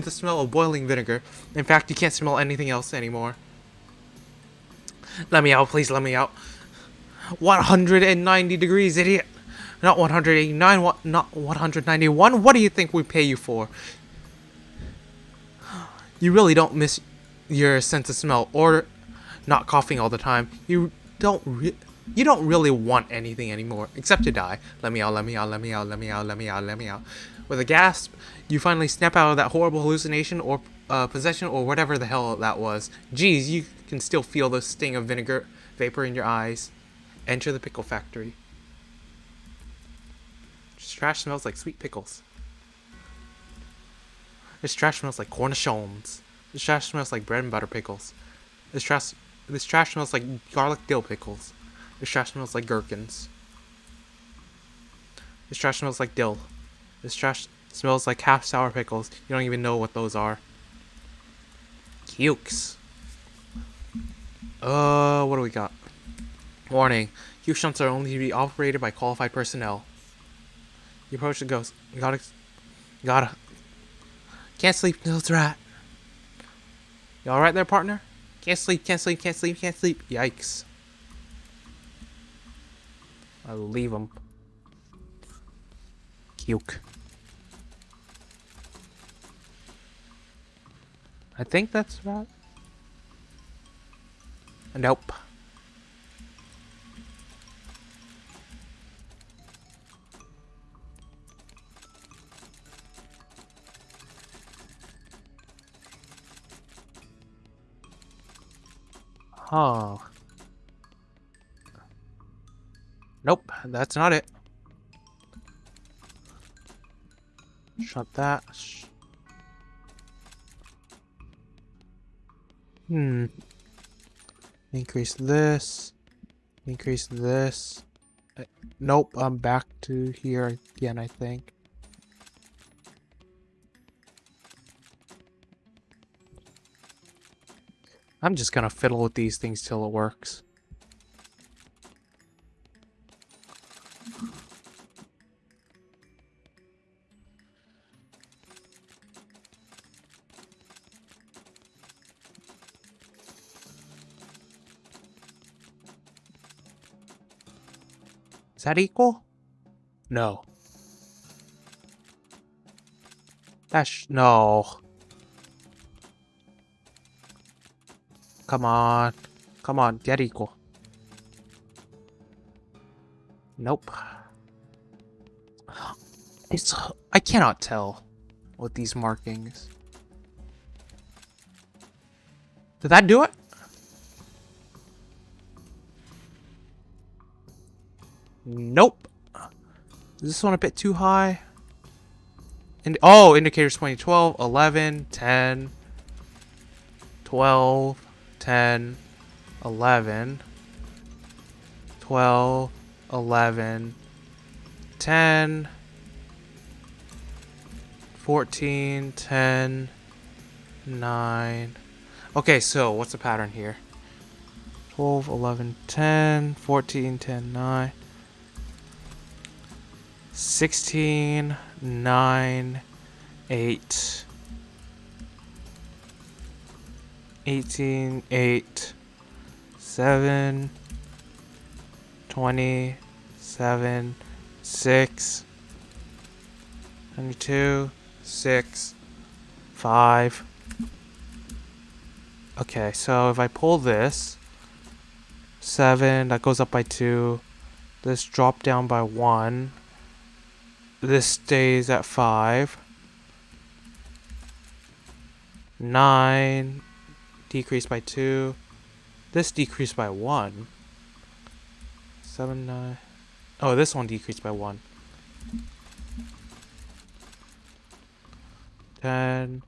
the smell of boiling vinegar. In fact, you can't smell anything else anymore. Let me out, please let me out. 190 degrees, idiot. Not 189, not 191. What do you think we pay you for? You really don't miss your sense of smell or not coughing all the time. You don't really want anything anymore except to die. Let me out, let me out, let me out, let me out, let me out, let me out. With a gasp, you finally snap out of that horrible hallucination or possession or whatever the hell that was. Geez, you can still feel the sting of vinegar vapor in your eyes. Enter the pickle factory. This trash smells like sweet pickles. This trash smells like cornichons. This trash smells like bread and butter pickles. This trash smells like garlic dill pickles. This trash smells like gherkins. This trash smells like dill. This trash smells like half sour pickles. You don't even know what those are. Cukes. What do we got? Warning. Cuke shunts are only to be operated by qualified personnel. You approach the ghost. You gotta. Can't sleep until it's right. You alright there, partner? Can't sleep, can't sleep, can't sleep, can't sleep. Yikes. I'll leave him. Cuke. I think that's right. Nope. Oh. Nope, that's not it. Shut that. Increase this. Increase this. Nope, I'm back to here again, I think. I'm just gonna fiddle with these things till it works. Is that equal? No. No. Come on. Come on, get equal. Nope. I cannot tell with these markings. Did that do it? Nope. Is this one a bit too high? Oh, indicators 2012, 11, 10, 12, 10, 11, 12, 11, 10, 14, 10, 9. Okay, so what's the pattern here? 12, 11, 10, 14, 10, 9, 16, 9, 8, 18, 8, 7, 20, 7, 6, 22, 6, 5. Okay, so if I pull this, 7, that goes up by 2. This dropped down by 1. This stays at 5. 9 decreased by 2. This decreased by 1. 7, 9. Oh, this one decreased by 1. 10,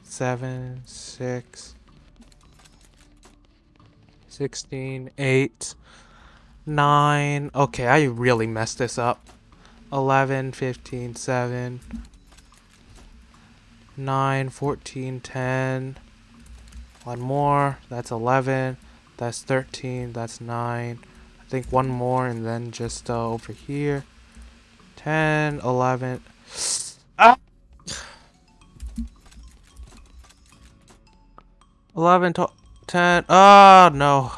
7, 6, 16, 8, 9. Okay, I really messed this up. 11, 15, 7, 9, 14, 10. One more. That's 11. That's 13. That's 9. I think one more and then just over here. 10, 11. Ah! 11, 12, 10. Oh, no.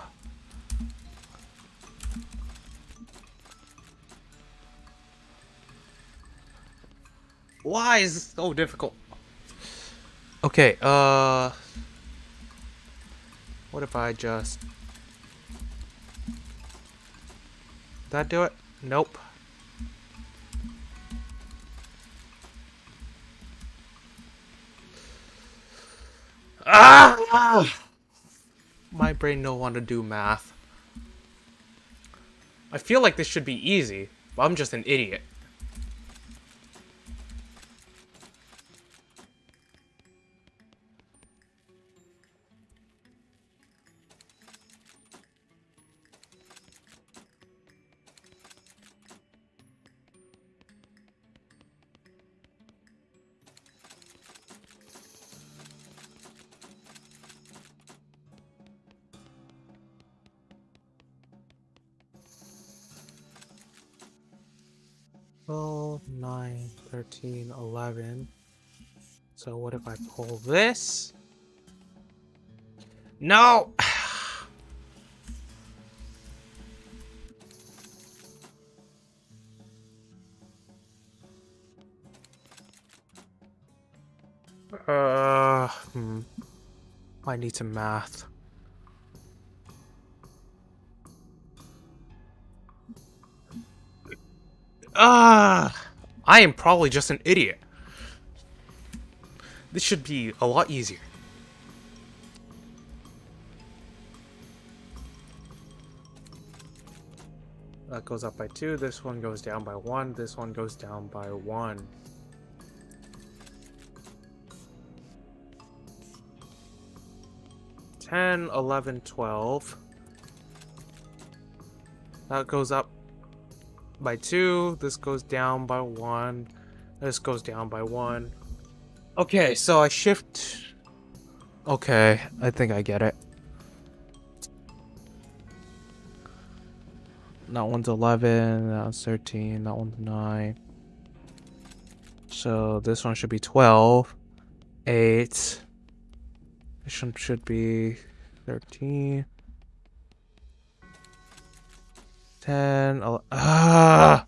Why is this so difficult? Okay, what if I just... Did that do it? Nope. Ah! My brain don't want to do math. I feel like this should be easy, but I'm just an idiot. Well, 9, 13, 11. So what if I pull this? No! I need some math. I am probably just an idiot. This should be a lot easier. That goes up by 2, this one goes down by 1, this one goes down by 1. $10, 11, 12. That goes up by 2, this goes down by 1, this goes down by 1. Okay, so I shift... Okay, I think I get it. That one's 11, that one's 13, that one's 9. So this one should be 12, 8. This one should be 13, 10, 11.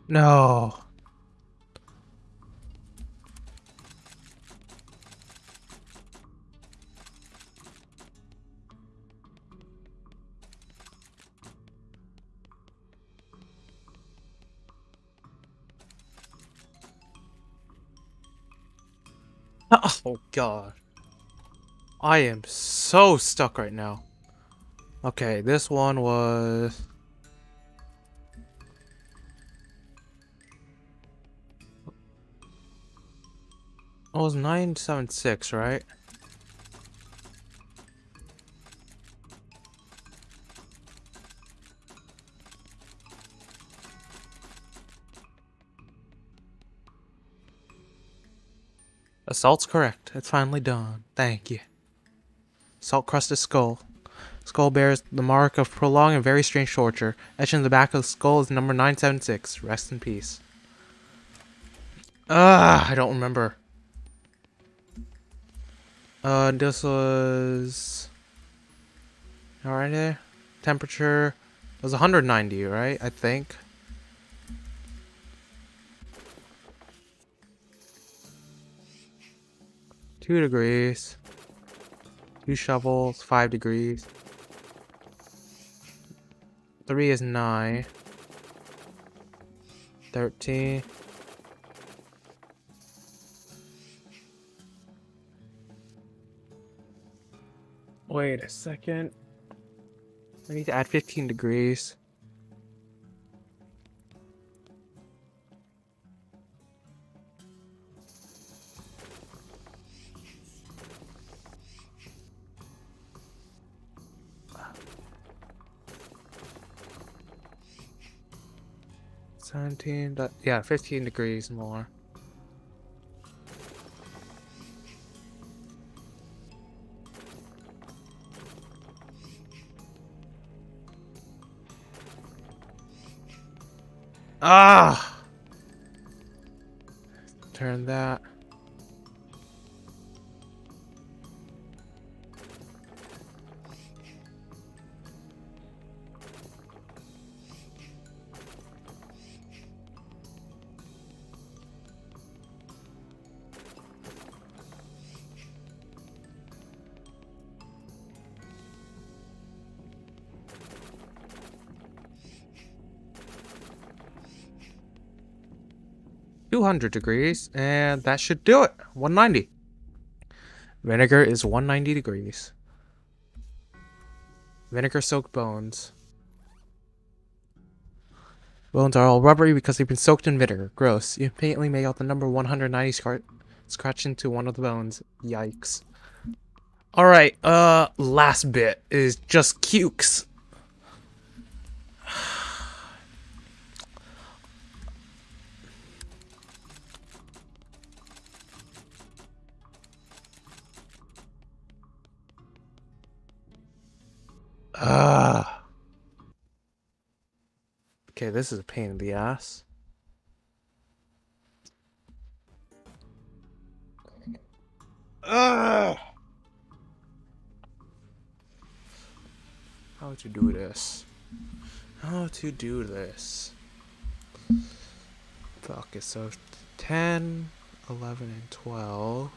No. Oh god. I am so stuck right now. Okay, this one was... It was 976, right? Assault's correct. It's finally done. Thank you. Salt-crusted skull. Skull bears the mark of prolonged and very strange torture. Etched in the back of the skull is number 976. Rest in peace. I don't remember. This was... Alright there. Temperature was 190, right? I think. Two degrees. Two shovels, 5 degrees. 3 is 9. 13. Wait a second. I need to add 15 degrees. Yeah, 15 degrees more. Ah! Turn that. $200, and that should do it. 190. Vinegar is 190 degrees. Vinegar-soaked bones. Bones are all rubbery because they've been soaked in vinegar. Gross. You faintly make out the number 190 scratched into one of the bones. Yikes. Alright, last bit is just cukes. Okay, this is a pain in the ass. How to do this? How to do this? Fuck it, so 10, 11, and 12.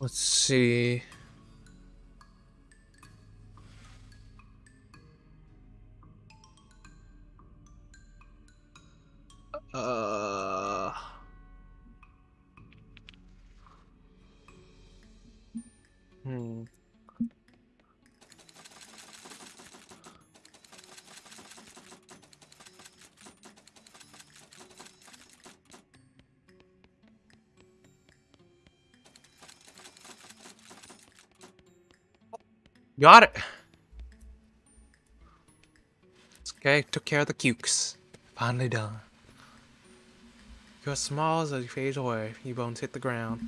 Let's see. Hmm. Got it. Okay, took care of the cukes. Finally done. You're as small as you fade away. You bones hit the ground.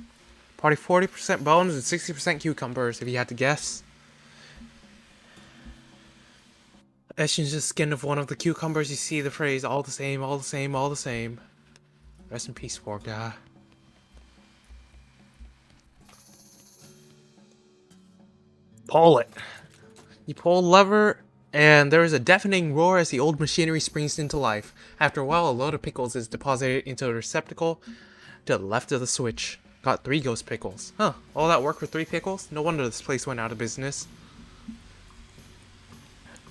Probably 40% bones and 60% cucumbers, if you had to guess. Etched into the skin of one of the cucumbers, you see the phrase, all the same, all the same, all the same. Rest in peace, poor guy. Pull it. You pull the lever, and there is a deafening roar as the old machinery springs into life. After a while, a load of pickles is deposited into a receptacle to the left of the switch. Got 3 ghost pickles. Huh, all that work for 3 pickles? No wonder this place went out of business.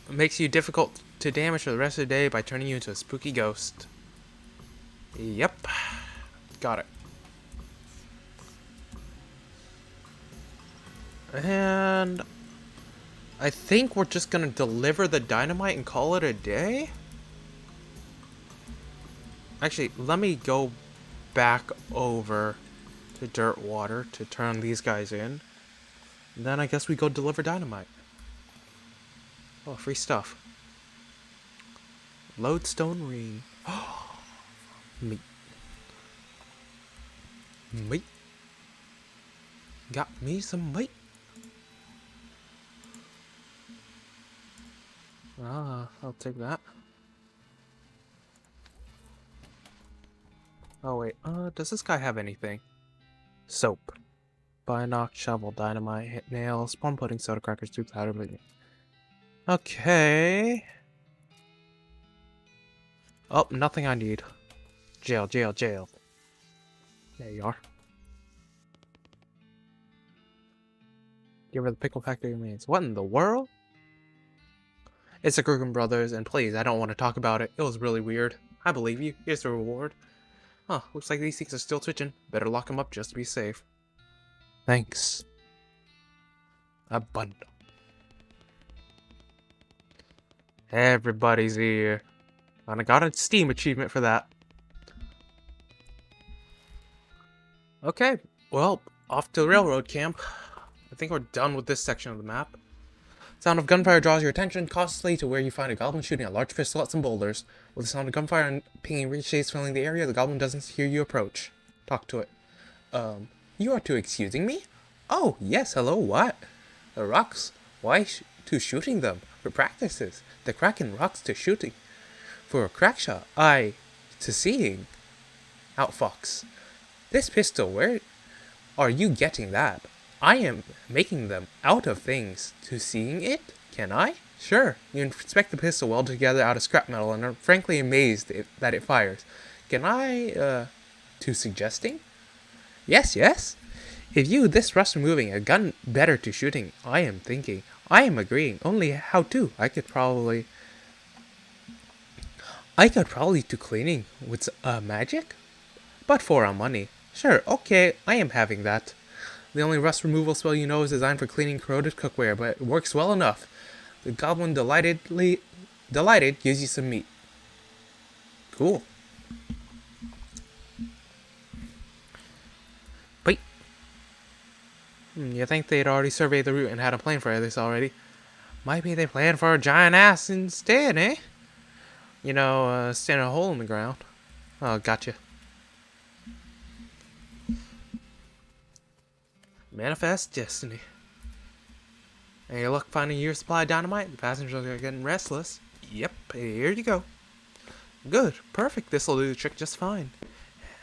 It makes you difficult to damage for the rest of the day by turning you into a spooky ghost. Yep. Got it. And I think we're just gonna deliver the dynamite and call it a day? Actually, let me go back over to dirt water to turn these guys in. And then I guess we go deliver dynamite. Oh, free stuff. Lodestone ring. Meat. Meat. Got me some meat. Ah, I'll take that. Oh wait, does this guy have anything? Soap. Binoc, shovel, dynamite, hit nails, spawn pudding, soda crackers, 2 powder, minion. Okay. Oh, nothing I need. Jail, jail, jail. There you are. Give her the pickle factory remains. What in the world? It's the Krugen brothers, and please, I don't want to talk about it. It was really weird. I believe you. Here's the reward. Huh, looks like these things are still twitching. Better lock them up just to be safe. Thanks. A bundle. Everybody's here. And I got a Steam achievement for that. Okay, well, off to the railroad camp. I think we're done with this section of the map. Sound of gunfire draws your attention cautiously to where you find a goblin shooting a large pistol at some boulders. With the sound of gunfire and pinging ricochets filling the area, the goblin doesn't hear you approach. Talk to it. You are to excusing me? Oh, yes, hello, what? The rocks? Why to shooting them? For practices. The kraken rocks to shooting. For a crack shot. To seeing. Outfox. This pistol, where are you getting that? I am making them out of things. To seeing it? Can I? Sure. You inspect the pistol welded together out of scrap metal and are frankly amazed that it fires. Can I, to suggesting? Yes, yes. If you this rust removing a gun better to shooting, I am thinking. I am agreeing. Only how to? I could probably to cleaning with magic? But for our money. Sure, okay, I am having that. The only rust removal spell you know is designed for cleaning corroded cookware, but it works well enough. The goblin delighted gives you some meat. Cool. Wait. You think they'd already surveyed the route and had a plan for this already? Might be they planned for a giant ass instead, eh? You know, stand a hole in the ground. Oh, gotcha. Manifest destiny. And your luck finding your supply of dynamite? The passengers are getting restless. Yep, here you go. Good, perfect. This'll do the trick just fine.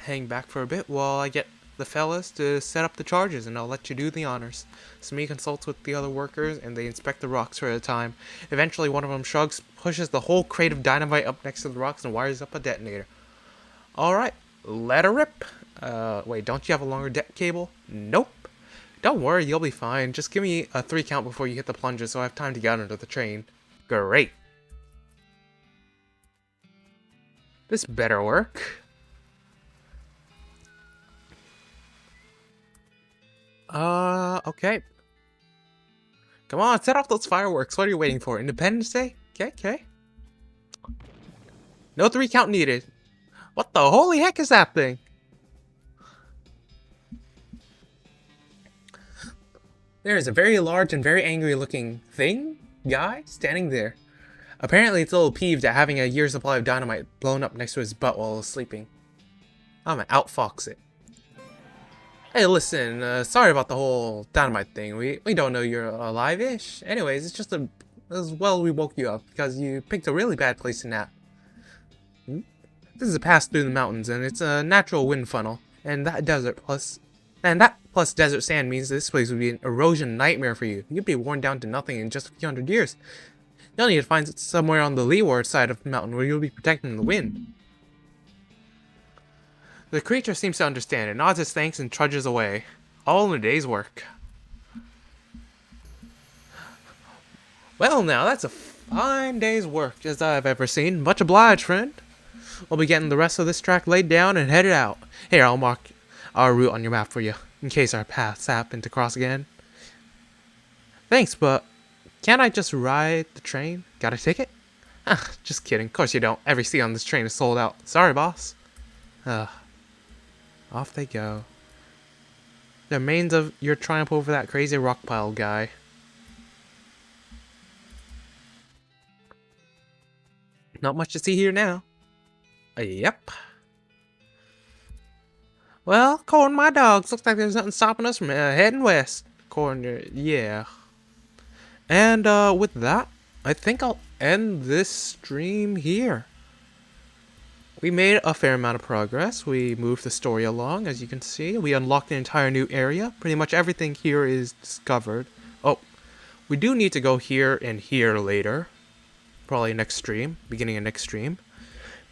Hang back for a bit while I get the fellas to set up the charges, and I'll let you do the honors. Smee consults with the other workers, and they inspect the rocks for a time. Eventually, one of them shrugs, pushes the whole crate of dynamite up next to the rocks, and wires up a detonator. Alright, let her rip. Wait, don't you have a longer det cable? Nope. Don't worry, you'll be fine. Just give me a 3 count before you hit the plunger so I have time to get under the train. Great. This better work. Okay. Come on, set off those fireworks. What are you waiting for? Independence Day? Okay. No 3 count needed. What the holy heck is that thing? There is a very large and very angry looking guy, standing there. Apparently it's a little peeved at having a year's supply of dynamite blown up next to his butt while he was sleeping. I'm gonna outfox it. Hey listen, sorry about the whole dynamite thing. We don't know you're alive-ish. Anyways, it's just as well we woke you up because you picked a really bad place to nap. This is a pass through the mountains and it's a natural wind funnel. And that plus desert sand means this place would be an erosion nightmare for you. You'd be worn down to nothing in just a few hundred years. You'll need to find it somewhere on the leeward side of the mountain where you'll be protected from the wind. The creature seems to understand. It nods its thanks and trudges away. All in a day's work. Well, now, that's a fine day's work as I've ever seen. Much obliged, friend. We'll be getting the rest of this track laid down and headed out. Here, I'll mark our route on your map for you, in case our paths happen to cross again. Thanks, but can't I just ride the train? Got a ticket? Ah, just kidding. Of course you don't. Every seat on this train is sold out. Sorry, boss. Off they go. The remains of your triumph over that crazy rock pile guy. Not much to see here now. Yep. Well, according to my dogs, looks like there's nothing stopping us from heading west. According to, yeah. And with that, I think I'll end this stream here. We made a fair amount of progress. We moved the story along, as you can see. We unlocked an entire new area. Pretty much everything here is discovered. Oh, we do need to go here and here later. Probably next stream, beginning of next stream.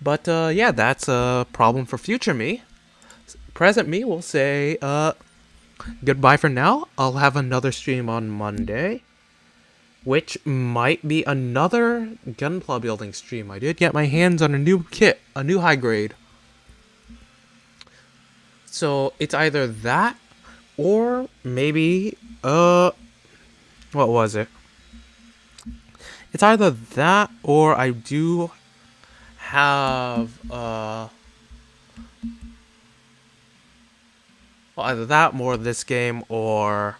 But yeah, that's a problem for future me. Present me will say goodbye for now. I'll have another stream on Monday, which might be another Gunpla building stream. I did get my hands on a new kit, a new high grade. So it's either that or maybe what was it? It's either that or I do have well, either that, more of this game, or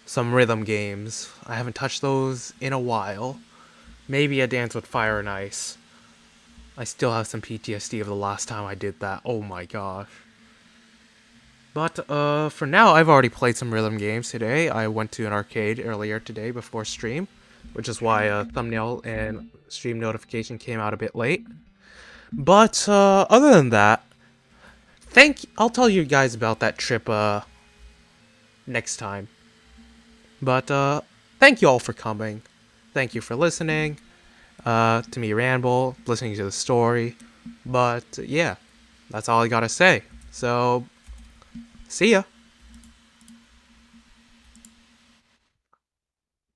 some rhythm games. I haven't touched those in a while. Maybe a Dance with Fire and Ice. I still have some PTSD of the last time I did that. Oh my gosh. But for now, I've already played some rhythm games today. I went to an arcade earlier today before stream, which is why thumbnail and stream notification came out a bit late. But other than that, I'll tell you guys about that trip next time. But thank you all for coming. Thank you for listening to me ramble, listening to the story. But yeah, that's all I gotta say. So, see ya.